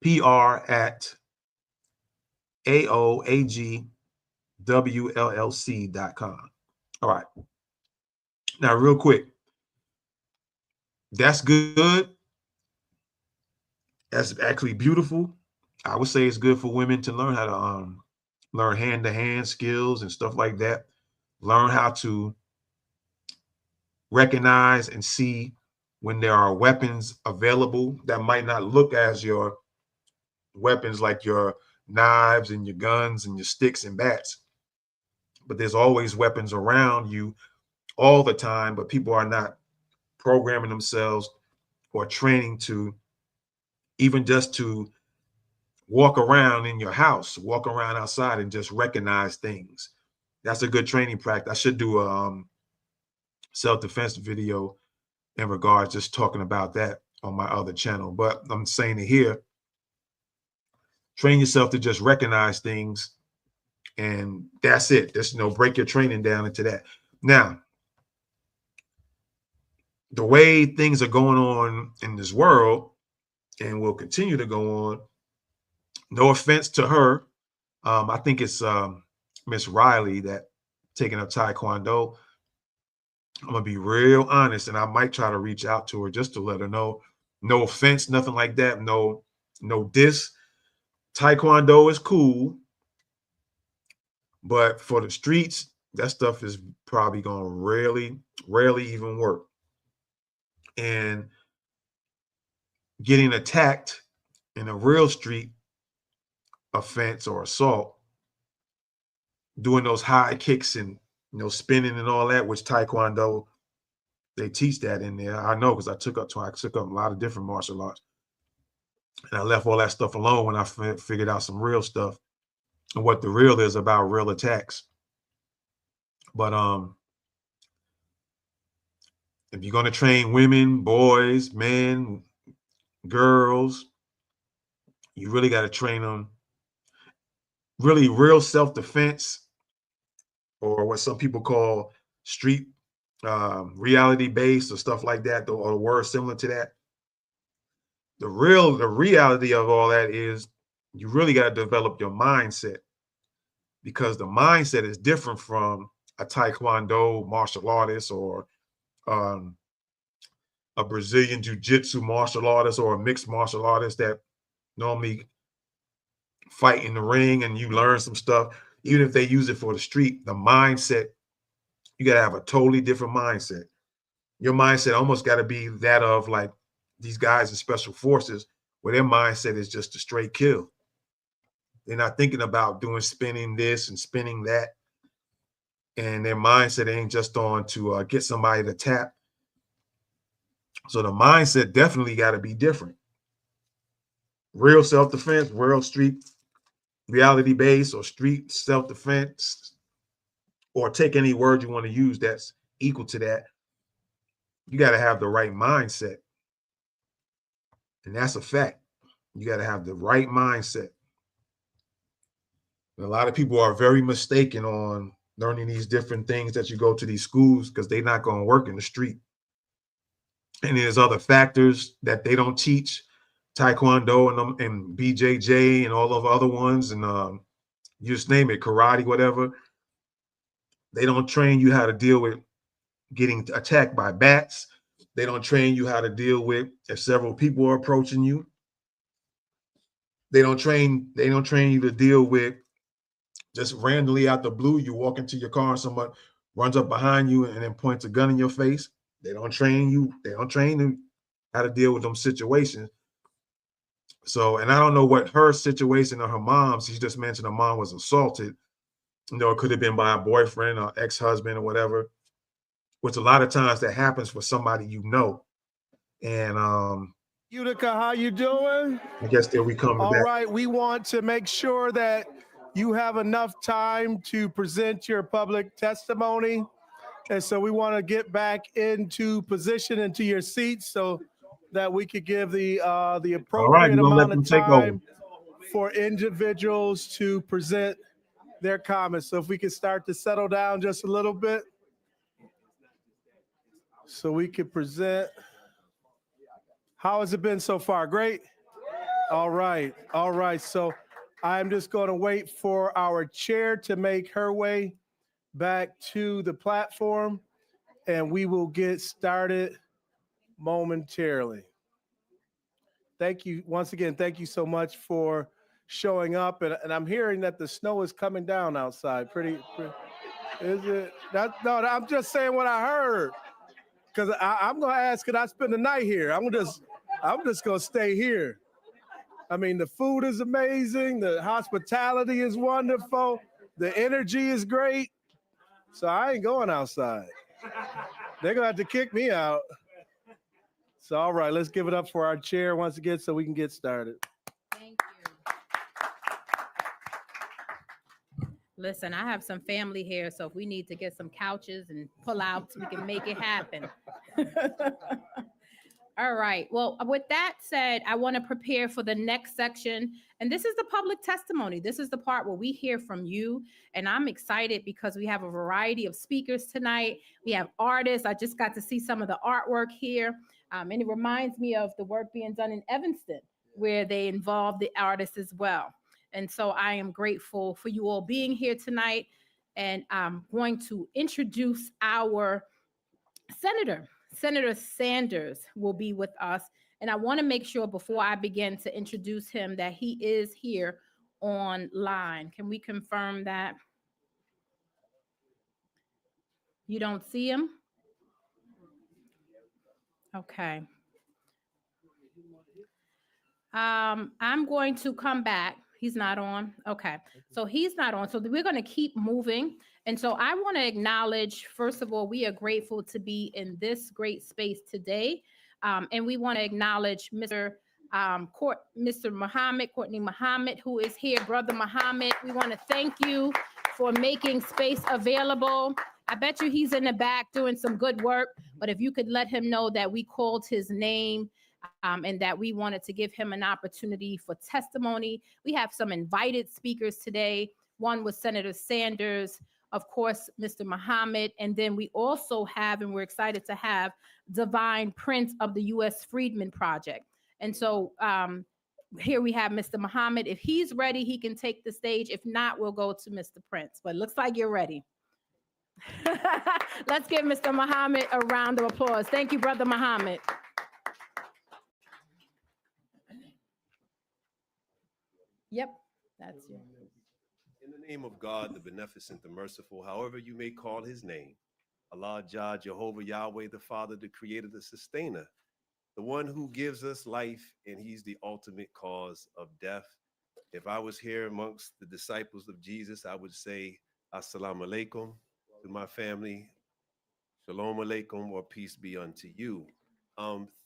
PR at AOAGWLLC.com. All right. Now, real quick, that's good. That's actually beautiful. I would say it's good for women to learn how to learn hand-to-hand skills and stuff like that. Learn how to recognize and see when there are weapons available that might not look as your weapons, like your knives and your guns and your sticks and bats. But there's always weapons around you all the time, but people are not programming themselves or training to even just to walk around in your house, walk around outside and just recognize things. That's a good training practice. I should do a self-defense video in regards just talking about that on my other channel. But I'm saying it here, train yourself to just recognize things, and that's it. Just, break your training down into that. Now, the way things are going on in this world and will continue to go on, no offense to her, I think it's Miss Riley that taking up Taekwondo. I'm gonna be real honest, and I might try to reach out to her just to let her know. No offense, nothing like that. No diss. Taekwondo is cool, but for the streets, that stuff is probably gonna rarely even work. And getting attacked in a real street offense or assault, doing those high kicks and spinning and all that, which Taekwondo, they teach that in there. I know, because I took up a lot of different martial arts, and I left all that stuff alone when I figured out some real stuff and what the real is about real attacks. But if you're going to train women, boys, men, girls, you really got to train them really real self-defense, or what some people call street reality based or stuff like that, or a word similar to that. The reality of all that is you really got to develop your mindset, because the mindset is different from a Taekwondo martial artist or a Brazilian jiu-jitsu martial artist or a mixed martial artist that normally fight in the ring and you learn some stuff. Even if they use it for the street, the mindset, you got to have a totally different mindset. Your mindset almost got to be that of like these guys in special forces, where their mindset is just a straight kill. They're not thinking about doing spinning this and spinning that. And their mindset ain't just on to get somebody to tap. So the mindset definitely got to be different. Real self-defense, real street reality based, or street self-defense, or take any word you want to use that's equal to that. You got to have the right mindset. And that's a fact. You got to have the right mindset. And a lot of people are very mistaken on learning these different things that you go to these schools, because they're not going to work in the street. And there's other factors that they don't teach, Taekwondo and BJJ and all of the other ones, and you just name it, karate, whatever. They don't train you how to deal with getting attacked by bats. They don't train you how to deal with if several people are approaching you. They don't train you to deal with just randomly out the blue, you walk into your car and someone runs up behind you and then points a gun in your face. They don't train you. They don't train you how to deal with them situations. So, and I don't know what her situation or her mom's, she just mentioned her mom was assaulted. It could have been by a boyfriend or ex-husband or whatever, which a lot of times that happens for somebody you know. And Utica, how you doing? I guess there we come to All that. right, we want to make sure that you have enough time to present your public testimony. And so we want to get back into position, into your seats, so that we could give the appropriate amount of time for individuals to present their comments. So if we could start to settle down just a little bit, so we could present. How has it been so far? Great. All right. All right. So I'm just going to wait for our chair to make her way back to the platform, and we will get started momentarily. Thank you once again. Thank you so much for showing up, and I'm hearing that the snow is coming down outside. Is it? No, I'm just saying what I heard. Because I'm gonna ask, could I spend the night here? I'm just gonna stay here. I mean, the food is amazing, the hospitality is wonderful, the energy is great. So I ain't going outside. They're gonna have to kick me out. So all right, let's give it up for our chair once again so we can get started. Thank you. Listen, I have some family here, so if we need to get some couches and pull outs, we can make it happen. All right. Well, with that said, I want to prepare for the next section. And this is the public testimony. This is the part where we hear from you. And I'm excited because we have a variety of speakers tonight. We have artists. I just got to see some of the artwork here. And it reminds me of the work being done in Evanston, where they involve the artists as well. And so I am grateful for you all being here tonight. And I'm going to introduce our senator. Senator Sanders will be with us. And I want to make sure before I begin to introduce him that he is here online. Can we confirm that? You don't see him? Okay. I'm going to come back. He's not on. Okay. So he's not on. So we're going to keep moving. And so I want to acknowledge, first of all, we are grateful to be in this great space today. And we want to acknowledge Mr. Courtney Muhammad, who is here. Brother Muhammad, we want to thank you for making space available. I bet you he's in the back doing some good work. But if you could let him know that we called his name and that we wanted to give him an opportunity for testimony. We have some invited speakers today. One was Senator Sanders, of course, Mr. Muhammad, and then we also have, and we're excited to have, Divine Prince of the U.S. Freedmen Project. And so here we have Mr. Muhammad. If he's ready, he can take the stage. If not, we'll go to Mr. Prince. But it looks like you're ready. Let's give Mr. Muhammad a round of applause. Thank you, Brother Muhammad. Yep, that's you. In the name of God, the beneficent, the merciful, however you may call his name, Allah, Jah, Jehovah, Yahweh, the Father, the Creator, the Sustainer, the one who gives us life, and he's the ultimate cause of death. If I was here amongst the disciples of Jesus, I would say, Assalamu alaikum to my family, Shalom alaikum, or peace be unto you.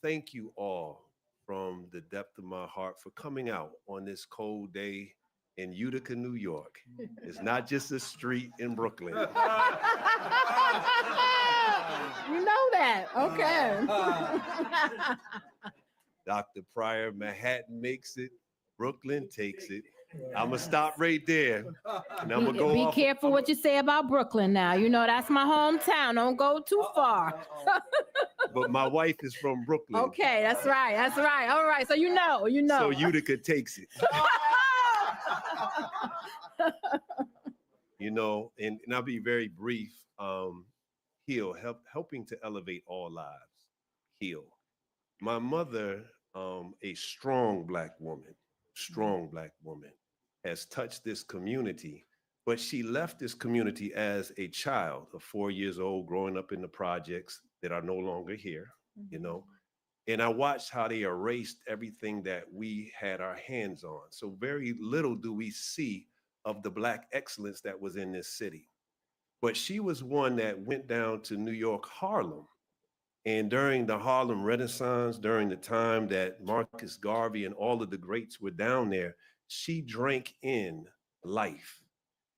Thank you all from the depth of my heart for coming out on this cold day in Utica, New York. It's not just a street in Brooklyn. You know that, okay. Dr. Pryor, Manhattan makes it, Brooklyn takes it. I'm gonna stop right there. And I'm gonna go Be off. careful what you say about Brooklyn now. You know, that's my hometown. Don't go too far. But my wife is from Brooklyn. Okay, that's right. That's right. All right. So you know. So Utica takes it. You know, and I'll be very brief. Heal, helping to elevate all lives. Heal. My mother, a strong Black woman, has touched this community, but she left this community as a child of 4 years old, growing up in the projects that are no longer here, you know. And I watched how they erased everything that we had our hands on. So very little do we see of the Black excellence that was in this city. But she was one that went down to New York, Harlem. And during the Harlem Renaissance, during the time that Marcus Garvey and all of the greats were down there, she drank in life.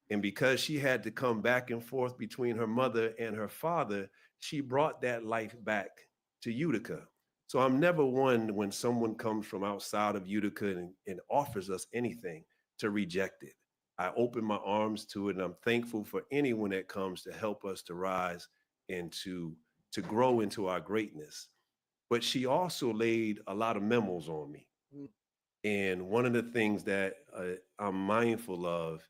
And because she had to come back and forth between her mother and her father, she brought that life back to Utica. So I'm never one when someone comes from outside of Utica and offers us anything to reject it. I open my arms to it, and I'm thankful for anyone that comes to help us to rise and to grow into our greatness. But she also laid a lot of memos on me. And one of the things that I'm mindful of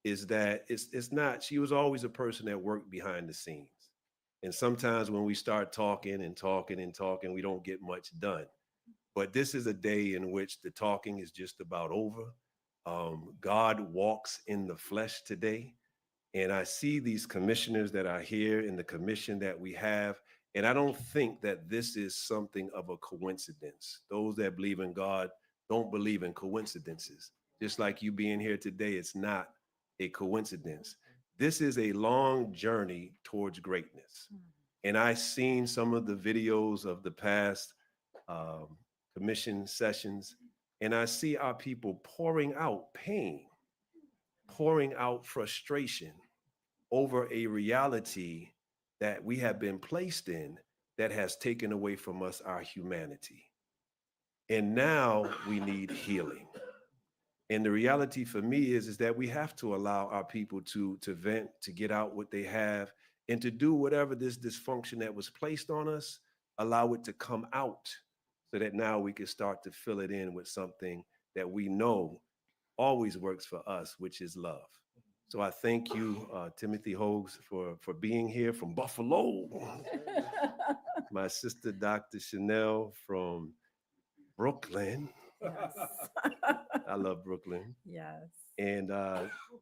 is that it's not, she was always a person that worked behind the scenes. And sometimes when we start talking, we don't get much done. But this is a day in which the talking is just about over. God walks in the flesh today. And I see these commissioners that are here in the commission that we have. And I don't think that this is something of a coincidence. Those that believe in God don't believe in coincidences. Just like you being here today, it's not a coincidence. This is a long journey towards greatness. And I've seen some of the videos of the past commission sessions, and I see our people pouring out pain, pouring out frustration over a reality that we have been placed in that has taken away from us our humanity. And now we need healing. And the reality for me is that we have to allow our people to vent, to get out what they have, and to do whatever this dysfunction that was placed on us, allow it to come out so that now we can start to fill it in with something that we know always works for us, which is love. So I thank you, Timothy Hogues, for being here from Buffalo. My sister, Dr. Chanel from Brooklyn. Yes. I love Brooklyn. Yes. And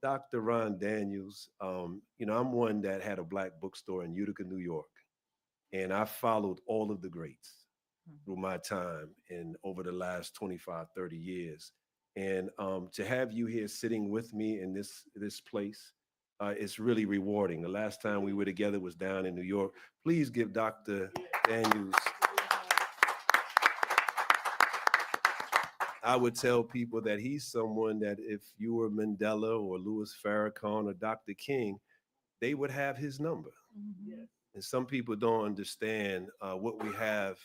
Dr. Ron Daniels, I'm one that had a Black bookstore in Utica, New York. And I followed all of the greats through my time and over the last 25, 30 years. And to have you here sitting with me in this place, it's really rewarding. The last time we were together was down in New York. Please give Dr. Daniels. I would tell people that he's someone that if you were Mandela or Louis Farrakhan or Dr. King, they would have his number. Mhm. And some people don't understand what we have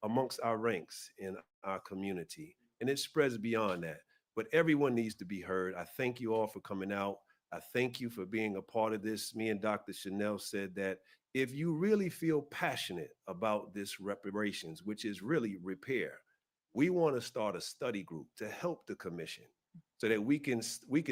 amongst our ranks in our community. And it spreads beyond that. But everyone needs to be heard. I thank you all for coming out. I thank you for being a part of this. Me and Dr. Chanel said that if you really feel passionate about this reparations, which is really repair, we want to start a study group to help the commission so that we can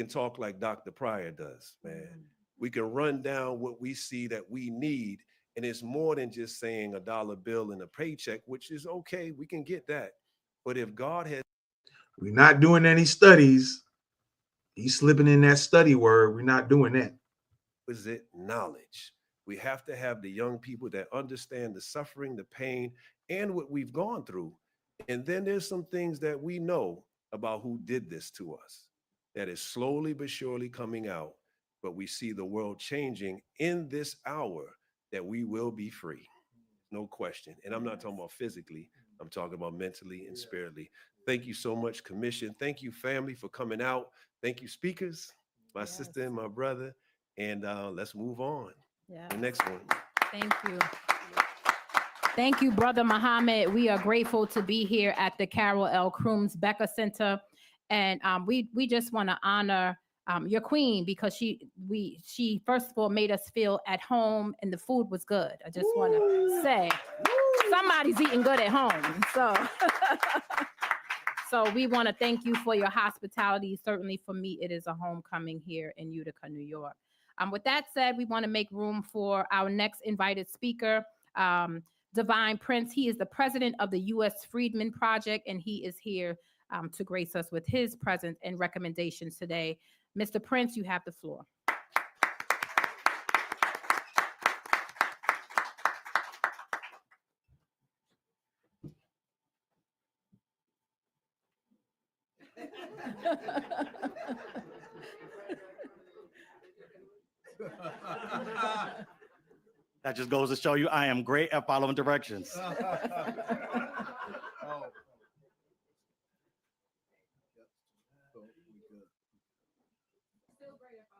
talk like Dr. Pryor does, man. We can run down what we see that we need. And it's more than just saying a dollar bill and a paycheck, which is okay. We can get that. But if God has, We're not doing any studies. He's slipping in that study word. We're not doing that. is it knowledge? We have to have the young people that understand the suffering, the pain, and what we've gone through. And then there's some things that we know about who did this to us that is slowly but surely coming out. But we see the world changing in this hour that we will be free. No question. And I'm not talking about physically, I'm talking about mentally and spiritually. Thank you so much, Commission. Thank you, family, for coming out. Thank you, speakers, my sister and my brother. And let's move on. Yes. The next one. Thank you. Thank you, Brother Muhammad. We are grateful to be here at the Carol L. Crooms Becker Center. And we just want to honor your queen because she first of all made us feel at home and the food was good. I just want to say somebody's eating good at home. So we want to thank you for your hospitality. Certainly for me, it is a homecoming here in Utica, New York. With that said, we want to make room for our next invited speaker, Divine Prince. He is the president of the U.S. Freedmen Project, and he is here to grace us with his presence and recommendations today. Mr. Prince, you have the floor. That just goes to show you I am great at following directions.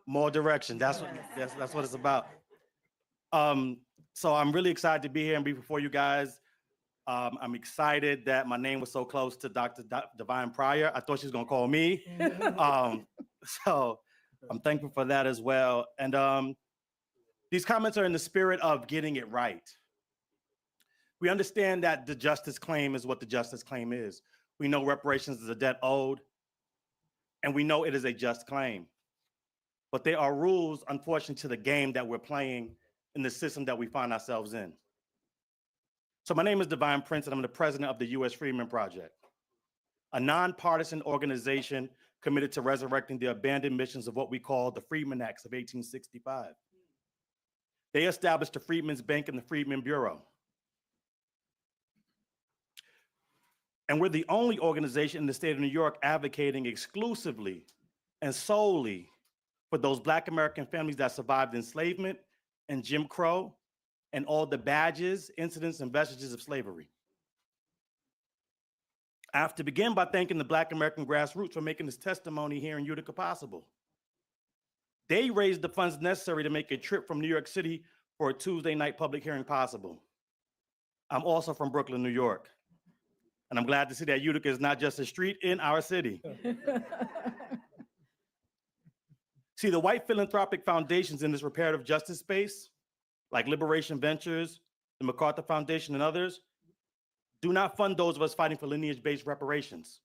More direction. That's what it's about. So I'm really excited to be here and be before you guys. I'm excited that my name was so close to Dr. Divine Pryor. I thought she was gonna call me. So I'm thankful for that as well. And these comments are in the spirit of getting it right. We understand that the justice claim is what the justice claim is. We know reparations is a debt owed, and we know it is a just claim. But there are rules, unfortunately, to the game that we're playing in the system that we find ourselves in. So my name is Divine Prince, and I'm the president of the U.S. Freedmen Project, a nonpartisan organization committed to resurrecting the abandoned missions of what we call the Freedmen Acts of 1865. They established the Freedmen's Bank and the Freedmen Bureau. And we're the only organization in the state of New York advocating exclusively and solely for those Black American families that survived enslavement and Jim Crow and all the badges, incidents, and vestiges of slavery. I have to begin by thanking the Black American grassroots for making this testimony here in Utica possible. They raised the funds necessary to make a trip from New York City for a Tuesday night public hearing possible. I'm also from Brooklyn, New York, and I'm glad to see that Utica is not just a street in our city. See, the white philanthropic foundations in this reparative justice space, like Liberation Ventures, the MacArthur Foundation, and others, do not fund those of us fighting for lineage-based reparations.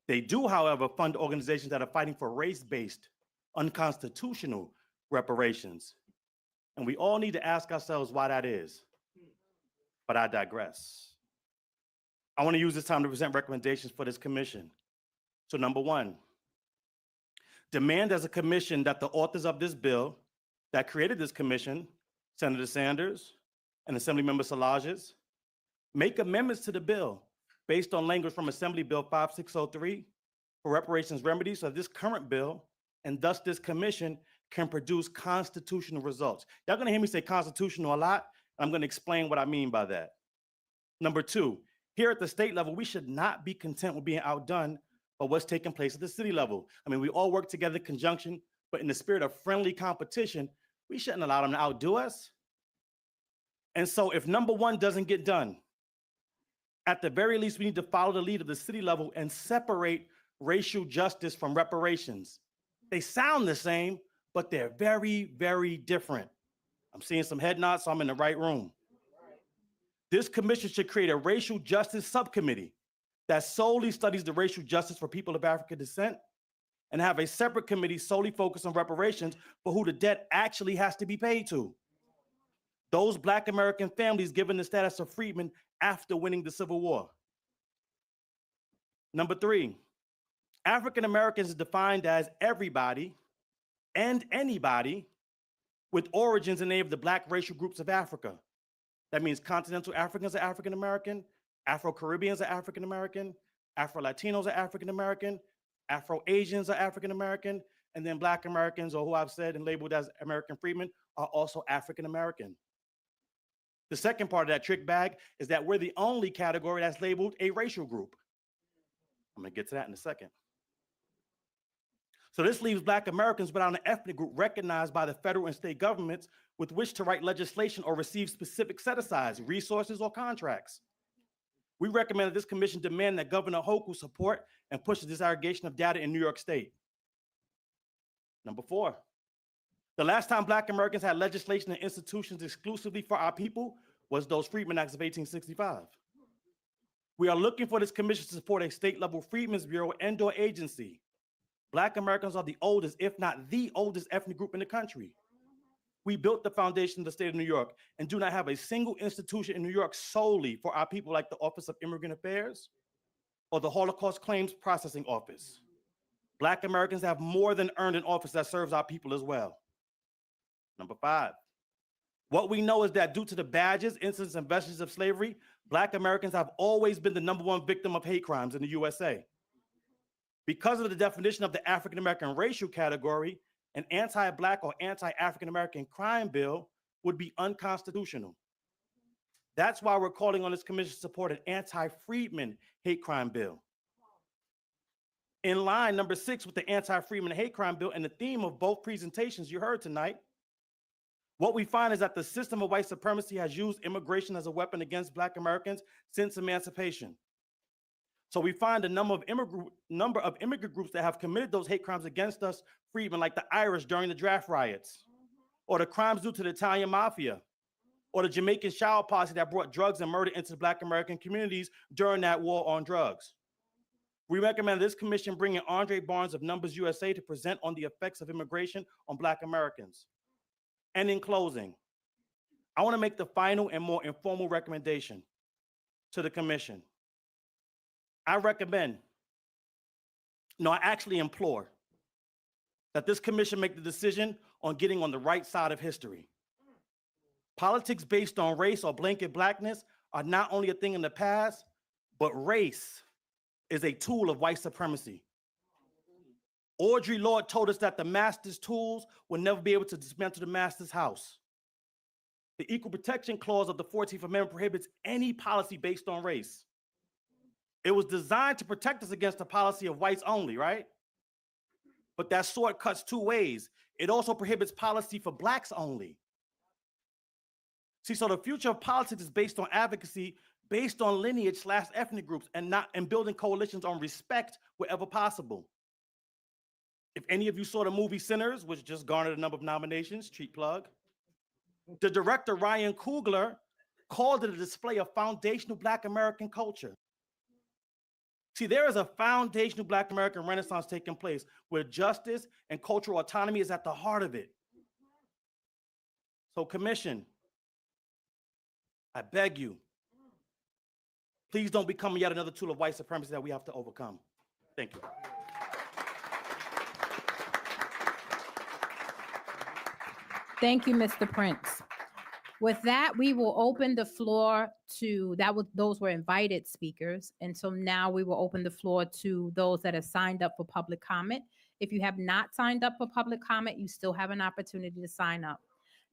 They do, however, fund organizations that are fighting for race-based, unconstitutional reparations. And we all need to ask ourselves why that is. But I digress. I want to use this time to present recommendations for this commission. So number one, demand as a commission that the authors of this bill that created this commission, Senator Sanders and Assemblymember Salages, make amendments to the bill based on language from Assembly Bill 5603 for reparations remedies so this current bill and thus this commission can produce constitutional results. Y'all gonna hear me say constitutional a lot, and I'm gonna explain what I mean by that. Number two, here at the state level, we should not be content with being outdone by what's taking place at the city level. I mean, we all work together in conjunction, but in the spirit of friendly competition, we shouldn't allow them to outdo us. And so if number one doesn't get done, at the very least, we need to follow the lead of the city level and separate racial justice from reparations. They sound the same, but they're very, very different. I'm seeing some head nods, so I'm in the right room. This commission should create a racial justice subcommittee that solely studies the racial justice for people of African descent and have a separate committee solely focused on reparations for who the debt actually has to be paid to. Those Black American families given the status of freedmen after winning the Civil War. Number three, African Americans is defined as everybody and anybody with origins in any of the Black racial groups of Africa. That means continental Africans are African American, Afro-Caribbeans are African American, Afro-Latinos are African American, Afro-Asians are African American, and then Black Americans, or who I've said and labeled as American freedmen, are also African American. The second part of that trick bag is that we're the only category that's labeled a racial group. I'm gonna get to that in a second. So this leaves Black Americans without an ethnic group recognized by the federal and state governments with which to write legislation or receive specific set-asides, resources, or contracts. We recommend that this commission demand that Governor Hochul support and push the disaggregation of data in New York State. Number four, the last time Black Americans had legislation and institutions exclusively for our people was those Freedmen Acts of 1865. We are looking for this commission to support a state-level Freedmen's Bureau and/or agency. Black Americans are the oldest, if not the oldest ethnic group in the country. We built the foundation of the state of New York and do not have a single institution in New York solely for our people like the Office of Immigrant Affairs or the Holocaust Claims Processing Office. Black Americans have more than earned an office that serves our people as well. Number five, what we know is that due to the badges, incidents, and vestiges of slavery, Black Americans have always been the #1 victim of hate crimes in the USA. Because of the definition of the African American racial category, an anti-Black or anti-African American crime bill would be unconstitutional. That's why we're calling on this commission to support an anti-Freedmen hate crime bill. In line number 6 with the anti-Freedmen hate crime bill and the theme of both presentations you heard tonight, what we find is that the system of white supremacy has used immigration as a weapon against Black Americans since emancipation. So we find a number of immigrant groups that have committed those hate crimes against us freedmen, like the Irish during the draft riots, or the crimes due to the Italian mafia, or the Jamaican shower posse that brought drugs and murder into the Black American communities during that war on drugs. We recommend this commission bring in Andre Barnes of Numbers USA to present on the effects of immigration on Black Americans. And in closing, I want to make the final and more informal recommendation to the commission. I recommend No, I actually implore that this commission make the decision on getting on the right side of history. Politics based on race or blanket blackness are not only a thing in the past, but race is a tool of white supremacy. Audre Lorde told us that the master's tools will never be able to dismantle the master's house. The Equal Protection Clause of the 14th Amendment prohibits any policy based on race. It was designed to protect us against the policy of whites only, right? But that sword cuts two ways. It also prohibits policy for blacks only. See, so the future of politics is based on advocacy, based on lineage/ethnic groups, and building coalitions on respect wherever possible. If any of you saw the movie Sinners, which just garnered a number of nominations, cheap plug, the director Ryan Coogler called it a display of foundational Black American culture. See, there is a foundational Black American Renaissance taking place where justice and cultural autonomy is at the heart of it. So, Commission, I beg you, please don't become yet another tool of white supremacy that we have to overcome. Thank you. Thank you, Mr. Prince. With that, we will open the floor to those were invited speakers. And so now we will open the floor to those that have signed up for public comment. If you have not signed up for public comment, you still have an opportunity to sign up.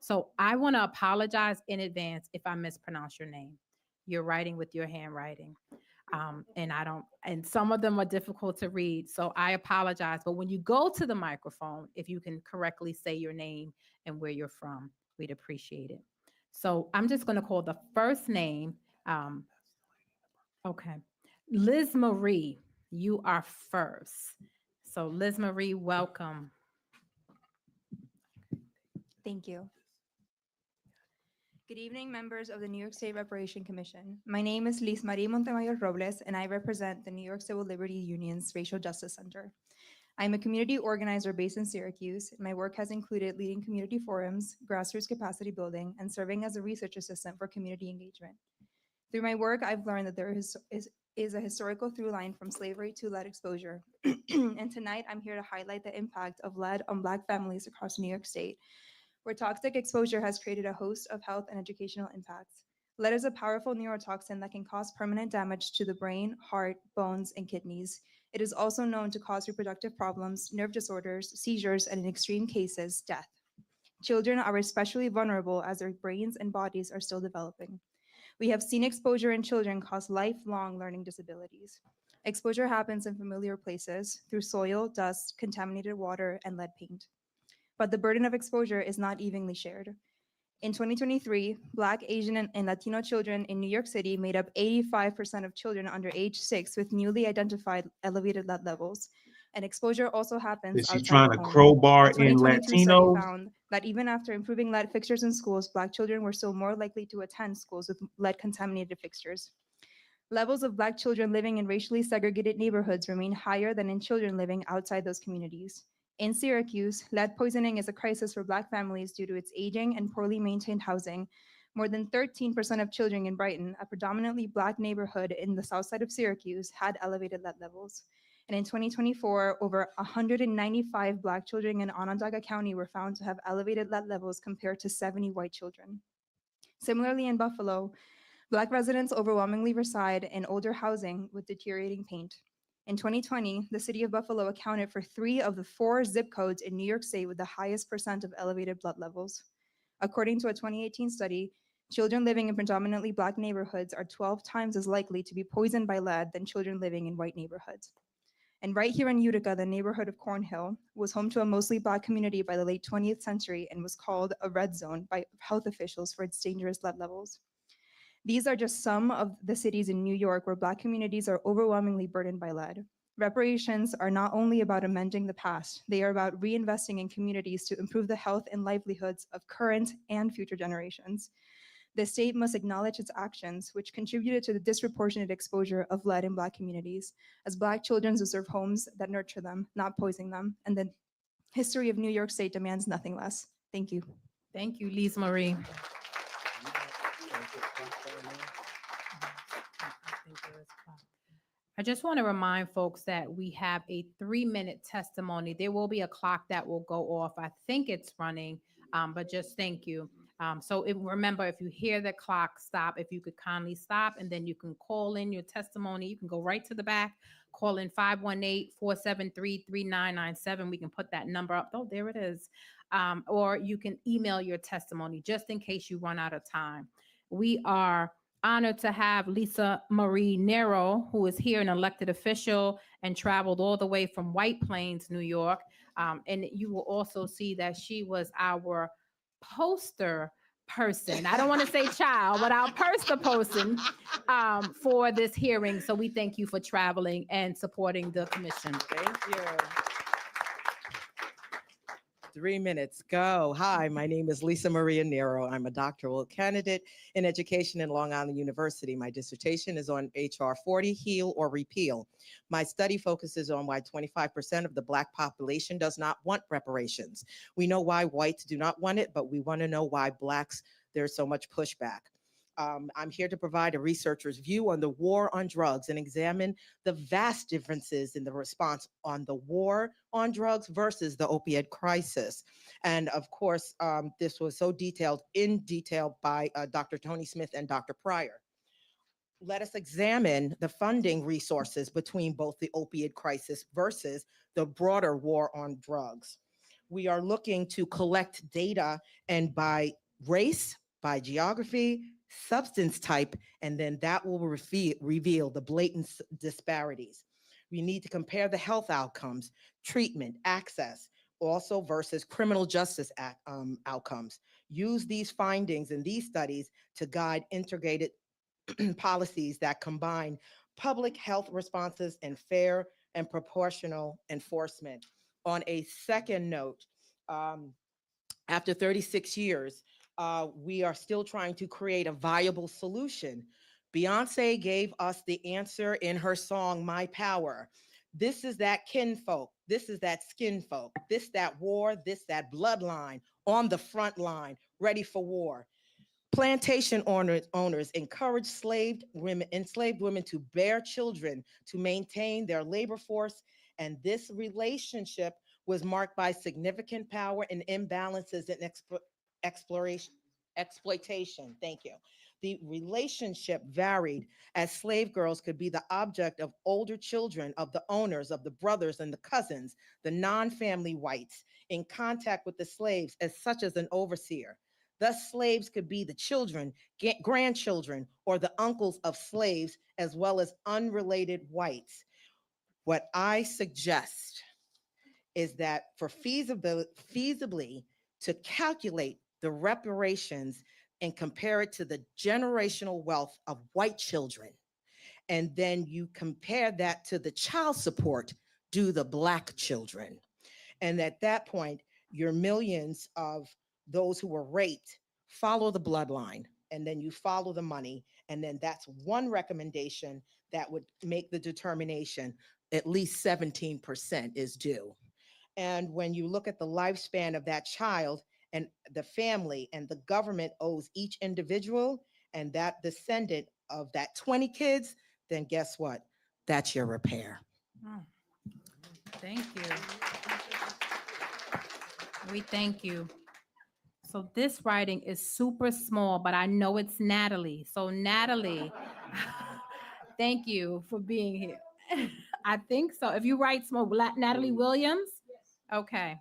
So I want to apologize in advance if I mispronounce your name. You're writing with your handwriting. And some of them are difficult to read. So I apologize. But when you go to the microphone, if you can correctly say your name and where you're from, we'd appreciate it. So I'm just going to call the first name. Okay. Liz Marie, you are first. So Liz Marie, welcome. Thank you. Good evening, members of the New York State Reparation Commission. My name is Liz Marie Montemayor Robles, and I represent the New York Civil Liberty Union's Racial Justice Center. I'm a community organizer based in Syracuse. My work has included leading community forums, grassroots capacity building, and serving as a research assistant for community engagement. Through my work, I've learned that there is a historical through line from slavery to lead exposure. And tonight, I'm here to highlight the impact of lead on Black families across New York State, where toxic exposure has created a host of health and educational impacts. Lead is a powerful neurotoxin that can cause permanent damage to the brain, heart, bones, and kidneys. It is also known to cause reproductive problems, nerve disorders, seizures, and in extreme cases, death. Children are especially vulnerable as their brains and bodies are still developing. We have seen exposure in children cause lifelong learning disabilities. Exposure happens in familiar places through soil, dust, contaminated water, and lead paint. But the burden of exposure is not evenly shared. In 2023, Black, Asian, and Latino children in New York City made up 85% of children under age 6 with newly identified elevated lead levels. And exposure also happens Is she outside trying the to home. crowbar A in 2022 study Latinos? found that even after improving lead fixtures in schools, Black children were still more likely to attend schools with lead-contaminated fixtures. Levels of Black children living in racially segregated neighborhoods remain higher than in children living outside those communities. In Syracuse, lead poisoning is a crisis for Black families due to its aging and poorly maintained housing. More than 13% of children in Brighton, a predominantly Black neighborhood in the south side of Syracuse, had elevated lead levels. And in 2024, over 195 Black children in Onondaga County were found to have elevated lead levels compared to 70 white children. Similarly, in Buffalo, Black residents overwhelmingly reside in older housing with deteriorating paint. In 2020, the city of Buffalo accounted for 3 of the 4 zip codes in New York State with the highest percent of elevated blood levels. According to a 2018 study, children living in predominantly Black neighborhoods are 12 times as likely to be poisoned by lead than children living in white neighborhoods. And right here in Utica, the neighborhood of Cornhill was home to a mostly Black community by the late 20th century and was called a red zone by health officials for its dangerous lead levels. These are just some of the cities in New York where Black communities are overwhelmingly burdened by lead. Reparations are not only about amending the past, they are about reinvesting in communities to improve the health and livelihoods of current and future generations. The state must acknowledge its actions, which contributed to the disproportionate exposure of lead in Black communities, as Black children deserve homes that nurture them, not poison them, and the history of New York State demands nothing less. Thank you. Thank you, Liz Marie. I just want to remind folks that we have a 3-minute testimony. There will be a clock that will go off. I think it's running, but just thank you. Remember, if you hear the clock stop, if you could kindly stop, and then you can call in your testimony. You can go right to the back, call in 518-473-3997. We can put that number up. Oh, there it is. Or you can email your testimony just in case you run out of time. We are honored to have Lisa Marie Nero, who is here, an elected official, and traveled all the way from White Plains, New York. And you will also see that she was our poster person. I don't want to say child, but our poster person for this hearing. So we thank you for traveling and supporting the commission. Thank you. 3 minutes, go. Hi, my name is Lisa Maria Nero. I'm a doctoral candidate in education in Long Island University. My dissertation is on HR 40, Heal or Repeal. My study focuses on why 25% of the Black population does not want reparations. We know why whites do not want it, but we want to know why Blacks, there's so much pushback. I'm here to provide a researcher's view on the war on drugs and examine the vast differences in the response on the war on drugs versus the opioid crisis. And of course, this was so in detail by Dr. Tony Smith and Dr. Pryor. Let us examine the funding resources between both the opioid crisis versus the broader war on drugs. We are looking to collect data and by race, by geography, substance type, and then that will reveal the blatant disparities. We need to compare the health outcomes, treatment, access, also versus criminal justice outcomes. Use these findings in these studies to guide integrated policies that combine public health responses and fair and proportional enforcement. On a second note, after 36 years, we are still trying to create a viable solution. Beyonce gave us the answer in her song, My Power. This is that kinfolk. This is that skin folk. This, that war, this, that bloodline on the front line, ready for war. Plantation owners encourage enslaved women to bear children to maintain their labor force. And this relationship was marked by significant power and imbalances in exploitation. Thank you. The relationship varied as slave girls could be the object of older children of the owners, of the brothers and the cousins, the non-family whites in contact with the slaves as such as an overseer. Thus, slaves could be the children, grandchildren, or the uncles of slaves, as well as unrelated whites. What I suggest is that for feasibly to calculate the reparations and compare it to the generational wealth of white children, and then you compare that to the child support due the Black children. And at that point, your millions of those who were raped follow the bloodline, and then you follow the money, and then that's one recommendation that would make the determination at least 17% is due. And when you look at the lifespan of that child and the family, and the government owes each individual and that descendant of that 20 kids, then guess what? That's your repair. Oh, thank you. We thank you. So this writing is super small, but I know it's Natalie. So Natalie, thank you for being here. I think so. If you write small, Natalie Williams? Okay.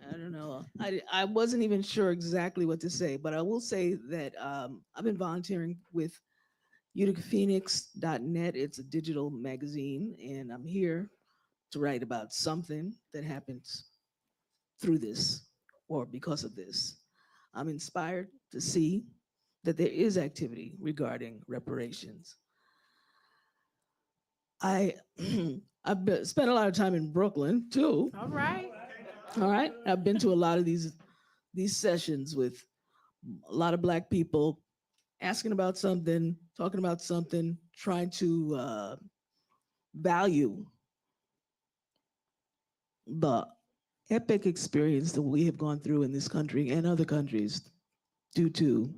I don't know. I wasn't even sure exactly what to say, but I will say that I've been volunteering with uticaphoenix.net. It's a digital magazine, and I'm here to write about something that happens through this or because of this. I'm inspired to see that there is activity regarding reparations. I've spent a lot of time in Brooklyn too. All right. All right. I've been to a lot of these sessions with a lot of Black people asking about something, talking about something, trying to value the epic experience that we have gone through in this country and other countries due to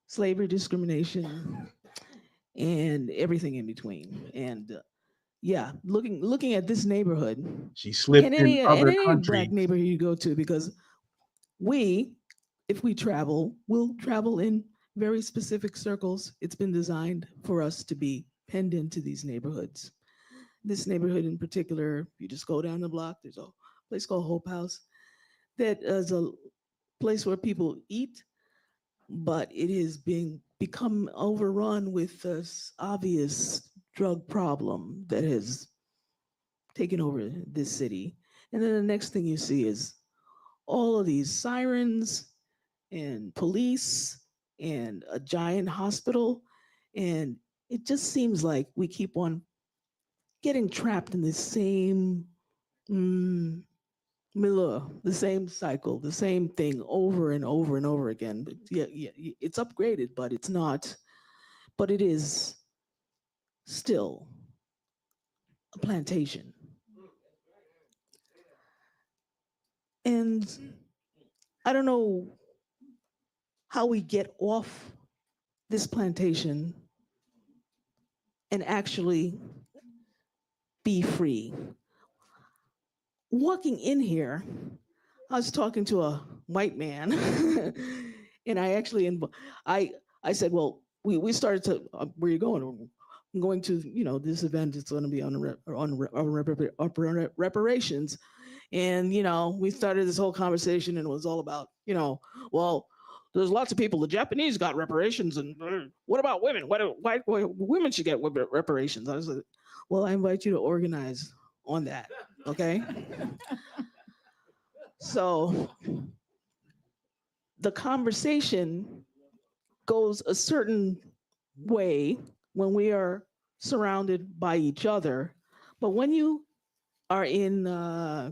slavery, discrimination, and everything in between. And yeah, looking at this neighborhood, She slipped in in other any black countries. neighborhood you go to, because if we travel, we'll travel in very specific circles. It's been designed for us to be penned into these neighborhoods. This neighborhood in particular, you just go down the block, there's a place called Hope House that is a place where people eat, but it is become overrun with this obvious drug problem that has taken over this city. And then the next thing you see is all of these sirens and police and a giant hospital. And it just seems like we keep on getting trapped in the same milieu, the same cycle, the same thing over and over and over again. But yeah, it's upgraded, but it's not, but it is still a plantation. And I don't know how we get off this plantation and actually be free. Walking in here, I was talking to a white man, and I actually, I said, well, we started to, where are you going? I'm going to, this event. It's going to be on reparations. And, we started this whole conversation, and it was all about, well, there's lots of people. The Japanese got reparations, and what about women? Why women should get reparations? I was like, well, I invite you to organize on that, okay? So the conversation goes a certain way when we are surrounded by each other, but when you are in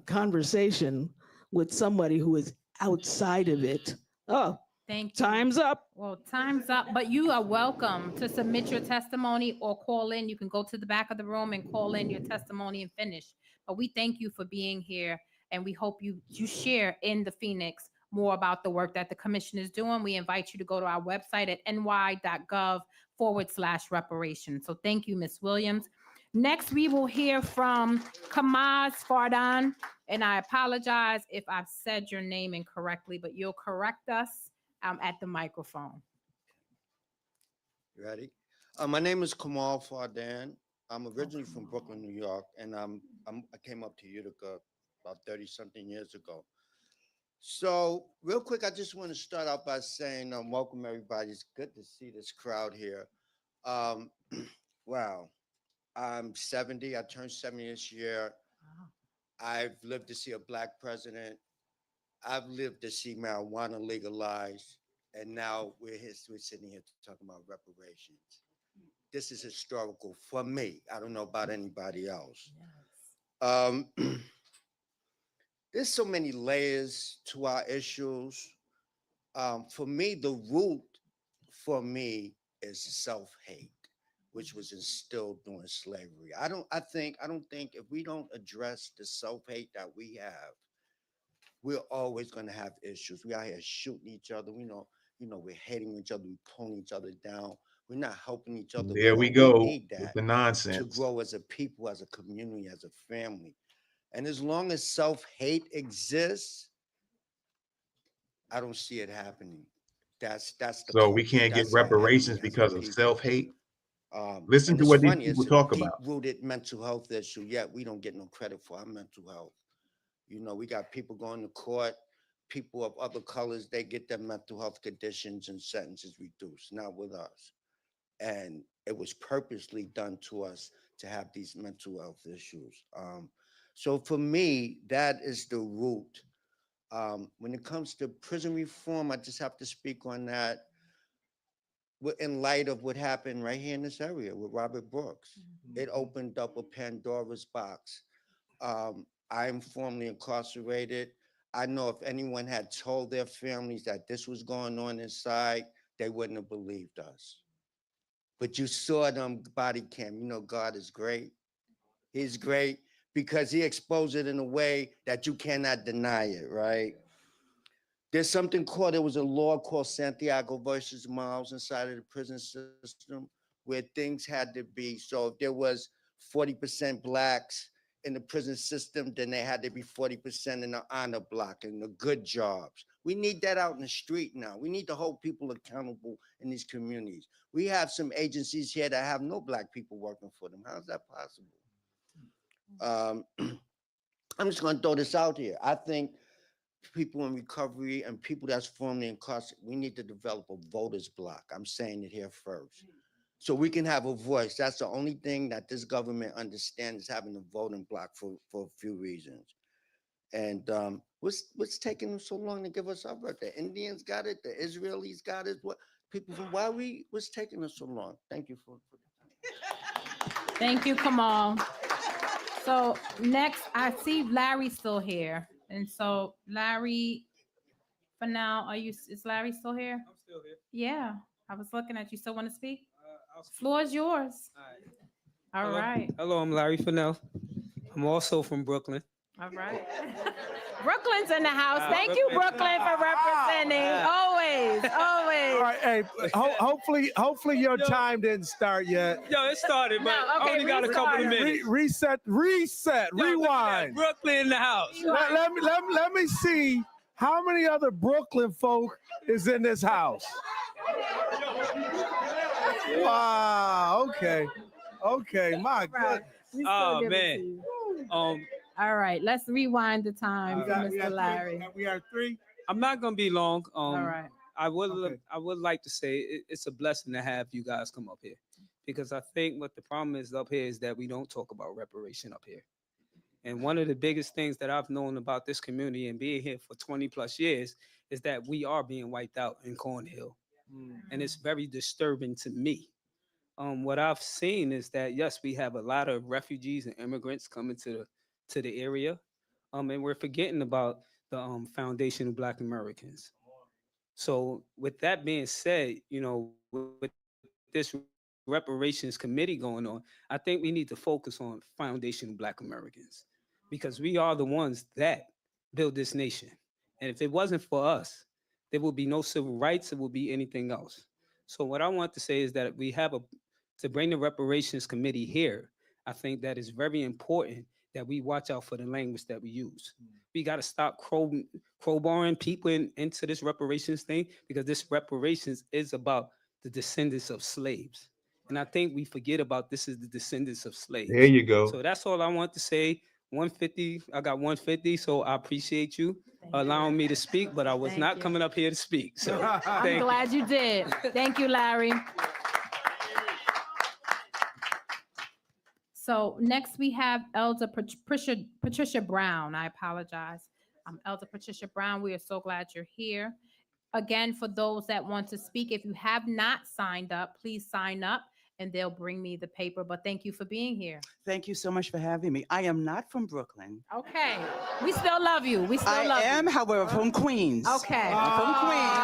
conversation with somebody who is outside of it, oh, Thank you. time's up. Well, time's up, but you are welcome to submit your testimony or call in. You can go to the back of the room and call in your testimony and finish. But we thank you for being here, and we hope you share in the Phoenix more about the work that the commission is doing. We invite you to go to our website at ny.gov/reparations. So thank you, Ms. Williams. Next, we will hear from Kamaz Fardan, and I apologize if I've said your name incorrectly, but you'll correct us at the microphone. You ready? My name is Kamal Fardan. I'm originally from Brooklyn, New York, and I came up to Utica about 30-something years ago. So real quick, I just want to start out by saying welcome, everybody. It's good to see this crowd here. Wow. I'm 70. I turned 70 this year. Wow. I've lived to see a Black president. I've lived to see marijuana legalized. And now we're sitting here talking about reparations. This is historical for me. I don't know about anybody else. Yes. There's so many layers to our issues. For me, the root for me is self-hate, which was instilled during slavery. I don't think if we don't address the self-hate that we have, we're always going to have issues. We out here shooting each other. We're hating each other. We're pulling each other down. We're not helping each other. There we go. We need that with the nonsense to grow as a people, as a community, as a family. And as long as self-hate exists, I don't see it happening. That's the so we can't get reparations because of self-hate. Listen to what these people talk about. Deep-rooted mental health issue. Yet we don't get no credit for our mental health. We got people going to court. People of other colors, they get their mental health conditions and sentences reduced. Not with us. And it was purposely done to us to have these mental health issues. So for me, that is the root. When it comes to prison reform, I just have to speak on that in light of what happened right here in this area with Robert Brooks. Mm-hmm. It opened up a Pandora's box. I'm formerly incarcerated. I know if anyone had told their families that this was going on inside, they wouldn't have believed us. But you saw them body cam. God is great. He's great because he exposed it in a way that you cannot deny it, right? There's something called, there was a law called Santiago versus Miles inside of the prison system where things had to be, so if there was 40% blacks in the prison system, then they had to be 40% in the honor block and the good jobs. We need that out in the street now. We need to hold people accountable in these communities. We have some agencies here that have no black people working for them. How's that possible? I'm just gonna throw this out here. I think people in recovery and people that's formerly incarcerated, we need to develop a voters block. I'm saying it here first. So we can have a voice. That's the only thing that this government understands, is having a voting block for a few reasons. And what's taking them so long to give us our vote? The Indians got it, the Israelis got it. What people from what's taking us so long? Thank you for Thank you, Kamal. So next, I see Larry still here. And so Larry, for now, is Larry still here? I'm still here. Yeah, I was looking at you. Still want to speak? Floor is yours. All Hello. right. Hello, I'm Larry Fennell. I'm also from Brooklyn. All right. Brooklyn's in the house. Thank you, Brooklyn, for representing. Always, always. All right, hey, hopefully your time didn't start yet. Yo, it started, but No, okay, I only got a couple of minutes. Reset, rewind. Brooklyn in the house. Let me see how many other Brooklyn folk is in this house. Wow. Okay. My goodness. Oh man. All right, let's rewind the time for Mr. Larry. We are 3. I'm not gonna be long. All right. I would like to say it's a blessing to have you guys come up here, because I think what the problem is up here is that we don't talk about reparation up here. And one of the biggest things that I've known about this community and being here for 20 plus years is that we are being wiped out in Cornhill. And it's very disturbing to me. What I've seen is that, yes, we have a lot of refugees and immigrants coming to the area. And we're forgetting about the Foundation of Black Americans. So with that being said, with this reparations committee going on, I think we need to focus on Foundation of Black Americans, because we are the ones that build this nation. And if it wasn't for us, there will be no civil rights, it will be anything else. So what I want to say is that we have to bring the reparations committee here. I think that is very important that we watch out for the language that we use. We got to stop crowbarring people into this reparations thing, because this reparations is about the descendants of slaves. And I think we forget about this is the descendants of slaves. There you go. So that's all I want to say. 150, I got 150, so I appreciate you allowing me to speak, but I was not coming up here to speak. So I'm glad you did. Thank you, Larry. So next we have Elder Patricia Brown. I apologize. Elder Patricia Brown, we are so glad you're here. Again, for those that want to speak, if you have not signed up, please sign up and they'll bring me the paper. But thank you for being here. Thank you so much for having me. I am not from Brooklyn. Okay. We still love you. We still love you. I am, however, from Queens. Okay. I'm from Queens.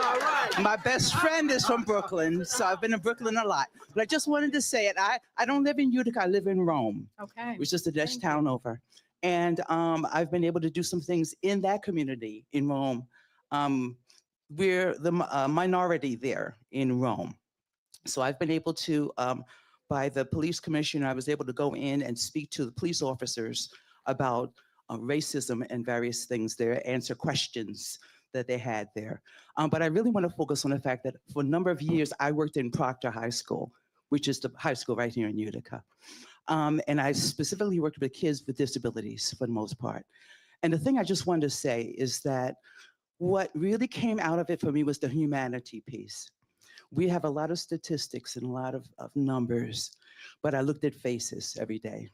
All right. My best friend is from Brooklyn, so I've been in Brooklyn a lot. But I just wanted to say it. I don't live in Utica. I live in Rome. Okay. Which is the next town over. And I've been able to do some things in that community in Rome. We're the minority there in Rome. So I've been able to, by the police commissioner, I was able to go in and speak to the police officers about racism and various things there, answer questions that they had there. But I really want to focus on the fact that for a number of years, I worked in Proctor High School, which is the high school right here in Utica. And I specifically worked with kids with disabilities for the most part. And the thing I just wanted to say is that what really came out of it for me was the humanity piece. We have a lot of statistics and a lot of numbers, but I looked at faces every day.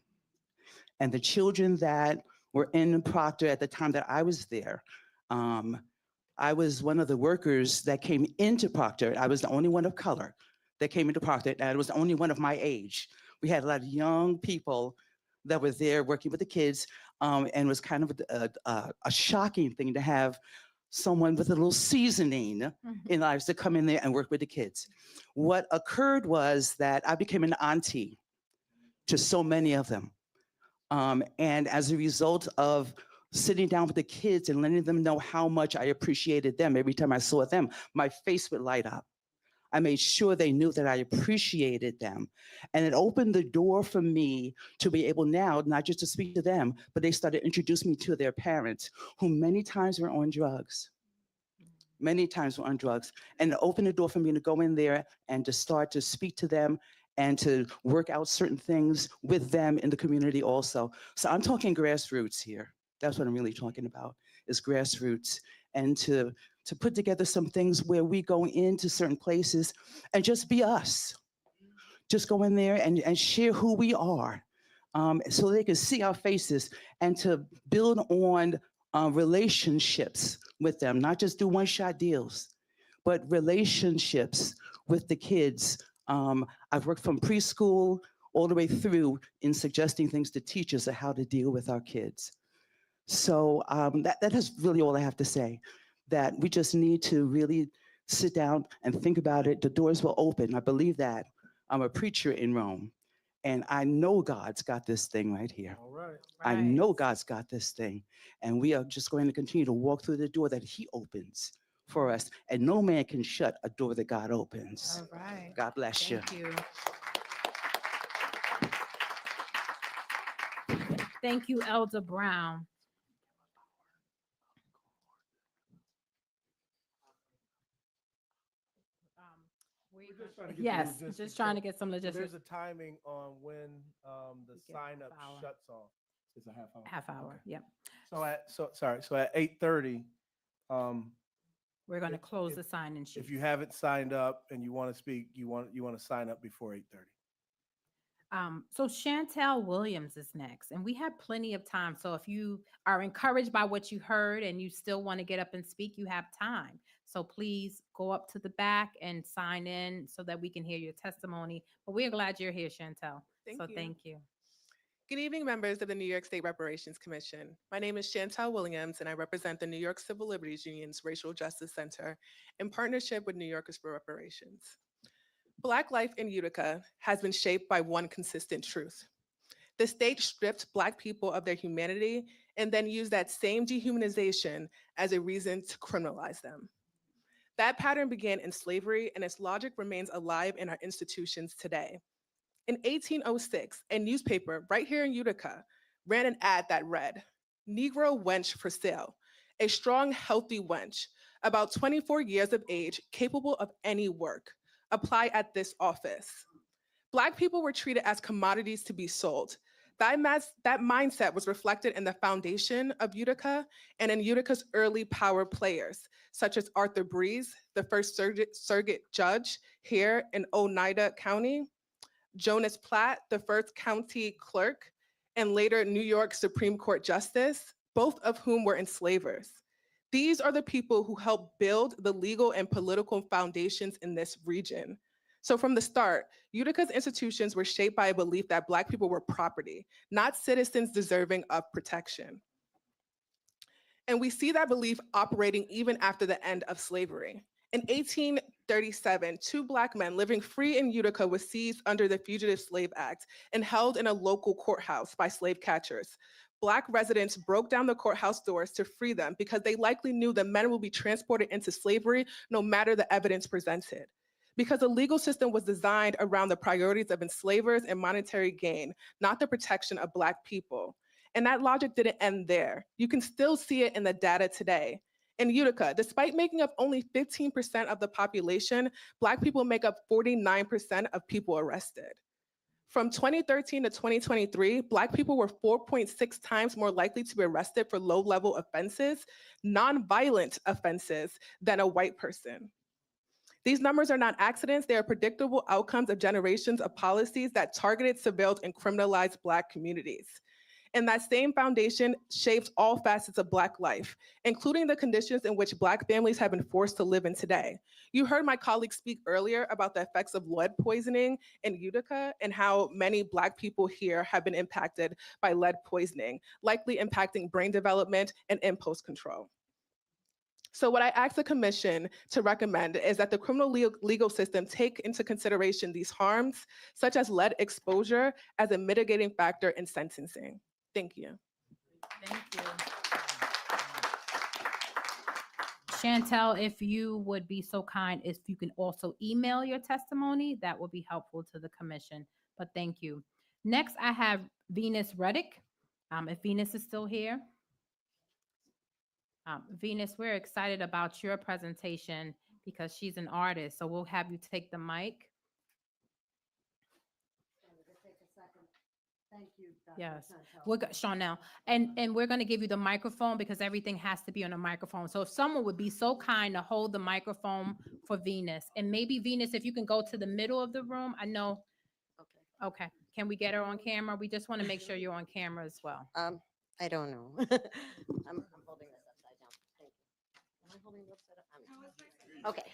And the children that were in Proctor at the time that I was there, I was one of the workers that came into Proctor. I was the only one of color that came into Proctor, and I was the only one of my age. We had a lot of young people that were there working with the kids, and it was kind of a shocking thing to have someone with a little seasoning in lives to come in there and work with the kids. What occurred was that I became an auntie to so many of them. And as a result of sitting down with the kids and letting them know how much I appreciated them. Every time I saw them, my face would light up. I made sure they knew that I appreciated them. And it opened the door for me to be able now, not just to speak to them, but they started introducing me to their parents, who many times were on drugs. Many times were on drugs. And it opened the door for me to go in there and to start to speak to them and to work out certain things with them in the community also. So I'm talking grassroots here. That's what I'm really talking about, is grassroots. And to put together some things where we go into certain places and just be us. Just go in there and share who we are, so they can see our faces, and to build on relationships with them, not just do one-shot deals, but relationships with the kids. I've worked from preschool all the way through in suggesting things to teachers of how to deal with our kids. So that is really all I have to say, that we just need to really sit down and think about it. The doors will open. I believe that. I'm a preacher in Rome, and I know God's got this thing right here. All right. I know God's got this thing, and we are just going to continue to walk through the door that he opens for us, and no man can shut a door that God opens. All right. God bless you. Thank you. Thank you, Elder Brown. Yes, just trying to get some logistics. There's a timing on when the sign up hour. shuts off. It's a half hour. Half hour, Okay. yep. So at 8:30, We're going to close the sign-in sheet. if you haven't signed up and you want to speak, you want to sign up before 8:30. So Chantel Williams is next, and we have plenty of time. So if you are encouraged by what you heard and you still want to get up and speak, you have time. So please go up to the back and sign in so that we can hear your testimony. But we're glad you're here, Chantel. Thank you. Good evening, members of the New York State Reparations Commission. My name is Chantel Williams, and I represent the New York Civil Liberties Union's Racial Justice Center in partnership with New Yorkers for Reparations. Black life in Utica has been shaped by one consistent truth. The state stripped Black people of their humanity and then used that same dehumanization as a reason to criminalize them. That pattern began in slavery, and its logic remains alive in our institutions today. In 1806, a newspaper right here in Utica ran an ad that read, "Negro wench for sale, a strong, healthy wench, about 24 years of age, capable of any work. Apply at this office." Black people were treated as commodities to be sold. That mindset was reflected in the foundation of Utica and in Utica's early power players, such as Arthur Breeze, the first surrogate judge here in Oneida County, Jonas Platt, the first county clerk, and later New York Supreme Court Justice, both of whom were enslavers. These are the people who helped build the legal and political foundations in this region. So from the start, Utica's institutions were shaped by a belief that Black people were property, not citizens deserving of protection. And we see that belief operating even after the end of slavery. In 1837, 2 Black men living free in Utica were seized under the Fugitive Slave Act and held in a local courthouse by slave catchers. Black residents broke down the courthouse doors to free them because they likely knew the men would be transported into slavery no matter the evidence presented. Because the legal system was designed around the priorities of enslavers and monetary gain, not the protection of Black people. And that logic didn't end there. You can still see it in the data today. In Utica, despite making up only 15% of the population, Black people make up 49% of people arrested. From 2013 to 2023, Black people were 4.6 times more likely to be arrested for low-level offenses, non-violent offenses, than a white person. These numbers are not accidents, they are predictable outcomes of generations of policies that targeted, surveilled, and criminalized Black communities. And that same foundation shapes all facets of Black life, including the conditions in which Black families have been forced to live in today. You heard my colleague speak earlier about the effects of lead poisoning in Utica and how many Black people here have been impacted by lead poisoning, likely impacting brain development and impulse control. So what I ask the commission to recommend is that the criminal legal system take into consideration these harms, such as lead exposure, as a mitigating factor in sentencing. Thank you. Thank you. Chantel, if you would be so kind, if you can also email your testimony, that would be helpful to the commission. But thank you. Next, I have Venus Reddick. If Venus is still here. Venus, we're excited about your presentation because she's an artist. So we'll have you take the mic. Thank you, Dr. Yes, Chantel. we're Chanel, and we're going to give you the microphone because everything has to be on a microphone. So if someone would be so kind to hold the microphone for Venus, and maybe Venus, if you can go to the middle of the room. I know. Okay. Can we get her on camera? We just want to make sure you're on camera as well. I don't know. I'm holding this upside down. Thank you. Am I holding it upside down? Okay.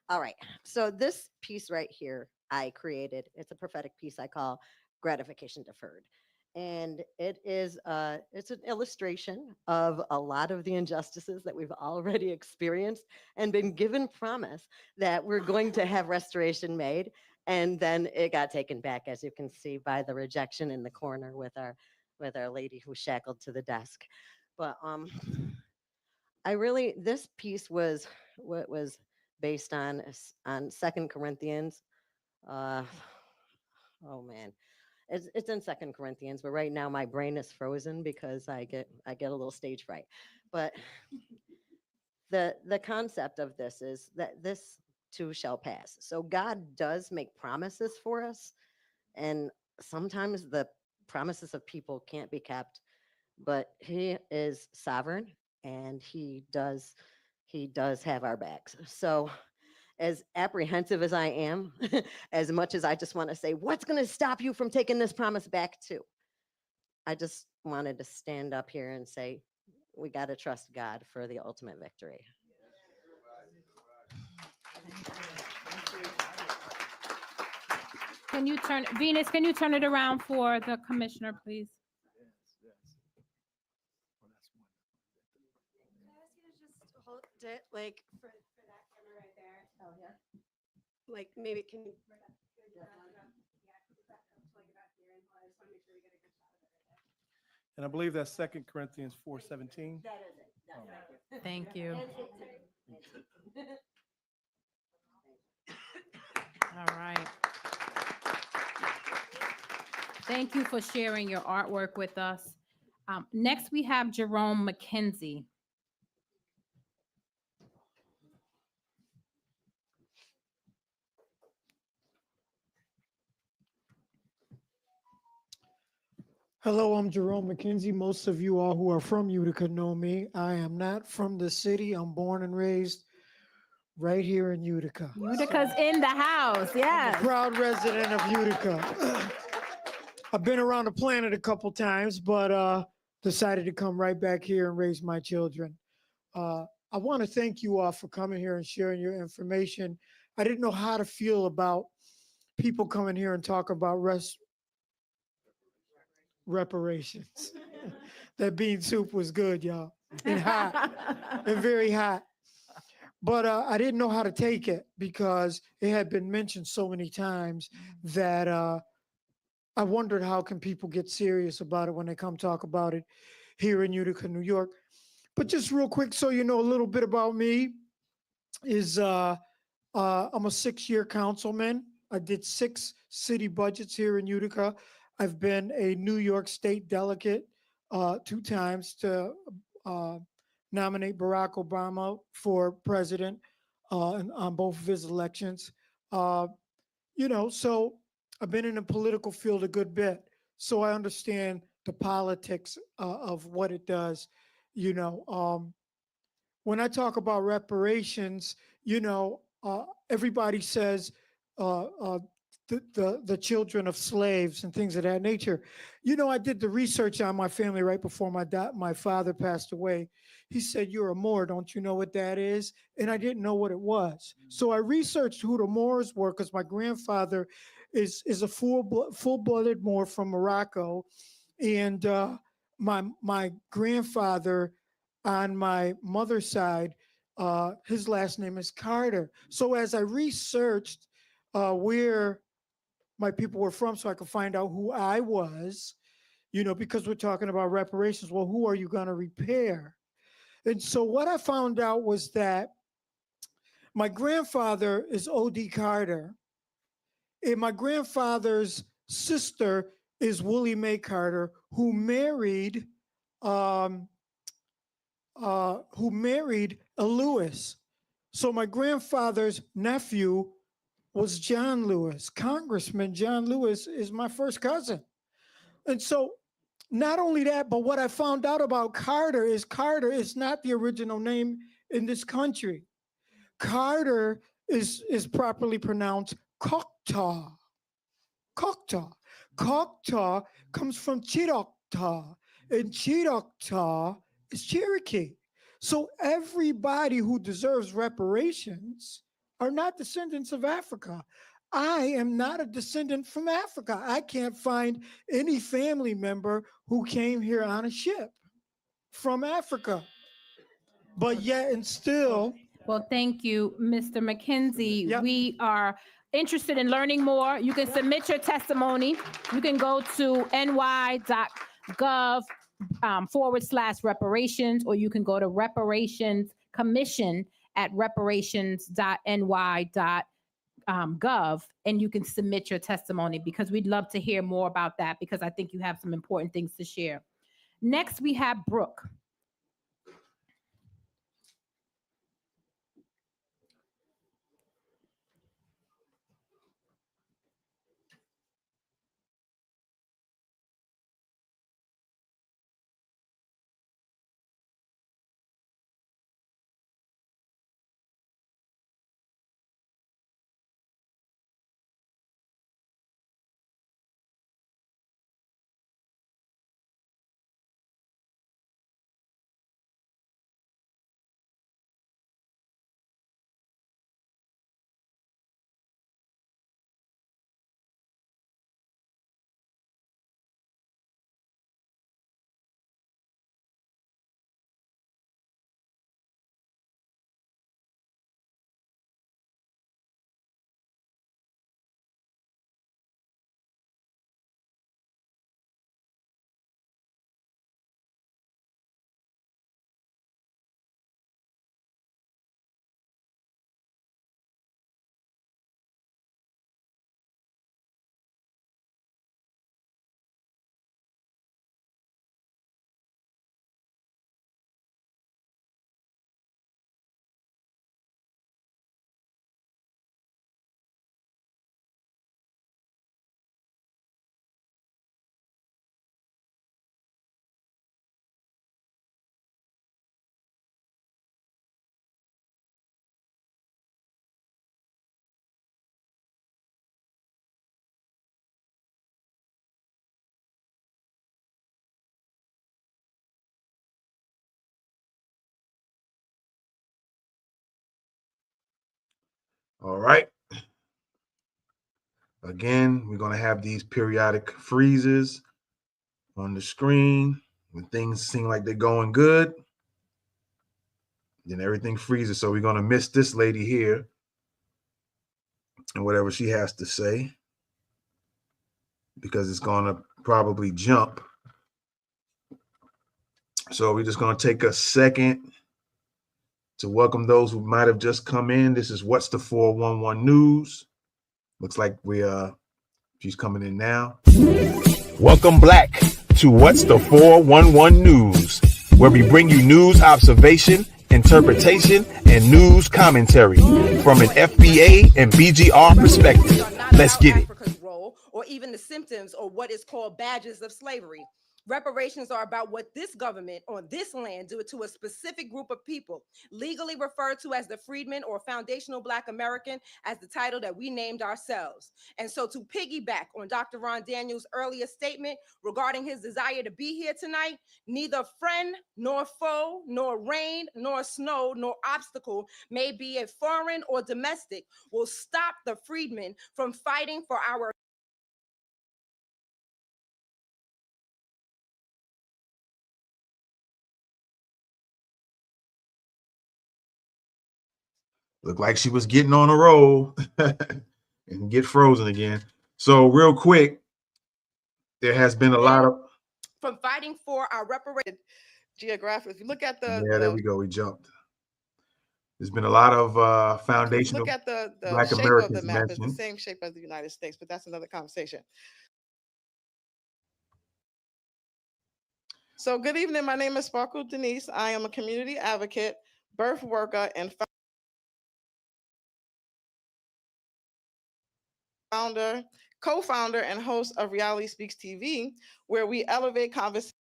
All right. So this piece right here, I created. It's a prophetic piece I call Gratification Deferred. And it's an illustration of a lot of the injustices that we've already experienced and been given promise that we're going to have restoration made. And then it got taken back, as you can see by the rejection in the corner with our lady who shackled to the desk. But this piece was what was based on 2 Corinthians. Oh man, it's in 2 Corinthians, but right now my brain is frozen because I get a little stage fright. But the concept of this is that this too shall pass. So God does make promises for us, and sometimes the promises of people can't be kept, but He is sovereign and he does have our backs. So as apprehensive as I am, as much as I just want to say, what's going to stop you from taking this promise back too? I just wanted to stand up here and say, we got to trust God for the ultimate victory. Can you turn, Venus, can you turn it around for the commissioner, please? Just hold it like for that camera right there. Oh, yeah. Like maybe can you? And I believe that's 2 Corinthians 4:17. That is it. Thank you. All right. Thank you for sharing your artwork with us. Next, we have Jerome McKenzie. Hello, I'm Jerome McKenzie. Most of you all who are from Utica know me. I am not from the city. I'm born and raised right here in Utica. Utica's in the house, yes. I'm a proud resident of Utica. I've been around the planet a couple times, but decided to come right back here and raise my children. I want to thank you all for coming here and sharing your information. I didn't know how to feel about people coming here and talk about reparations. That bean soup was good, y'all, and hot, and very hot. But I didn't know how to take it because it had been mentioned so many times that I wondered how can people get serious about it when they come talk about it here in Utica, New York. But just real quick, so you know a little bit about me, is I'm a 6-year councilman. I did 6 city budgets here in Utica. I've been a New York State delegate 2 times to nominate Barack Obama for president on both of his elections. You know, so I've been in the political field a good bit, so I understand the politics of what it does. You know, when I talk about reparations, you know, everybody says the children of slaves and things of that nature. You know, I did the research on my family right before my father passed away. He said, "You're a Moor, don't you know what that is?" And I didn't know what it was. So I researched who the Moors were because my grandfather is a full-blooded Moor from Morocco, and my grandfather on my mother's side, his last name is Carter. So as I researched where my people were from so I could find out who I was, you know, because we're talking about reparations. Well, who are you going to repair? And so what I found out was that my grandfather is O.D. Carter, and my grandfather's sister is Willie Mae Carter, who married a Lewis. So my grandfather's nephew was John Lewis. Congressman John Lewis is my first cousin. And so not only that, but what I found out about Carter is not the original name in this country. Carter is properly pronounced Choctaw. Choctaw. Choctaw comes from Chiroctaw, and Chiroctaw is Cherokee. So everybody who deserves reparations are not descendants of Africa. I am not a descendant from Africa. I can't find any family member who came here on a ship from Africa. But yet and still. Well, thank you, Mr. McKenzie. We are interested in learning more. You can submit your testimony. You can go to ny.gov/reparations, or you can go to Reparations Commission at reparations.ny.gov, and you can submit your testimony, because we'd love to hear more about that, because I think you have some important things to share. Next, we have Brooke. All right. Again, we're going to have these periodic freezes on the screen when things seem like they're going good. Then everything freezes. So we're going to miss this lady here and whatever she has to say, because it's going to probably jump. So we're just going to take a second to welcome those who might have just come in. This is What's the 411 News. Looks like she's coming in now. Welcome back to What's the 411 News, where we bring you news observation, interpretation, and news commentary from an FBA and BGR perspective. Let's get it. Or even the symptoms or what is called badges of slavery. Reparations are about what this government on this land do to a specific group of people, legally referred to as the freedmen or foundational Black American, as the title that we named ourselves. And so to piggyback on Dr. Ron Daniels' earlier statement regarding his desire to be here tonight, neither friend nor foe, nor rain, nor snow, nor obstacle, may be it foreign or domestic, will stop the freedmen from fighting for our Looked like she was getting on a roll and get frozen again. So real quick, there has been a lot of from fighting for our reparations. geographic. If you look at the, Yeah, there we go. We jumped. There's been a lot of if you foundational look at the Black shape of the Americans map, it's the mentioned. same shape as the United States, but that's another conversation. So good evening. My name is Sparkle Denise. I am a community advocate, birth worker, and co-founder and host of Reality Speaks TV, where we elevate conversations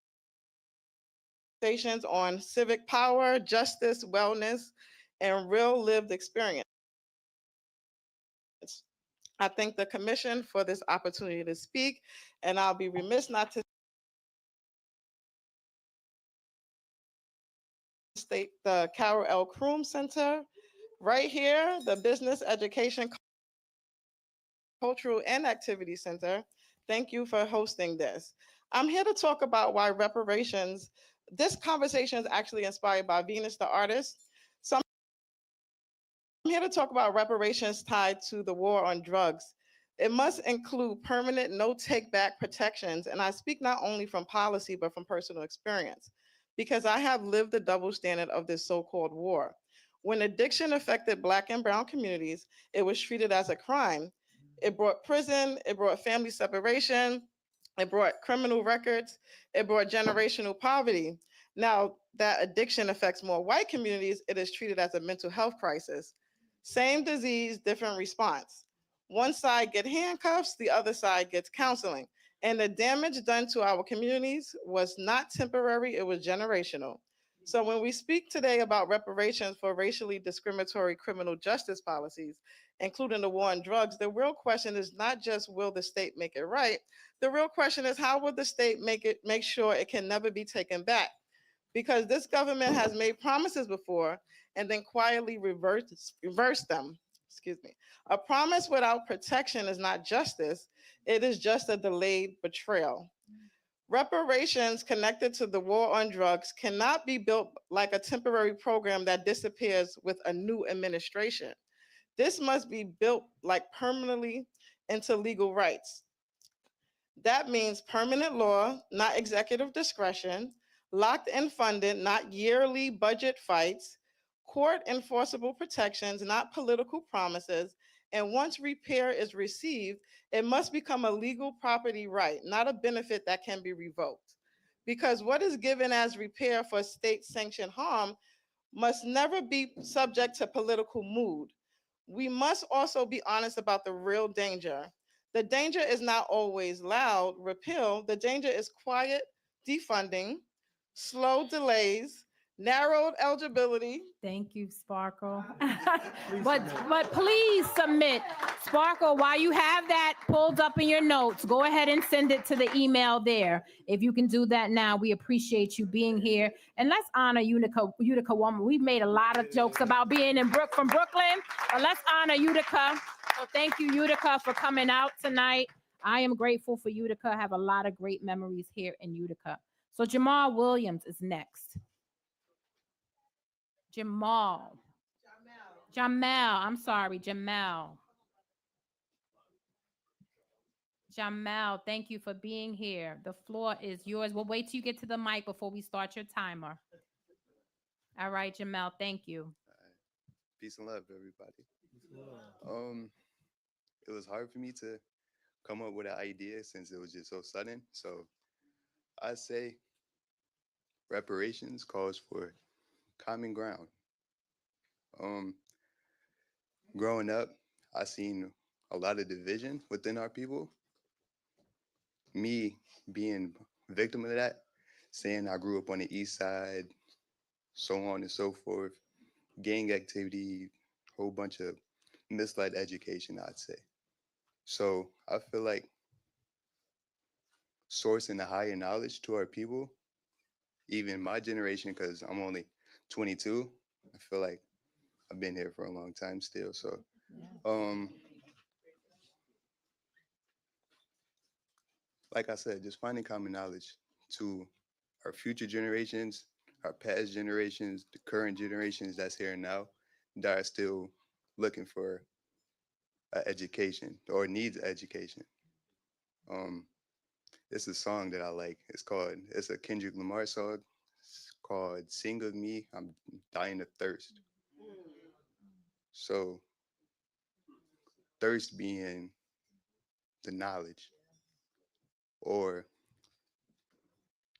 on civic power, justice, wellness, and real lived experience. I thank the commission for this opportunity to speak, and I'll be remiss not to state the Carol L. Kroom Center right here, the Business Education, Cultural and Activity Center. Thank you for hosting this. I'm here to talk about why reparations, this conversation is actually inspired by Venus the artist. So I'm here to talk about reparations tied to the war on drugs. It must include permanent no take back protections. And I speak not only from policy, but from personal experience, because I have lived the double standard of this so-called war. When addiction affected Black and Brown communities, it was treated as a crime. It brought prison, it brought family separation, it brought criminal records, it brought generational poverty. Now that addiction affects more white communities, it is treated as a mental health crisis. Same disease, different response. One side gets handcuffs, the other side gets counseling. And the damage done to our communities was not temporary, it was generational. So when we speak today about reparations for racially discriminatory criminal justice policies, including the war on drugs, the real question is not just will the state make it right? The real question is how will the state make sure it can never be taken back? Because this government has made promises before and then quietly reversed them. Excuse me. A promise without protection is not justice. It is just a delayed betrayal. Reparations connected to the war on drugs cannot be built like a temporary program that disappears with a new administration. This must be built like permanently into legal rights. That means permanent law, not executive discretion, locked in funded, not yearly budget fights, court enforceable protections, not political promises. And once repair is received, it must become a legal property right, not a benefit that can be revoked. Because what is given as repair for state sanctioned harm must never be subject to political mood. We must also be honest about the real danger. The danger is not always loud repeal. The danger is quiet defunding, slow delays, narrowed eligibility. Thank you, Sparkle. but please submit. Sparkle, while you have that pulled up in your notes, go ahead and send it to the email there. If you can do that now, we appreciate you being here. And let's honor Utica woman. We've made a lot of jokes about being from Brooklyn, but let's honor Utica. So thank you, Utica, for coming out tonight. I am grateful for Utica. I have a lot of great memories here in Utica. So Jamal Williams is next. Jamal. I'm sorry, Jamal. Jamal, thank you for being here. The floor is yours. We'll wait till you get to the mic before we start your timer. All right, Jamal, thank you. Peace and love, everybody. It was hard for me to come up with an idea since it was just so sudden. So I say reparations calls for common ground. Growing up, I seen a lot of division within our people. Me being a victim of that, saying I grew up on the east side, so on and so forth, gang activity, whole bunch of misled education, I'd say. So I feel like sourcing the higher knowledge to our people, even my generation, because I'm only 22, I feel like I've been here for a long time still. So like I said, just finding common knowledge to our future generations, our past generations, the current generations that's here now that are still looking for education or needs education. It's a song that I like. It's a Kendrick Lamar song. It's called called Sing of Me, I'm Dying of Thirst. So thirst being the knowledge or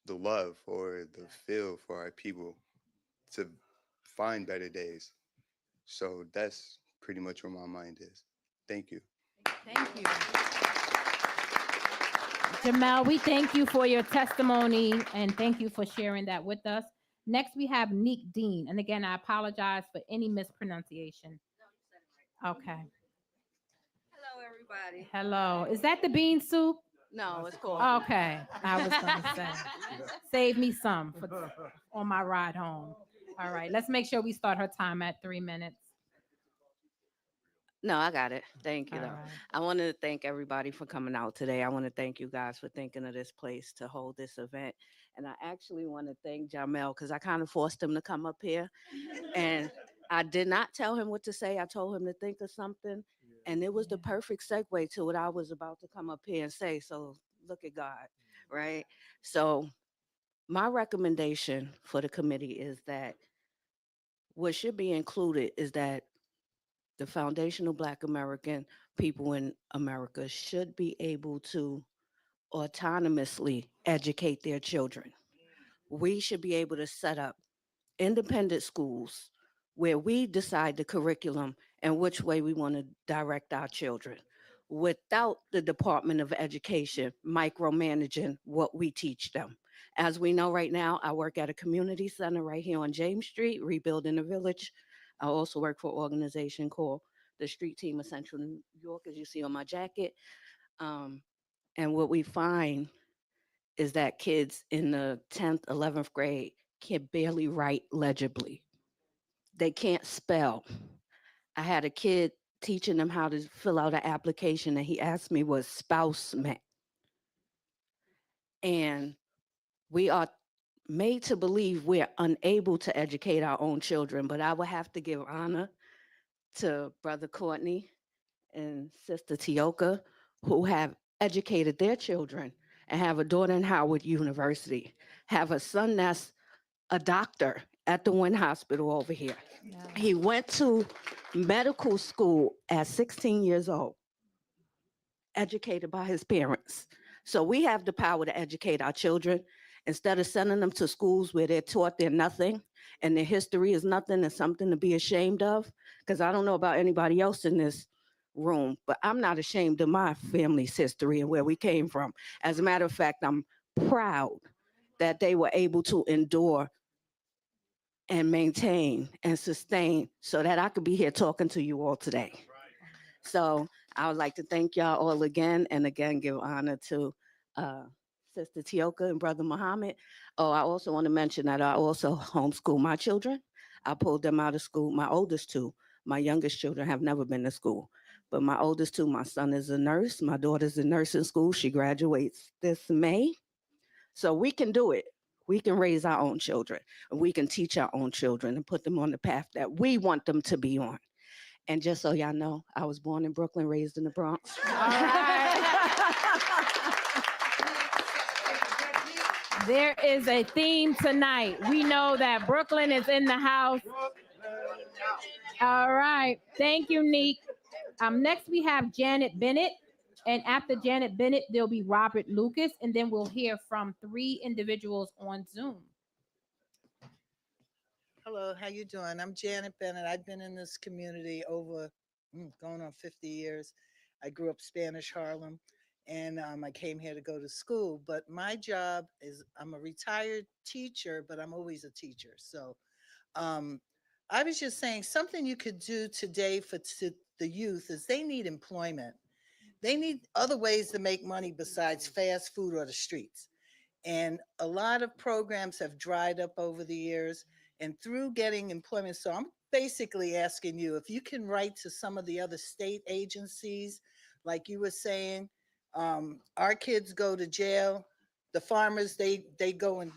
the love or the feel for our people to find better days. So that's pretty much where my mind is. Thank you. Thank you. Jamel, we thank you for your testimony and thank you for sharing that with us. Next, we have Neek Dean. And again, I apologize for any mispronunciation. Okay. Hello, everybody. Hello. Is that the bean soup? No, it's coffee. Okay. I was going to say, save me some on my ride home. All right. Let's make sure we start her time at 3 minutes. No, I got it. Thank you, All though. right. I want to thank everybody for coming out today. I want to thank you guys for thinking of this place to hold this event. And I actually want to thank Jamel because I kind of forced him to come up here. And I did not tell him what to say. I told him to think of something. And it was the perfect segue to what I was about to come up here and say. So look at God, right? So my recommendation for the committee is that what should be included is that the foundational Black American people in America should be able to autonomously educate their children. We should be able to set up independent schools where we decide the curriculum and which way we want to direct our children without the Department of Education micromanaging what we teach them. As we know right now, I work at a community center right here on James Street, rebuilding the village. I also work for an organization called the Street Team of Central New York, as you see on my jacket. And what we find is that kids in the 10th, 11th grade can barely write legibly. They can't spell. I had a kid teaching them how to fill out an application, and he asked me what spouse meant. And we are made to believe we're unable to educate our own children, but I would have to give honor to Brother Courtney and Sister Tioka, who have educated their children and have a daughter in Howard University, have a son that's a doctor at the Wynn Hospital over here. He went to medical school at 16 years old, educated by his parents. So we have the power to educate our children instead of sending them to schools where they're taught they're nothing and their history is nothing and something to be ashamed of. Because I don't know about anybody else in this room, but I'm not ashamed of my family's history and where we came from. As a matter of fact, I'm proud that they were able to endure and maintain and sustain so that I could be here talking to you all today. So I would like to thank y'all all again and again give honor to Sister Tioka and Brother Muhammad. Oh, I also want to mention that I also homeschool my children. I pulled them out of school. My oldest two, my youngest children have never been to school. But my oldest two, my son is a nurse. My daughter's in nursing school. She graduates this May. So we can do it. We can raise our own children. And we can teach our own children and put them on the path that we want them to be on. And just so y'all know, I was born in Brooklyn, raised in the Bronx. There is a theme tonight. We know that Brooklyn is in the house. All right. Thank you, Neek. Next, we have Janet Bennett. And after Janet Bennett, there'll be Robert Lucas. And then we'll hear from 3 individuals on Zoom. Hello, how you doing? I'm Janet Bennett. I've been in this community over going on 50 years. I grew up Spanish Harlem, and I came here to go to school. But my job is I'm a retired teacher, but I'm always a teacher. So I was just saying something you could do today for the youth is they need employment. They need other ways to make money besides fast food or the streets. And a lot of programs have dried up over the years. And through getting employment, so I'm basically asking you if you can write to some of the other state agencies, like you were saying, our kids go to jail, the farmers, they go and,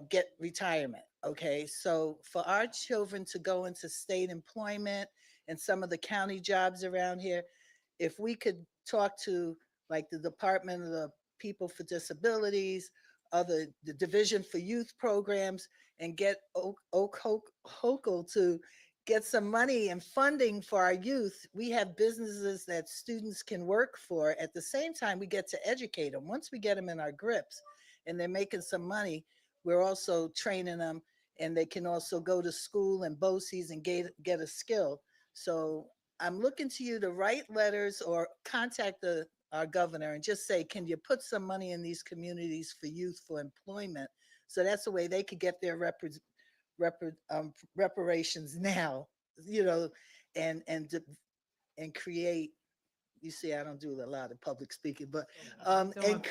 get retirement. Okay, so for our children to go into state employment and some of the county jobs around here, if we could talk to like the Department of the People for Disabilities, the Division for Youth Programs and get Hochul to get some money and funding for our youth. We have businesses that students can work for. At the same time, we get to educate them. Once we get them in our grips and they're making some money, we're also training them, and they can also go to school and BOCES and get a skill. So I'm looking to you to write letters or contact our governor and just say, can you put some money in these communities for youth for employment? So that's the way they could get their reparations now, and create. You see, I don't do a lot of public speaking, but and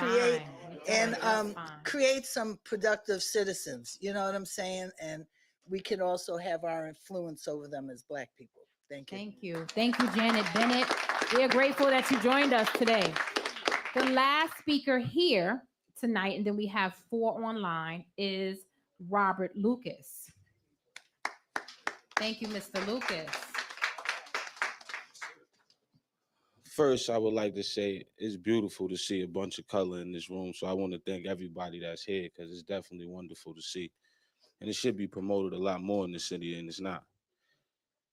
create some productive citizens. You know what I'm saying? And we can also have our influence over them as Black people. Thank you. Thank you. Thank you, Janet Bennett. We are grateful that you joined us today. The last speaker here tonight, and then we have 4 online, is Robert Lucas. Thank you, Mr. Lucas. First, I would like to say it's beautiful to see a bunch of color in this room. So I want to thank everybody that's here, because it's definitely wonderful to see. And it should be promoted a lot more in the city, and it's not.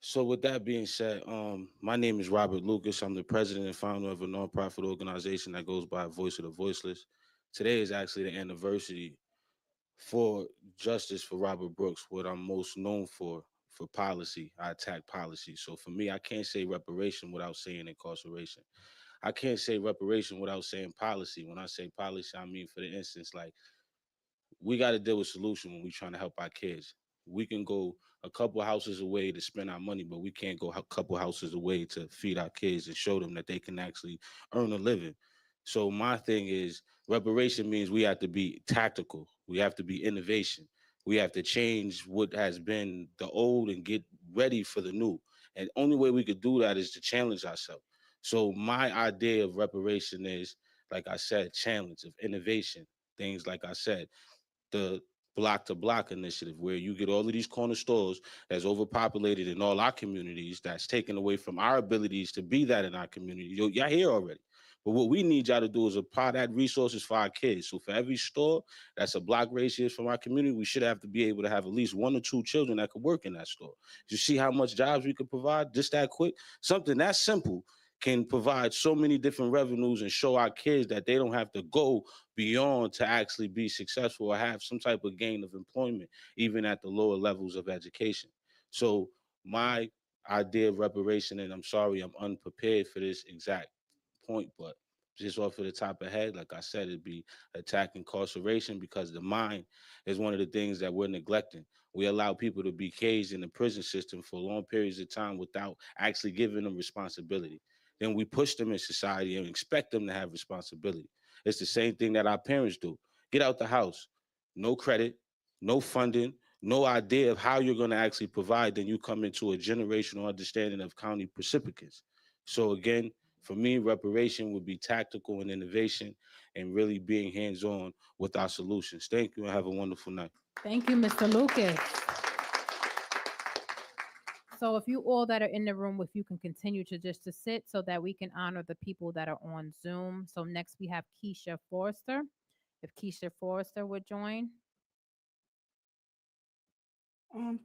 So with that being said, my name is Robert Lucas. I'm the president and founder of a nonprofit organization that goes by Voice of the Voiceless. Today is actually the anniversary for justice for Robert Brooks, what I'm most known for policy. I attack policy. So for me, I can't say reparation without saying incarceration. I can't say reparation without saying policy. When I say policy, I mean, for the instance, like, we got to deal with solution when we're trying to help our kids. We can go a couple houses away to spend our money, but we can't go a couple houses away to feed our kids and show them that they can actually earn a living. So my thing is, reparation means we have to be tactical. We have to be innovation. We have to change what has been the old and get ready for the new. And the only way we could do that is to challenge ourselves. So my idea of reparation is, like I said, challenge, of innovation. Things like I said, the block to block initiative, where you get all of these corner stores that's overpopulated in all our communities, that's taken away from our abilities to be that in our community. Y'all here already. But what we need y'all to do is apply that resources for our kids. So for every store that's a block radius from our community, we should have to be able to have at least 1 or 2 children that could work in that store. You see how much jobs we could provide just that quick? Something that simple can provide so many different revenues and show our kids that they don't have to go beyond to actually be successful or have some type of gain of employment, even at the lower levels of education. So my idea of reparation, and I'm sorry, I'm unprepared for this exact point, but just off of the top of head, like I said, it'd be attack incarceration, because the mind is one of the things that we're neglecting. We allow people to be caged in the prison system for long periods of time without actually giving them responsibility. Then we push them in society and expect them to have responsibility. It's the same thing that our parents do. Get out the house, no credit, no funding, no idea of how you're going to actually provide. Then you come into a generational understanding of county recipients. So again, for me, reparation would be tactical and innovation, and really being hands-on with our solutions. Thank you, and have a wonderful night. Thank you, Mr. Lucas. So if you all that are in the room, if you can continue to sit so that we can honor the people that are on Zoom. So next we have Keisha Forrester. If Keisha Forrester would join.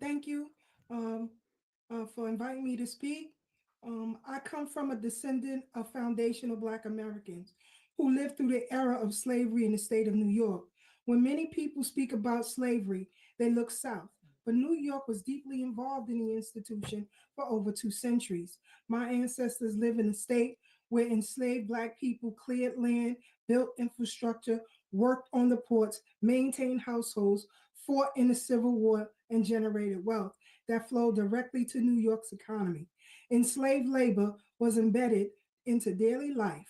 Thank you for inviting me to speak. I come from a descendant of foundational Black Americans who lived through the era of slavery in the state of New York. When many people speak about slavery, they look south, but New York was deeply involved in the institution for over 2 centuries. My ancestors live in a state where enslaved Black people cleared land, built infrastructure, worked on the ports, maintained households, fought in the Civil War, and generated wealth that flowed directly to New York's economy. Enslaved labor was embedded into daily life.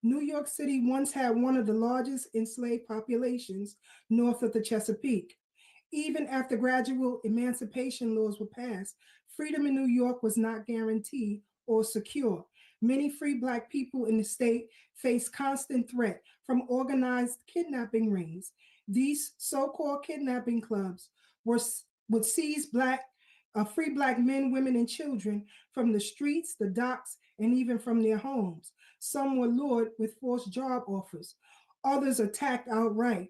New York City once had one of the largest enslaved populations north of the Chesapeake. Even after gradual emancipation laws were passed, freedom in New York was not guaranteed or secure. Many free Black people in the state faced constant threat from organized kidnapping rings. These so-called kidnapping clubs would seize free Black men, women, and children from the streets, the docks, and even from their homes. Some were lured with forced job offers. Others attacked outright.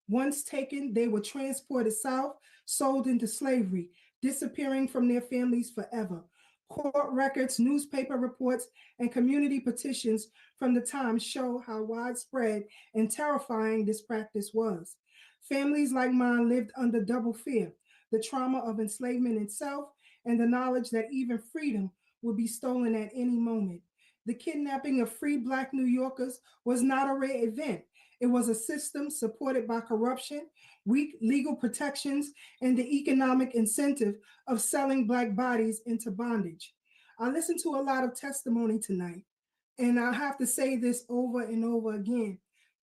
Once taken, they were transported south, sold into slavery, disappearing from their families forever. Court records, newspaper reports, and community petitions from the time show how widespread and terrifying this practice was. Families like mine lived under double fear, the trauma of enslavement itself and the knowledge that even freedom would be stolen at any moment. The kidnapping of free Black New Yorkers was not a rare event. It was a system supported by corruption, weak legal protections, and the economic incentive of selling Black bodies into bondage. I listened to a lot of testimony tonight, and I have to say this over and over again.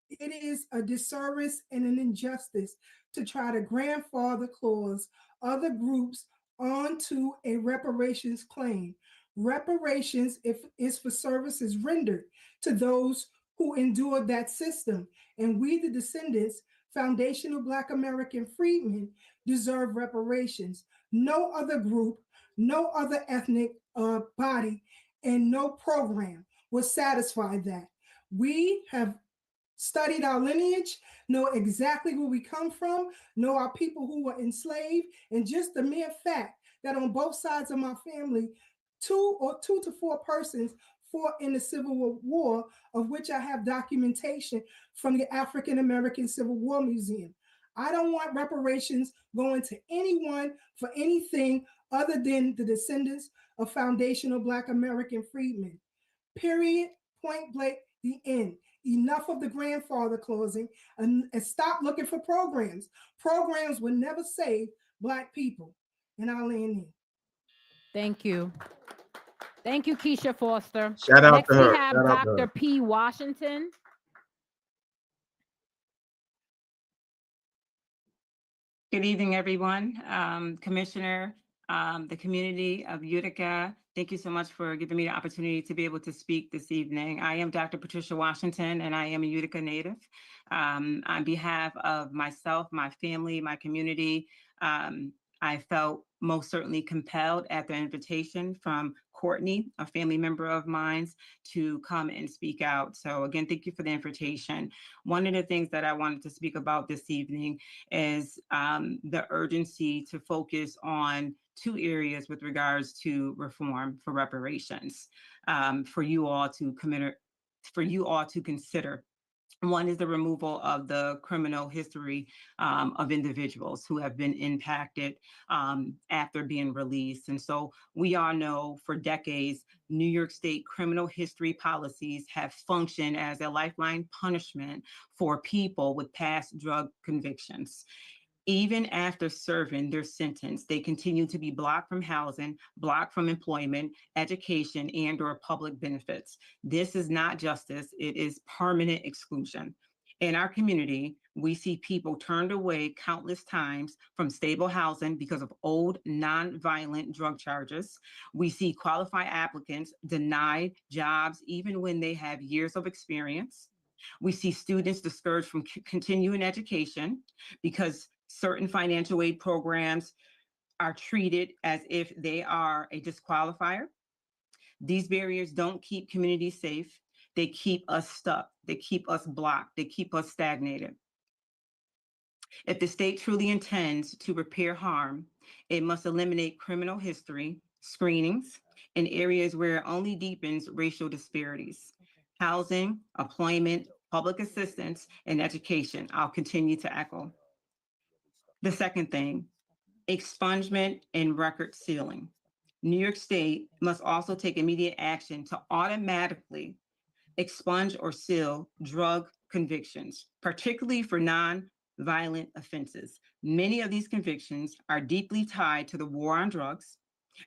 It is a disservice and an injustice to try to grandfather clause other groups onto a reparations claim. Reparations is for services rendered to those who endured that system. And we, the descendants, foundational Black American freedmen, deserve reparations. No other group, no other ethnic body, and no program will satisfy that. We have studied our lineage, know exactly where we come from, know our people who were enslaved, and just the mere fact that on both sides of my family, two to four persons fought in the Civil War, of which I have documentation from the African American Civil War Museum. I don't want reparations going to anyone for anything other than the descendants of foundational Black American freedmen. Period, point blank, the end. Enough of the grandfather clausing, and stop looking for programs. Programs will never save Black people. And I'll land in. Thank you. Thank you, Keisha Foster. Shout out Next, to we her. have Shout out to Dr. her. P. Washington. Good evening, everyone. Commissioner, the community of Utica, thank you so much for giving me the opportunity to be able to speak this evening. I am Dr. Patricia Washington, and I am a Utica native. On behalf of myself, my family, my community, I felt most certainly compelled at the invitation from Courtney, a family member of mine, to come and speak out. So again, thank you for the invitation. One of the things that I wanted to speak about this evening is the urgency to focus on two areas with regards to reform for reparations for you all to consider. One is the removal of the criminal history of individuals who have been impacted after being released. And so we all know for decades, New York State criminal history policies have functioned as a lifeline punishment for people with past drug convictions. Even after serving their sentence, they continue to be blocked from housing, blocked from employment, education, and/or public benefits. This is not justice, it is permanent exclusion. In our community, we see people turned away countless times from stable housing because of old, non-violent drug charges. We see qualified applicants denied jobs even when they have years of experience. We see students discouraged from continuing education because certain financial aid programs are treated as if they are a disqualifier. These barriers don't keep communities safe. They keep us stuck. They keep us blocked. They keep us stagnated. If the state truly intends to repair harm, it must eliminate criminal history, screenings, in areas where it only deepens racial disparities. Housing, employment, public assistance, and education. I'll continue to echo. The second thing, expungement and record sealing. New York State must also take immediate action to automatically expunge or seal drug convictions, particularly for non-violent offenses. Many of these convictions are deeply tied to the war on drugs,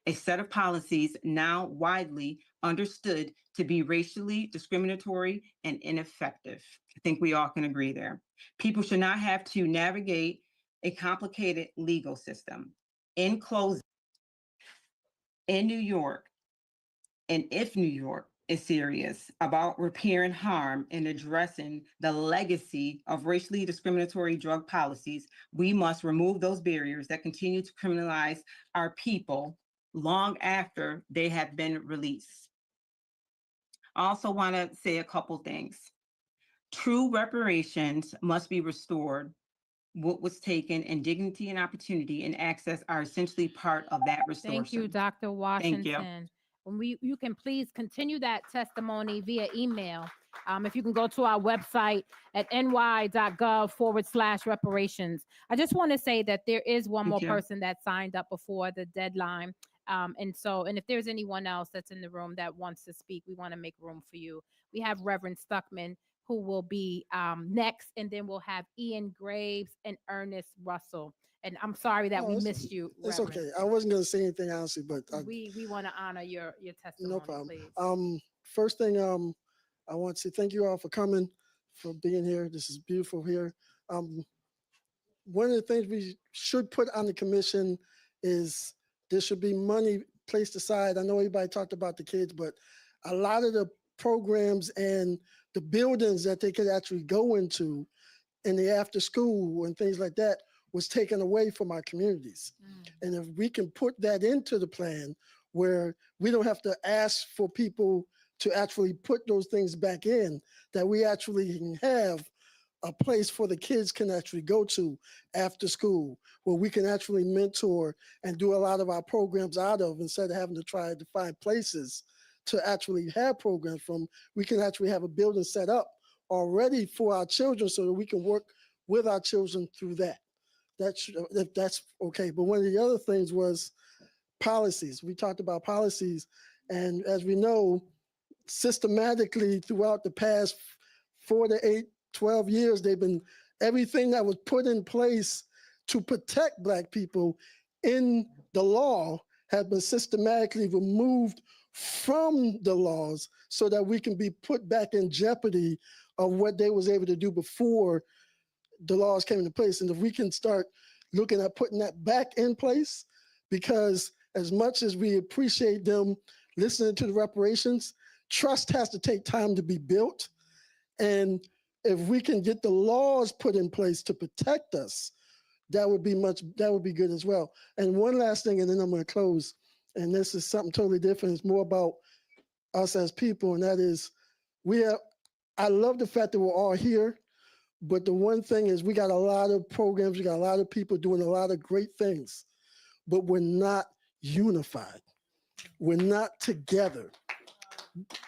a set of policies now widely understood to be racially discriminatory and ineffective. I think we all can agree there. People should not have to navigate a complicated legal system. In closing, in New York, and if New York is serious about repairing harm and addressing the legacy of racially discriminatory drug policies, we must remove those barriers that continue to criminalize our people long after they have been released. I also want to say a couple things. True reparations must be restored what was taken, and dignity and opportunity and access are essentially part of that restoration. Thank you, Dr. Thank you. Washington. You can please continue that testimony via email. If you can go to our website at ny.gov/reparations. I just want to say that there is one more Thank you. person that signed up before the deadline. And if there's anyone else that's in the room that wants to speak, we want to make room for you. We have Reverend Stuckman, who will be next, and then we'll have Ian Graves and Ernest Russell. And I'm sorry that we missed you. It's Reverend. okay. I wasn't going to say anything honestly, but We want to honor your testimony. no problem. Please. First thing, I want to say thank you all for coming, for being here. This is beautiful here. One of the things we should put on the commission is there should be money placed aside. I know everybody talked about the kids, but a lot of the programs and the buildings that they could actually go into in the after school and things like that was taken away from our communities. And if we can put that into the plan where we don't have to ask for people to actually put those things back in, that we actually can have a place for the kids can actually go to after school, where we can actually mentor and do a lot of our programs out of, instead of having to try to find places to actually have programs from. We can actually have a building set up already for our children so that we can work with our children through that. If that's okay. But one of the other things was policies. We talked about policies, and as we know, systematically throughout the past 4 to 8, 12 years, they've been, everything that was put in place to protect Black people in the law has been systematically removed from the laws so that we can be put back in jeopardy of what they was able to do before the laws came into place. And if we can start looking at putting that back in place, because as much as we appreciate them listening to the reparations, trust has to take time to be built. And if we can get the laws put in place to protect us, that would be good as well. And one last thing, and then I'm going to close. And this is something totally different. It's more about us as people, and that is, I love the fact that we're all here, but the one thing is we got a lot of programs, we got a lot of people doing a lot of great things, but we're not unified. We're not together.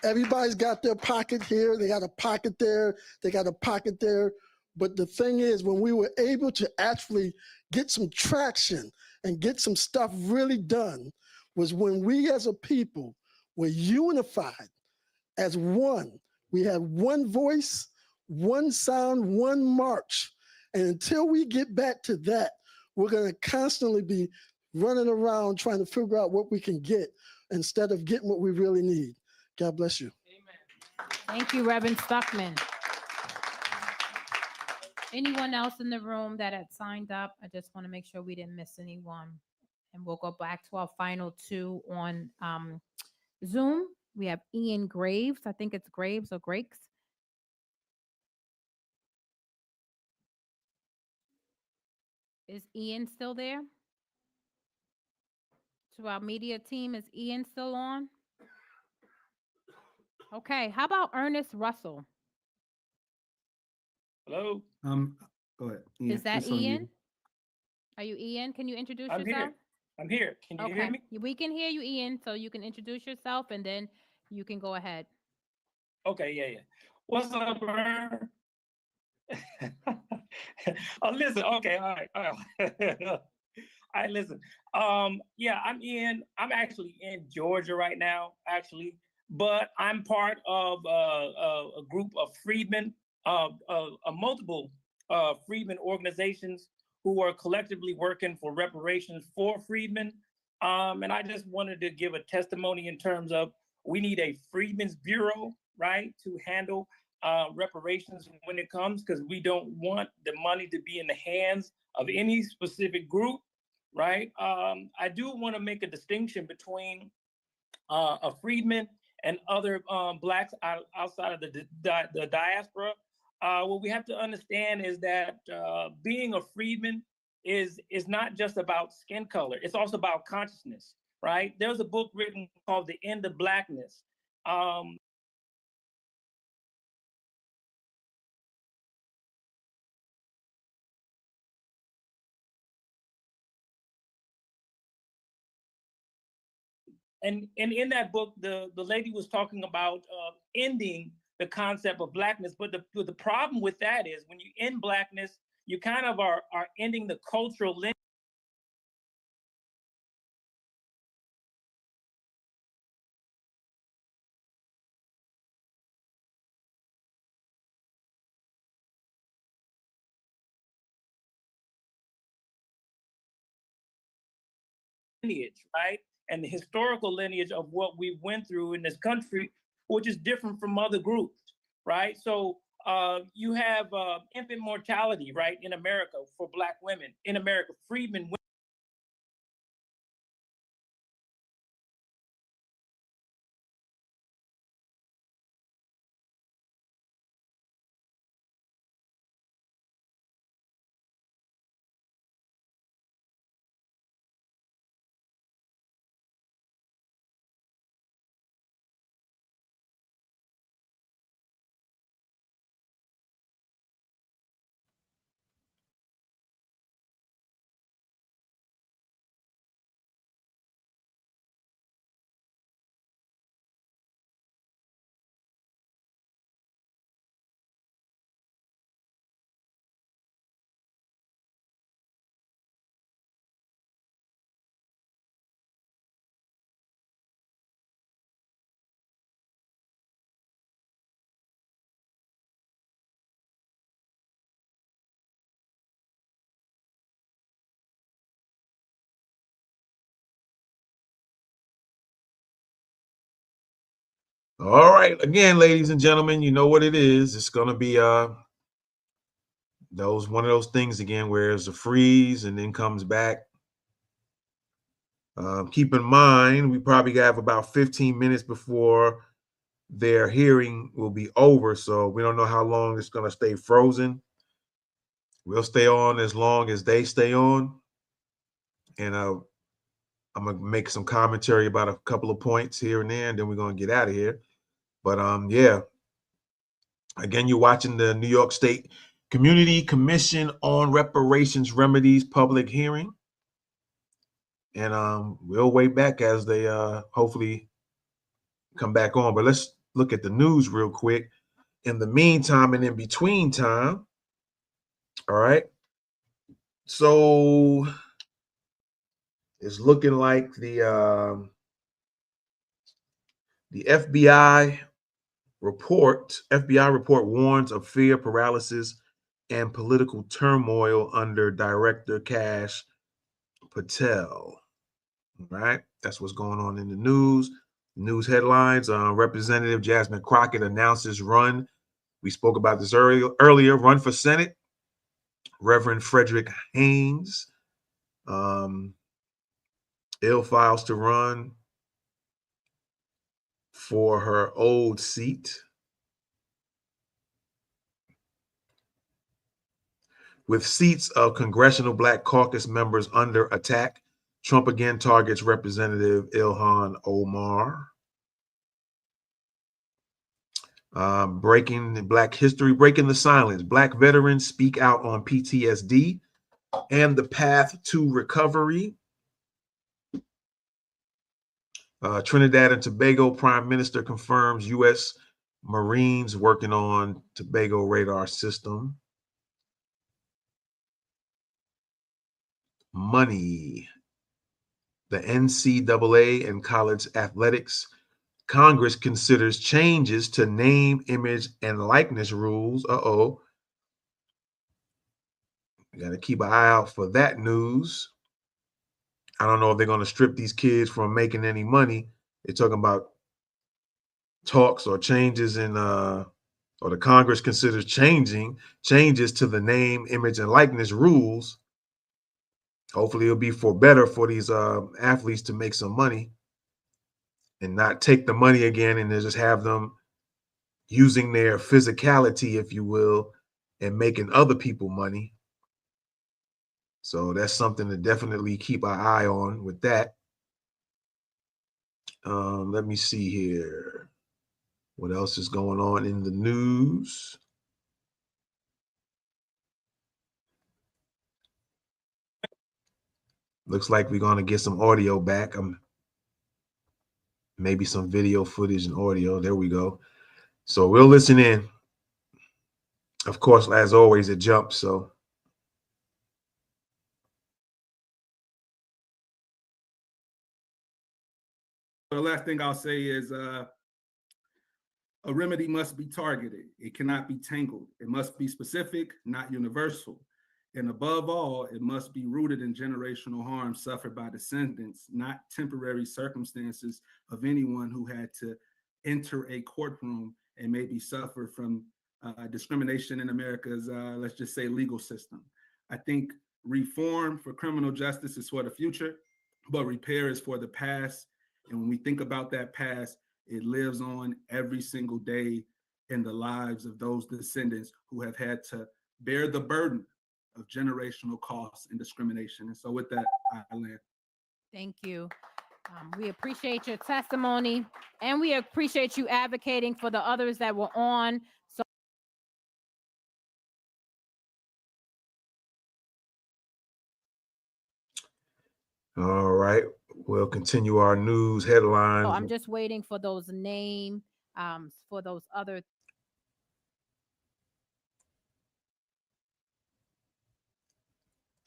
Everybody's got their pocket here, they got a pocket there, they got a pocket there. But the thing is, when we were able to actually get some traction and get some stuff really done, was when we as a people were unified as one. We had one voice, one sound, one march. And until we get back to that, we're going to constantly be running around trying to figure out what we can get instead of getting what we really need. God bless you. Thank you, Reverend Stuckman. Anyone else in the room that had signed up? I just want to make sure we didn't miss anyone. And we'll go back to our final two on Zoom. We have Ian Graves. I think it's Graves or Grakes. Is Ian still there? To our media team, is Ian still on? Okay, how about Ernest Russell? Hello? Go ahead. Is that it's on you. Ian? Are you Ian? Can you introduce I'm yourself? here. I'm here. Can you hear me? We can hear you, Ian, so you can introduce yourself and then you can go ahead. Okay, yeah. What's up, Ern? Oh, listen, okay, all right. All right, listen. Yeah, I'm actually in Georgia right now, actually, but I'm part of a group of freedmen, multiple freedmen organizations who are collectively working for reparations for freedmen. And I just wanted to give a testimony in terms of we need a Freedmen's Bureau, right, to handle reparations when it comes, because we don't want the money to be in the hands of any specific group, right? I do want to make a distinction between a freedman and other Blacks outside of the diaspora. What we have to understand is that being a freedman is not just about skin color. It's also about consciousness, right? There's a book written called The End of Blackness. and in that book, the lady was talking about ending the concept of blackness. But the problem with that is when you end blackness, you kind of are ending the cultural lineage, right? And the historical lineage of what we went through in this country, which is different from other groups, right? So you have infant mortality, right, in America for Black women. In America, freedmen women. All right, again, ladies and gentlemen, you know what it is. It's gonna be one of those things again where it's a freeze and then comes back. Keep in mind, we probably have about 15 minutes before their hearing will be over, so we don't know how long it's gonna stay frozen. We'll stay on as long as they stay on, and I'm gonna make some commentary about a couple of points here and there, and then we're gonna get out of here. But yeah. Again, you're watching the New York State Community Commission on Reparations Remedies public hearing. And we'll wait back as they hopefully come back on. But let's look at the news real quick. In the meantime and in between time, all right. So it's looking like the FBI report warns of fear, paralysis, and political turmoil under Director Kash Patel. Right, that's what's going on in the news. News headlines: Representative Jasmine Crockett announces run. We spoke about this earlier. Run for Senate. Reverend Frederick Haynes ill files to run for her old seat. With seats of Congressional Black Caucus members under attack, Trump again targets Representative Ilhan Omar. Breaking Black history, breaking the silence. Black veterans speak out on PTSD and the path to recovery. Trinidad and Tobago Prime Minister confirms U.S. Marines working on Tobago radar system. Money. The NCAA and college athletics. Congress considers changes to name, image, and likeness rules. Uh-oh. We got to keep an eye out for that news. I don't know if they're going to strip these kids from making any money. They're talking about talks or changes in, or the Congress considers changes to the name, image, and likeness rules. Hopefully it'll be for better for these athletes to make some money and not take the money again and just have them using their physicality, if you will, and making other people money. So that's something to definitely keep our eye on with that. Let me see here. What else is going on in the news? Looks like we're going to get some audio back. maybe some video footage and audio. There we go. So we'll listen in. Of course, as always, it jumps. So the last thing I'll say is a remedy must be targeted. It cannot be tangled. It must be specific, not universal. And above all, it must be rooted in generational harm suffered by descendants, not temporary circumstances of anyone who had to enter a courtroom and maybe suffer from discrimination in America's, let's just say, legal system. I think reform for criminal justice is for the future, but repair is for the past. And when we think about that past, it lives on every single day in the lives of those descendants who have had to bear the burden of generational costs and discrimination. And so with that, I land. Thank you. We appreciate your testimony, and we appreciate you advocating for the others that were on. So all right, we'll continue our news headlines. I'm just waiting for those names for those other.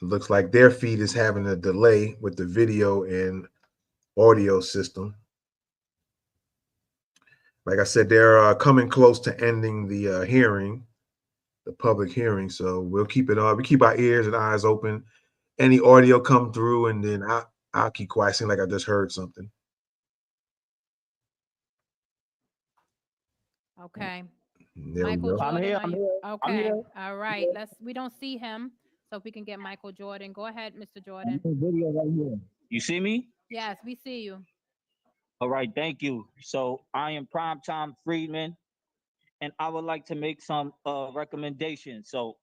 It looks like their feed is having a delay with the video and audio system. Like I said, they're coming close to ending the hearing, the public hearing. So we'll keep it on. We keep our ears and eyes open. Any audio come through, and then I'll keep quiet. Seem like I just heard something. Okay. There we Michael go. Jordan, I'm are you- here. I'm Okay. here. All right. We don't see him, so if we can get Michael Jordan. Go ahead, Mr. Jordan. Video right here. You see me? Yes, we see you. All right, thank you. So I am Primetime Friedman, and I would like to make some recommendations. So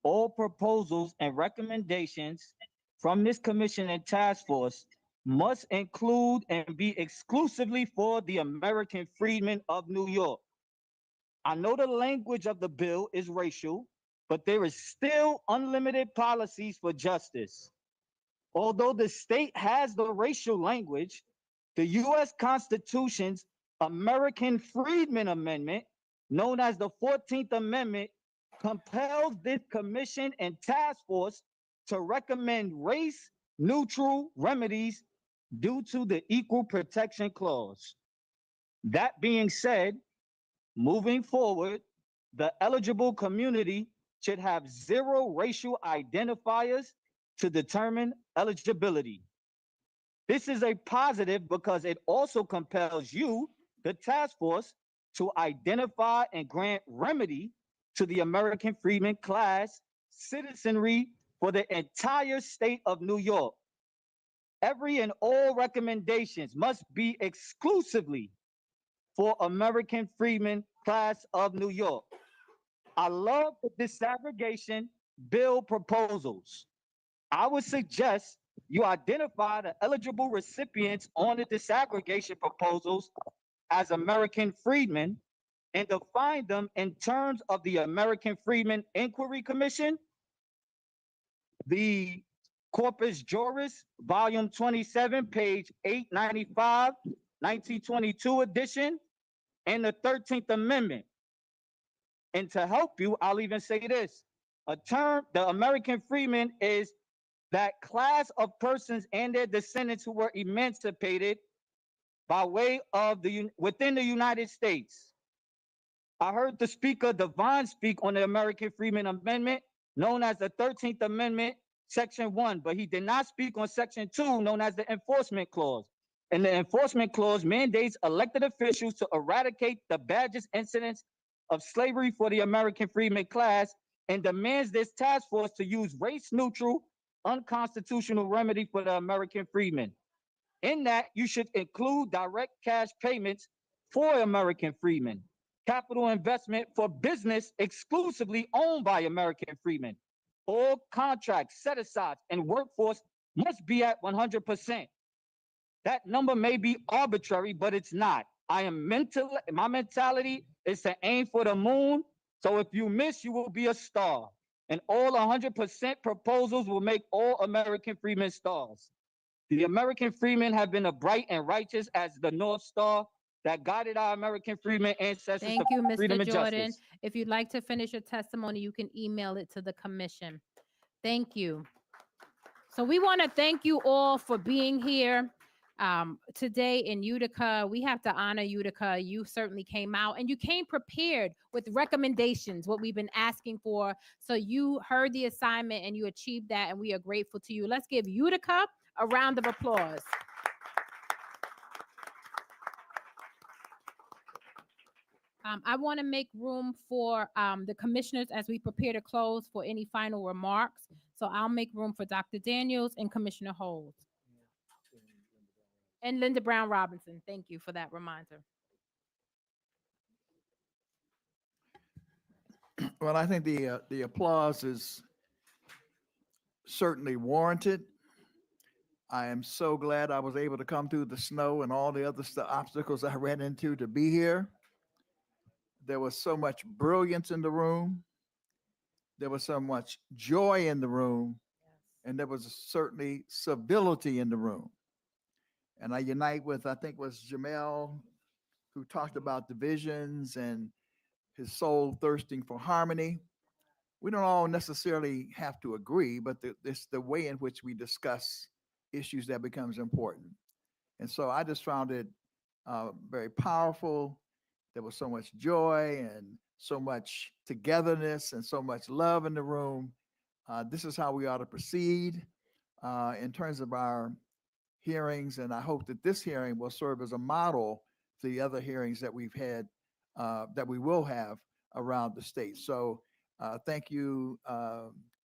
all proposals and recommendations from this commission and task force must include and be exclusively for the American freedmen of New York. I know the language of the bill is racial, but there is still unlimited policies for justice. Although the state has the racial language, the U.S. Constitution's American Freedmen Amendment, known as the 14th Amendment, compels this commission and task force to recommend race-neutral remedies due to the Equal Protection Clause. That being said, moving forward, the eligible community should have 0 racial identifiers to determine eligibility. This is a positive because it also compels you, the task force, to identify and grant remedy to the American freedmen class citizenry for the entire state of New York. Every and all recommendations must be exclusively for American freedmen class of New York. I love the disaggregation bill proposals. I would suggest you identify the eligible recipients on the disaggregation proposals as American freedmen and define them in terms of the American Freedmen Inquiry Commission, the Corpus Juris, volume 27, page 895, 1922 edition, and the 13th Amendment. And to help you, I'll even say this. A term, the American freedmen is that class of persons and their descendants who were emancipated by way of within the United States. I heard the speaker Devon speak on the American Freedmen Amendment, known as the 13th Amendment, Section 1, but he did not speak on Section 2, known as the Enforcement Clause. And the Enforcement Clause mandates elected officials to eradicate the badges incidents of slavery for the American freedmen class and demands this task force to use race-neutral, unconstitutional remedy for the American freedmen. In that, you should include direct cash payments for American freedmen, capital investment for business exclusively owned by American freedmen. All contracts, set-asides, and workforce must be at 100%. That number may be arbitrary, but it's not. My mentality is to aim for the moon. So if you miss, you will be a star. And all 100% proposals will make all American freedmen stars. The American freedmen have been as bright and righteous as the North Star that guided our American freedmen ancestors Thank to you, freedom Mr. and Jordan. justice. If you'd like to finish your testimony, you can email it to the commission. Thank you. So we want to thank you all for being here today in Utica. We have to honor Utica. You certainly came out and you came prepared with recommendations, what we've been asking for. So you heard the assignment and you achieved that, and we are grateful to you. Let's give Utica a round of applause. I want to make room for the commissioners as we prepare to close for any final remarks. So I'll make room for Dr. Daniels and Commissioner Holmes. And Linda Brown Robinson. Thank you for that reminder. Well, I think the applause is certainly warranted. I am so glad I was able to come through the snow and all the other obstacles I ran into to be here. There was so much brilliance in the room. There was so much joy in the room. And there was certainly civility in the room. And I unite with, I think it was Jamel, who talked about divisions and his soul thirsting for harmony. We don't all necessarily have to agree, but it's the way in which we discuss issues that becomes important. And so I just found it very powerful. There was so much joy and so much togetherness and so much love in the room. This is how we ought to proceed in terms of our hearings. And I hope that this hearing will serve as a model to the other hearings that we've had, that we will have around the state. So thank you,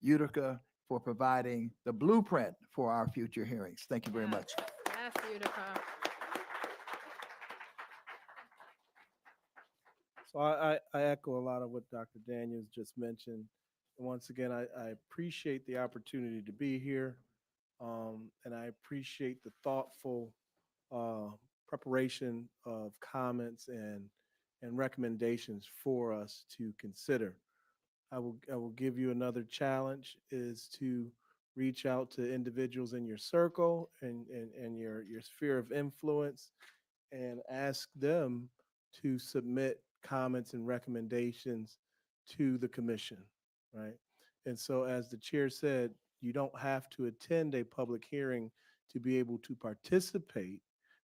Utica, for providing the blueprint for our future hearings. Thank you very much. Yes, Utica. So I echo a lot of what Dr. Daniels just mentioned. And once again, I appreciate the opportunity to be here. And I appreciate the thoughtful preparation of comments and recommendations for us to consider. I will give you another challenge, is to reach out to individuals in your circle and your sphere of influence and ask them to submit comments and recommendations to the commission, right? And so as the chair said, you don't have to attend a public hearing to be able to participate,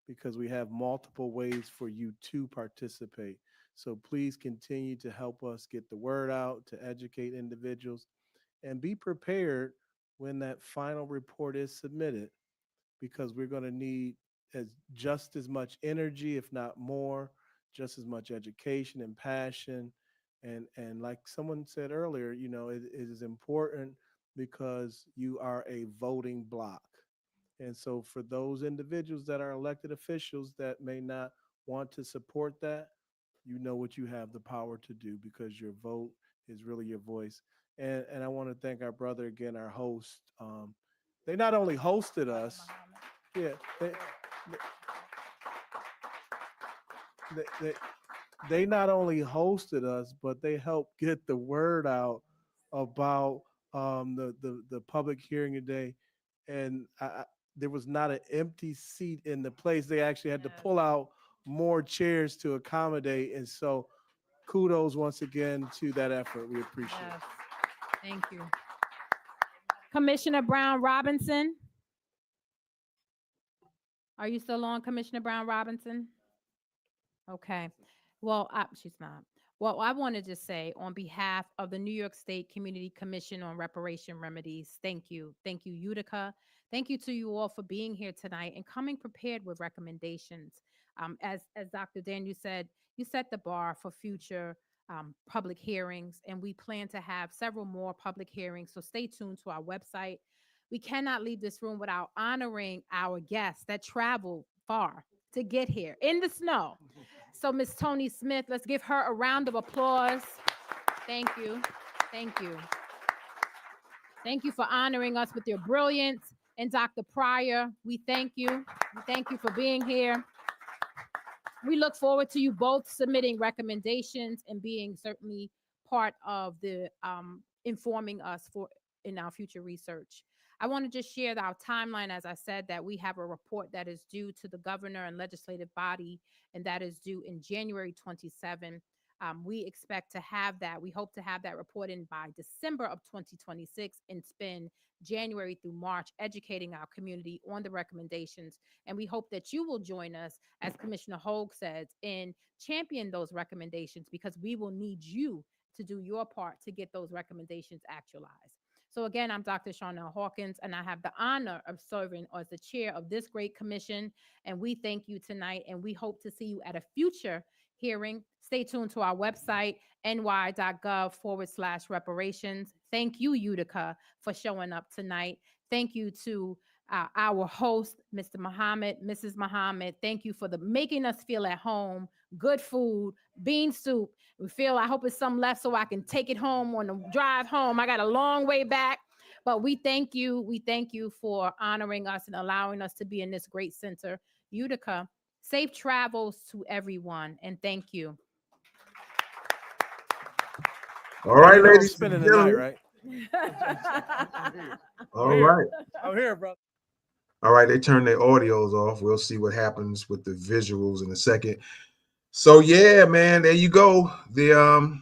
because we have multiple ways for you to participate. So please continue to help us get the word out, to educate individuals, and be prepared when that final report is submitted, because we're going to need just as much energy, if not more, just as much education and passion. And like someone said earlier, you know, it is important because you are a voting block. And so for those individuals that are elected officials that may not want to support that, you know what you have the power to do, because your vote is really your voice. And I want to thank our brother again, our host. They not only hosted us, yeah, they not only hosted us, but they helped get the word out about the public hearing today. And there was not an empty seat in the place. They actually had to pull out more chairs to accommodate. And so kudos once again to that effort. We appreciate it. Thank you. Commissioner Brown Robinson. Are you still on, Commissioner Brown Robinson? Okay. Well, she's not. Well, I want to just say, on behalf of the New York State Community Commission on Reparation Remedies, thank you. Thank you, Utica. Thank you to you all for being here tonight and coming prepared with recommendations. As Dr. Daniel said, you set the bar for future public hearings, and we plan to have several more public hearings. So stay tuned to our website. We cannot leave this room without honoring our guests that traveled far to get here in the snow. So Miss Tony Smith, let's give her a round of applause. Thank you. Thank you. Thank you for honoring us with your brilliance. And Dr. Pryor, we thank you. We thank you for being here. We look forward to you both submitting recommendations and being certainly part of the informing us in our future research. I want to just share our timeline. As I said, that we have a report that is due to the governor and legislative body, and that is due in January 27. We expect to have that. We hope to have that report in by December of 2026 and spend January through March educating our community on the recommendations. And we hope that you will join us, as Commissioner Hogue says, in champion those recommendations, because we will need you to do your part to get those recommendations actualized. So again, I'm Dr. Charnel Hawkins, and I have the honor of serving as the chair of this great commission. And we thank you tonight, and we hope to see you at a future hearing. Stay tuned to our website, ny.gov/reparations. Thank you, Utica, for showing up tonight. Thank you to our host, Mr. Muhammad, Mrs. Muhammad. Thank you for making us feel at home. Good food, bean soup. I hope it's some left so I can take it home on the drive home. I got a long way back, but we thank you. We thank you for honoring us and allowing us to be in this great center. Utica, safe travels to everyone, and thank you. All right, You know I'm ladies and spending the night, gentlemen. right? All right. I'm here, bro. All right, they turned their audios off. We'll see what happens with the visuals in a second. So yeah, man, there you go. The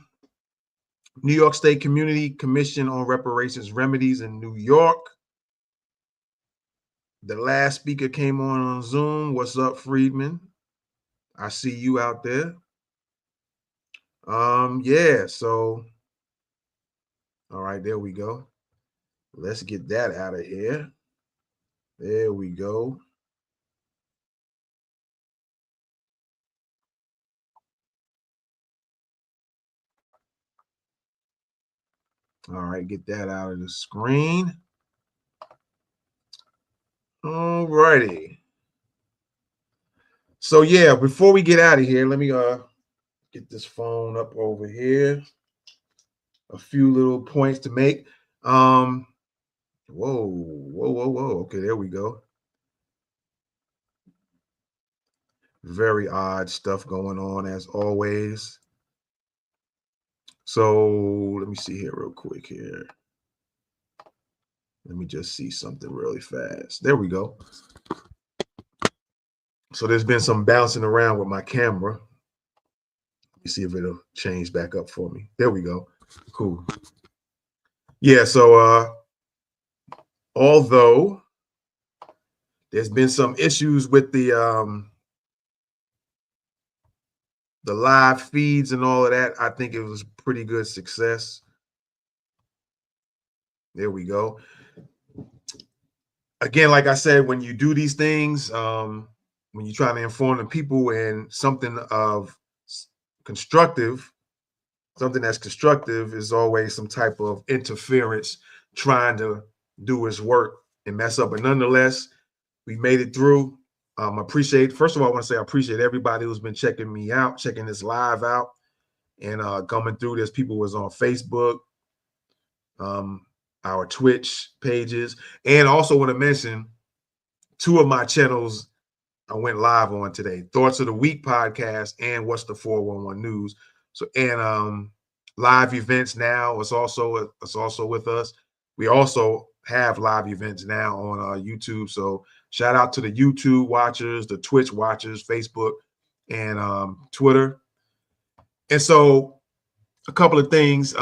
New York State Community Commission on Reparations Remedies in New York. The last speaker came on Zoom. What's up, Friedman? I see you out there. Yeah, so all right, there we go. Let's get that out of here. There we go. All right, get that out of the screen. All righty. So yeah, before we get out of here, let me get this phone up over here. A few little points to make. Whoa. Okay, there we go. Very odd stuff going on as always. So let me see here real quick here. Let me just see something really fast. There we go. So there's been some bouncing around with my camera. Let me see if it'll change back up for me. There we go. Cool. Yeah, so although there's been some issues with the live feeds and all of that, I think it was pretty good success. There we go. Again, like I said, when you do these things, when you're trying to inform the people and something constructive is always some type of interference trying to do its work and mess up. But nonetheless, we made it through. First of all, I want to say I appreciate everybody who's been checking me out, checking this live out, and coming through this. People was on Facebook, our Twitch pages, and also want to mention 2 of my channels I went live on today: Thoughts of the Week podcast and What's the 411 News. So and live events now. It's also with us. We also have live events now on YouTube. So shout out to the YouTube watchers, the Twitch watchers, Facebook, and Twitter. And so a couple of things.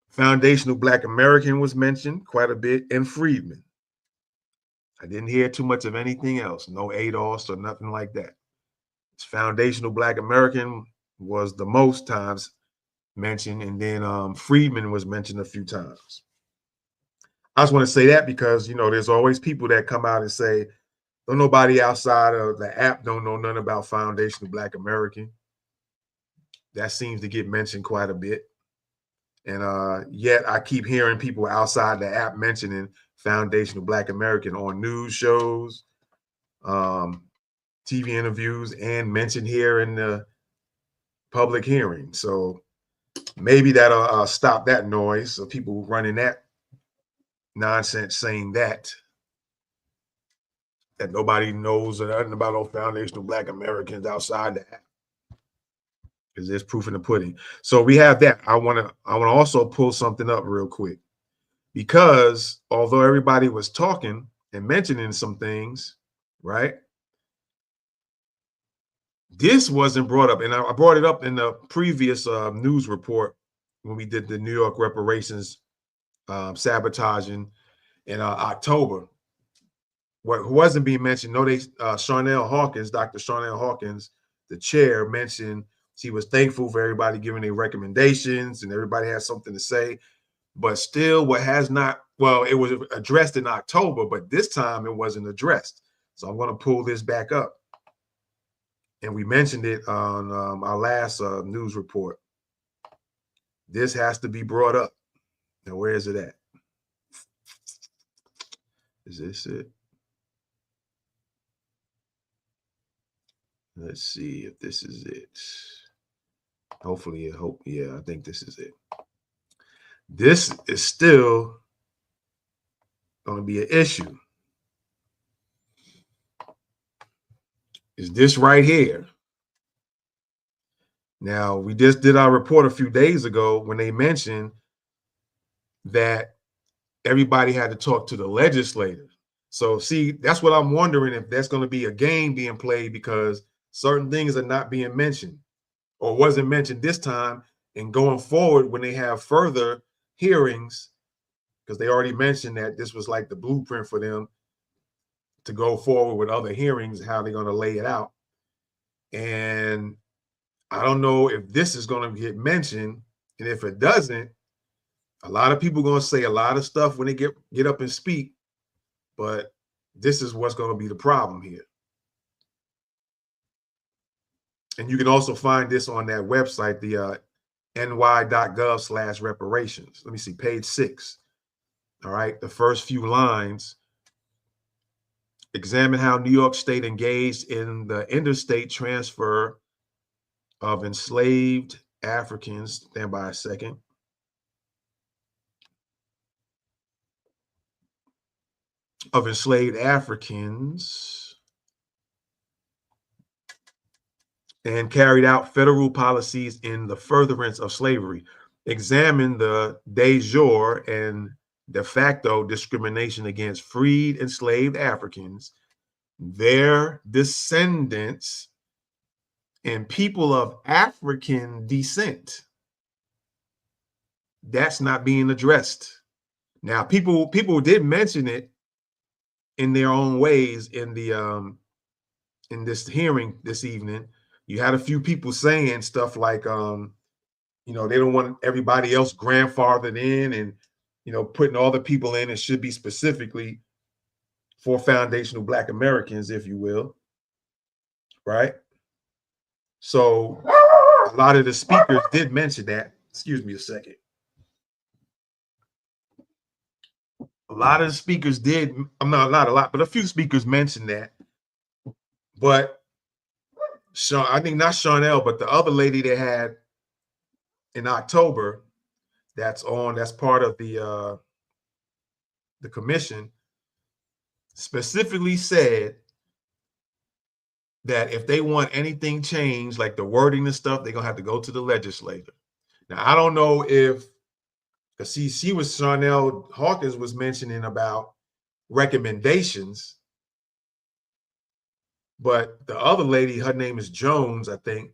Foundational Black American was mentioned quite a bit, and Friedman. I didn't hear too much of anything else. No ADOS or nothing like that. It's Foundational Black American was the most times mentioned, and then Friedman was mentioned a few times. I just want to say that because, there's always people that come out and say, don't nobody outside of the app don't know nothing about Foundational Black American. That seems to get mentioned quite a bit. And yet I keep hearing people outside the app mentioning Foundational Black American on news shows, TV interviews, and mentioned here in the public hearing. So maybe that'll stop that noise of people running that nonsense saying that nobody knows nothing about those Foundational Black Americans outside the app, because there's proof in the pudding. So we have that. I want to also pull something up real quick, because although everybody was talking and mentioning some things, right? This wasn't brought up, and I brought it up in the previous news report when we did the New York reparations sabotaging in October. What wasn't being mentioned, Charnel Hawkins, Dr. Charnel Hawkins, the chair, mentioned she was thankful for everybody giving their recommendations and everybody has something to say. But still, what has not, well, it was addressed in October, but this time it wasn't addressed. So I'm going to pull this back up. And we mentioned it on our last news report. This has to be brought up. Now, where is it at? Is this it? Let's see if this is it. Hopefully, yeah, I think this is it. This is still going to be an issue. Is this right here? Now, we just did our report a few days ago when they mentioned that everybody had to talk to the legislators. So, see, that's what I'm wondering, if that's going to be a game being played because certain things are not being mentioned or wasn't mentioned this time. And going forward, when they have further hearings, because they already mentioned that this was like the blueprint for them to go forward with other hearings, how they're going to lay it out. And I don't know if this is going to get mentioned. And if it doesn't, a lot of people are going to say a lot of stuff when they get up and speak. But this is what's going to be the problem here. And you can also find this on that website, the ny.gov/reparations. Let me see, page 6. All right, the first few lines. Examine how New York State engaged in the interstate transfer of enslaved Africans. Stand by a second. Of enslaved Africans and carried out federal policies in the furtherance of slavery. Examine the de jure and de facto discrimination against freed enslaved Africans, their descendants, and people of African descent. That's not being addressed. Now, people did mention it in their own ways in the in this hearing this evening. You had a few people saying stuff like they don't want everybody else grandfathered in, and putting all the people in. It should be specifically for foundational Black Americans, if you will, right? So a lot of the speakers did mention that. Excuse me a second. A lot of the speakers did. Not a lot, but a few speakers mentioned that. But I think not Charnel, but the other lady they had in October, that's part of the commission, specifically said that if they want anything changed, like the wording and stuff, they're gonna have to go to the legislature. Now, I don't know if, because Charnel Hawkins was mentioning about recommendations, but the other lady, her name is Jones, I think,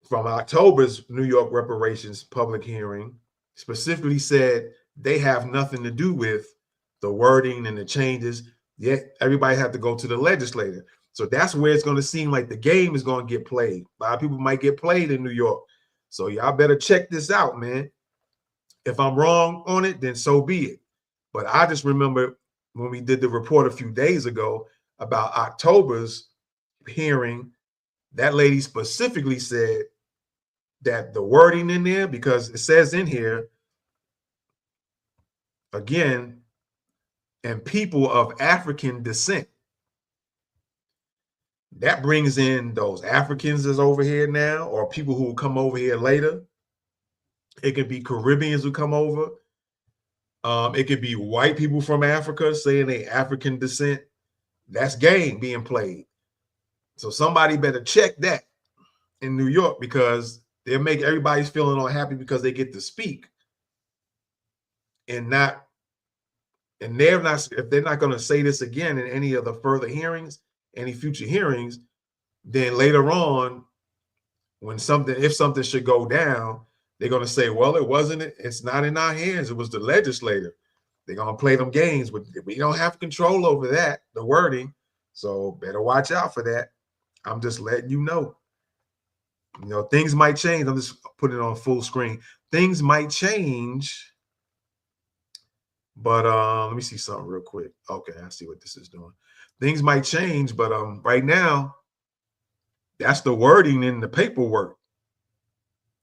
from October's New York reparations public hearing, specifically said they have nothing to do with the wording and the changes. Yet everybody had to go to the legislator. So that's where it's going to seem like the game is going to get played. A lot of people might get played in New York. So y'all better check this out, man. If I'm wrong on it, then so be it. But I just remember when we did the report a few days ago about October's hearing, that lady specifically said that the wording in there, because it says in here, again, and people of African descent. That brings in those Africans that's over here now, or people who will come over here later. It could be Caribbeans who come over. It could be white people from Africa saying they African descent. That's game being played. So somebody better check that in New York, because they'll make everybody's feeling unhappy because they get to speak. and they're not, if they're not going to say this again in any of the further hearings, any future hearings, then later on, when if something should go down, they're going to say, well, it's not in our hands. It was the legislator. They're going to play them games, but we don't have control over that, the wording. So better watch out for that. I'm just letting you know. You know, things might change. I'm just putting it on full screen. Things might change. But let me see something real quick. Okay, I see what this is doing. Things might change, but right now, that's the wording in the paperwork.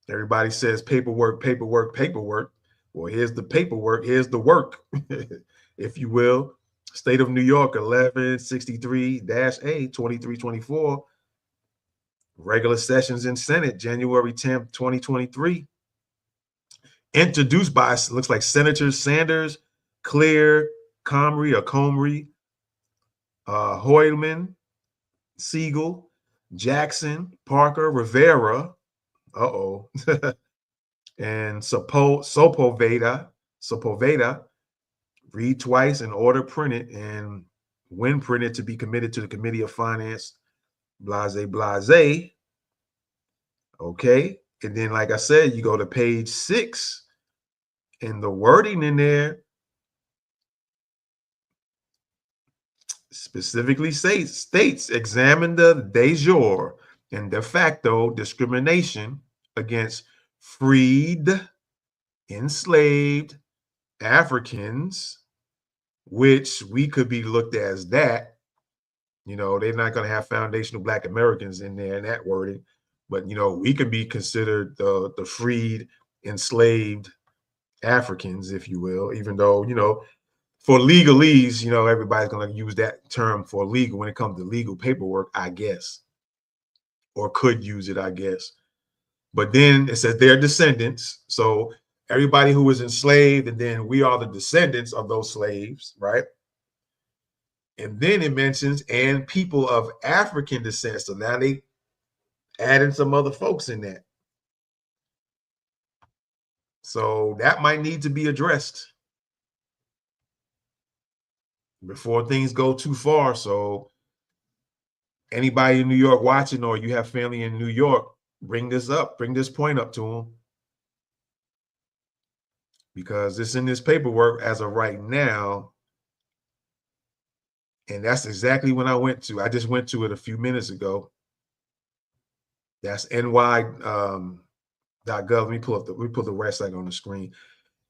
Everybody says paperwork, paperwork, paperwork. Well, here's the paperwork. Here's the work, if you will. State of New York, 1163-A, 2324. Regular sessions in Senate, January 10th, 2023. Introduced by, looks like Senators Sanders, Clear, Comrie, Hoylman, Siegel, Jackson, Parker, Rivera, and Sepulveda, read twice and order printed, and when printed to be committed to the Committee of Finance, blase, blase. Okay, and then like I said, you go to page 6, and the wording in there specifically states examine the de jure and de facto discrimination against freed, enslaved Africans, which we could be looked at as that. You know, they're not going to have foundational Black Americans in there in that wording, but, you know, we can be considered the freed, enslaved Africans, if you will, even though, you know, for legalese, you know, everybody's going to use that term for legal when it comes to legal paperwork, I guess, or could use it, I guess. But then it says they're descendants. So everybody who was enslaved, and then we are the descendants of those slaves, right? And then it mentions, and people of African descent. So now they adding some other folks in that. So that might need to be addressed before things go too far. So anybody in New York watching, or you have family in New York, bring this up, bring this point up to them. Because it's in this paperwork as of right now. And that's exactly when I went to. I just went to it a few minutes ago. That's ny.gov. Let me pull the website on the screen.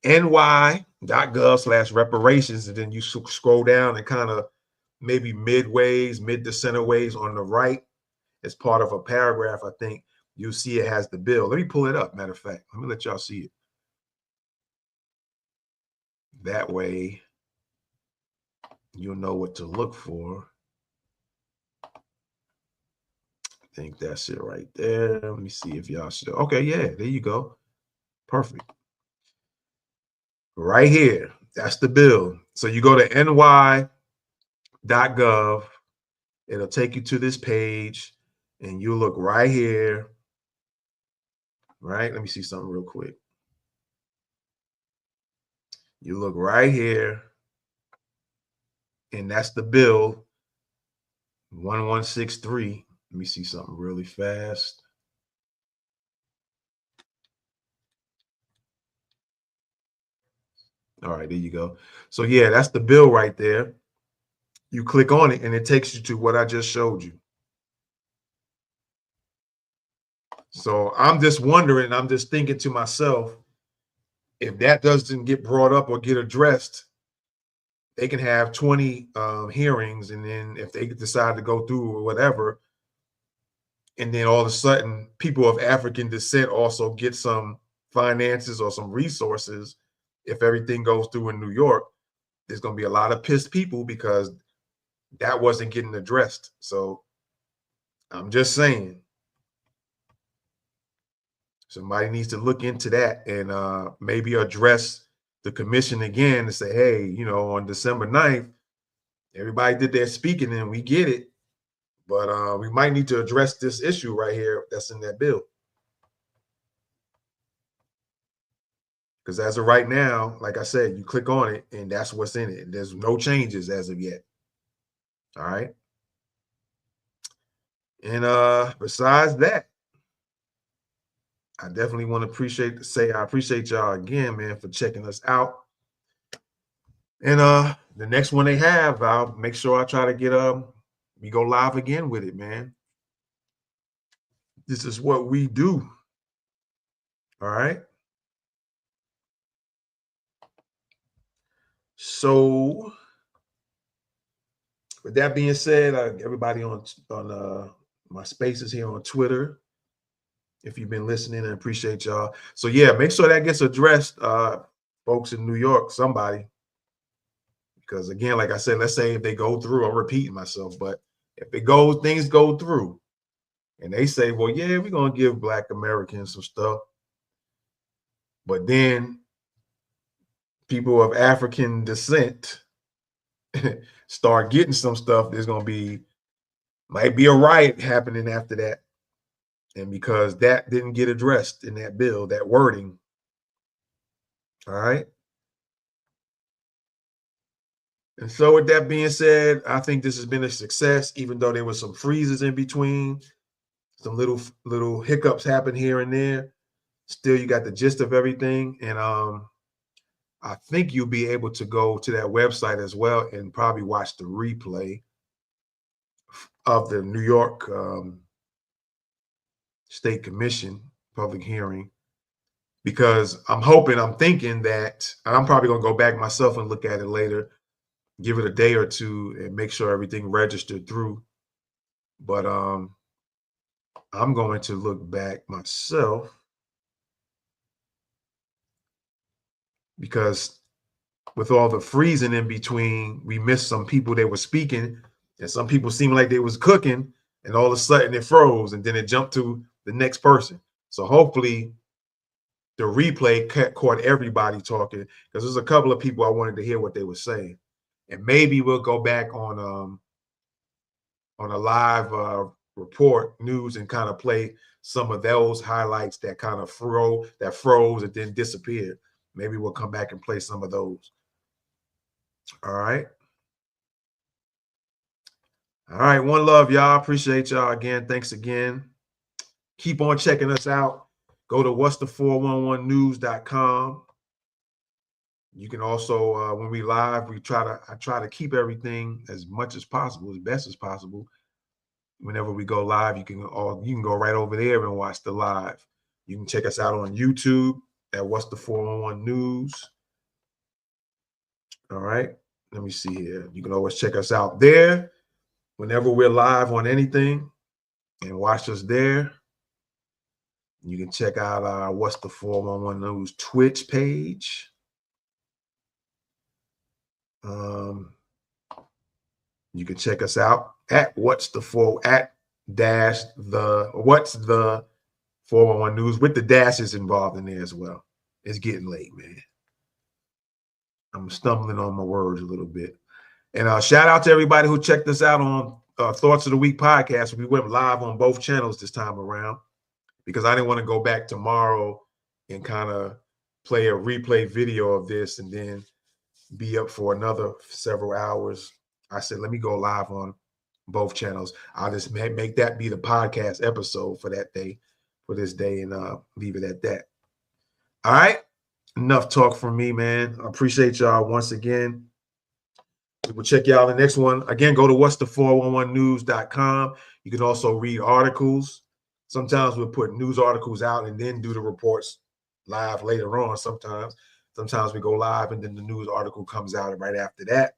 ny.gov/reparations. And then you scroll down and kind of maybe mid to center ways on the right, as part of a paragraph, I think you'll see it has the bill. Let me pull it up. Matter of fact, let me let y'all see it. That way, you'll know what to look for. I think that's it right there. Let me see if y'all should. Okay, yeah, there you go. Perfect. Right here, that's the bill. So you go to ny.gov. It'll take you to this page, and you look right here. Right? Let me see something real quick. You look right here, and that's the bill 1163. Let me see something really fast. All right, there you go. So yeah, that's the bill right there. You click on it and it takes you to what I just showed you. So I'm just wondering, I'm just thinking to myself, if that doesn't get brought up or get addressed, they can have 20 hearings, and then if they decide to go through or whatever, and then all of a sudden people of African descent also get some finances or some resources, if everything goes through in New York, there's going to be a lot of pissed people because that wasn't getting addressed. So I'm just saying, somebody needs to look into that and maybe address the commission again and say, hey, you know, on December 9th, everybody did their speaking and we get it, but we might need to address this issue right here that's in that bill. Because as of right now, like I said, you click on it and that's what's in it. There's no changes as of yet. All right. And besides that, I definitely want to I appreciate y'all again, man, for checking us out. And the next one they have, I'll make sure I try to get we go live again with it, man. This is what we do. All right. So with that being said, everybody on my spaces here on Twitter, if you've been listening, I appreciate y'all. So yeah, make sure that gets addressed, folks in New York, somebody. Because again, like I said, let's say if they go through, I'm repeating myself, but if things go through and they say, well, yeah, we're going to give Black Americans some stuff. But then people of African descent start getting some stuff, there's going to might be a riot happening after that. And because that didn't get addressed in that bill, that wording. All right. And so with that being said, I think this has been a success, even though there were some freezes in between, some little hiccups happen here and there. Still, you got the gist of everything. And I think you'll be able to go to that website as well and probably watch the replay of the New York State Commission public hearing, because I'm thinking that, and I'm probably going to go back myself and look at it later, give it a day or two and make sure everything registered through. But I'm going to look back myself, because with all the freezing in between, we missed some people that were speaking, and some people seemed like they was cooking, and all of a sudden it froze, and then it jumped to the next person. So hopefully the replay caught everybody talking, because there's a couple of people I wanted to hear what they were saying. And maybe we'll go back on a live report news and kind of play some of those highlights that kind of froze and then disappeared. Maybe we'll come back and play some of those. All right. All right. One love, y'all. Appreciate y'all again. Thanks again. Keep on checking us out. Go to what's the411news.com. You can also, when we live, I try to keep everything as much as possible, as best as possible. Whenever we go live, you can go right over there and watch the live. You can check us out on YouTube at What's the 411 News. All right. Let me see here. You can always check us out there whenever we're live on anything and watch us there. You can check out our What's the 411 News Twitch page. You can check us out at What's the 411 News with the dashes involved in there as well. It's getting late, man. I'm stumbling on my words a little bit. And shout out to everybody who checked us out on Thoughts of the Week podcast. We went live on both channels this time around, because I didn't want to go back tomorrow and kind of play a replay video of this and then be up for another several hours. I said, let me go live on both channels. I'll just make that be the podcast episode for that day, for this day, and leave it at that. All right. Enough talk from me, man. I appreciate y'all once again. We will check y'all in the next one. Again, go to what's the411news.com. You can also read articles. Sometimes we'll put news articles out and then do the reports live later on. Sometimes we go live and then the news article comes out right after that.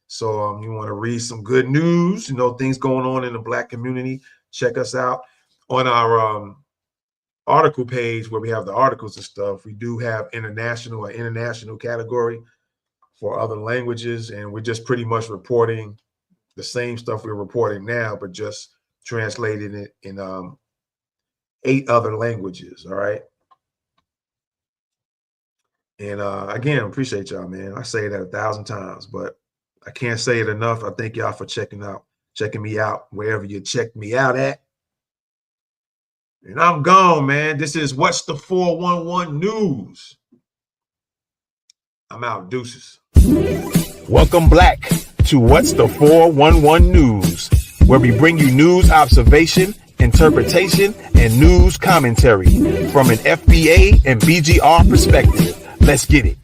So you want to read some good news, things going on in the Black community, check us out on our article page where we have the articles and stuff. We do have international category for other languages, and we're just pretty much reporting the same stuff we're reporting now, but just translating it in 8 other languages. All right. And again, appreciate y'all, man. I say that 1,000 times, but I can't say it enough. I thank y'all for checking me out wherever you check me out at. And I'm gone, man. This is What's the 411 News. I'm out. Deuces. Welcome back to What's the 411 News, where we bring you news observation, interpretation, and news commentary from an FBA and BGR perspective. Let's get it.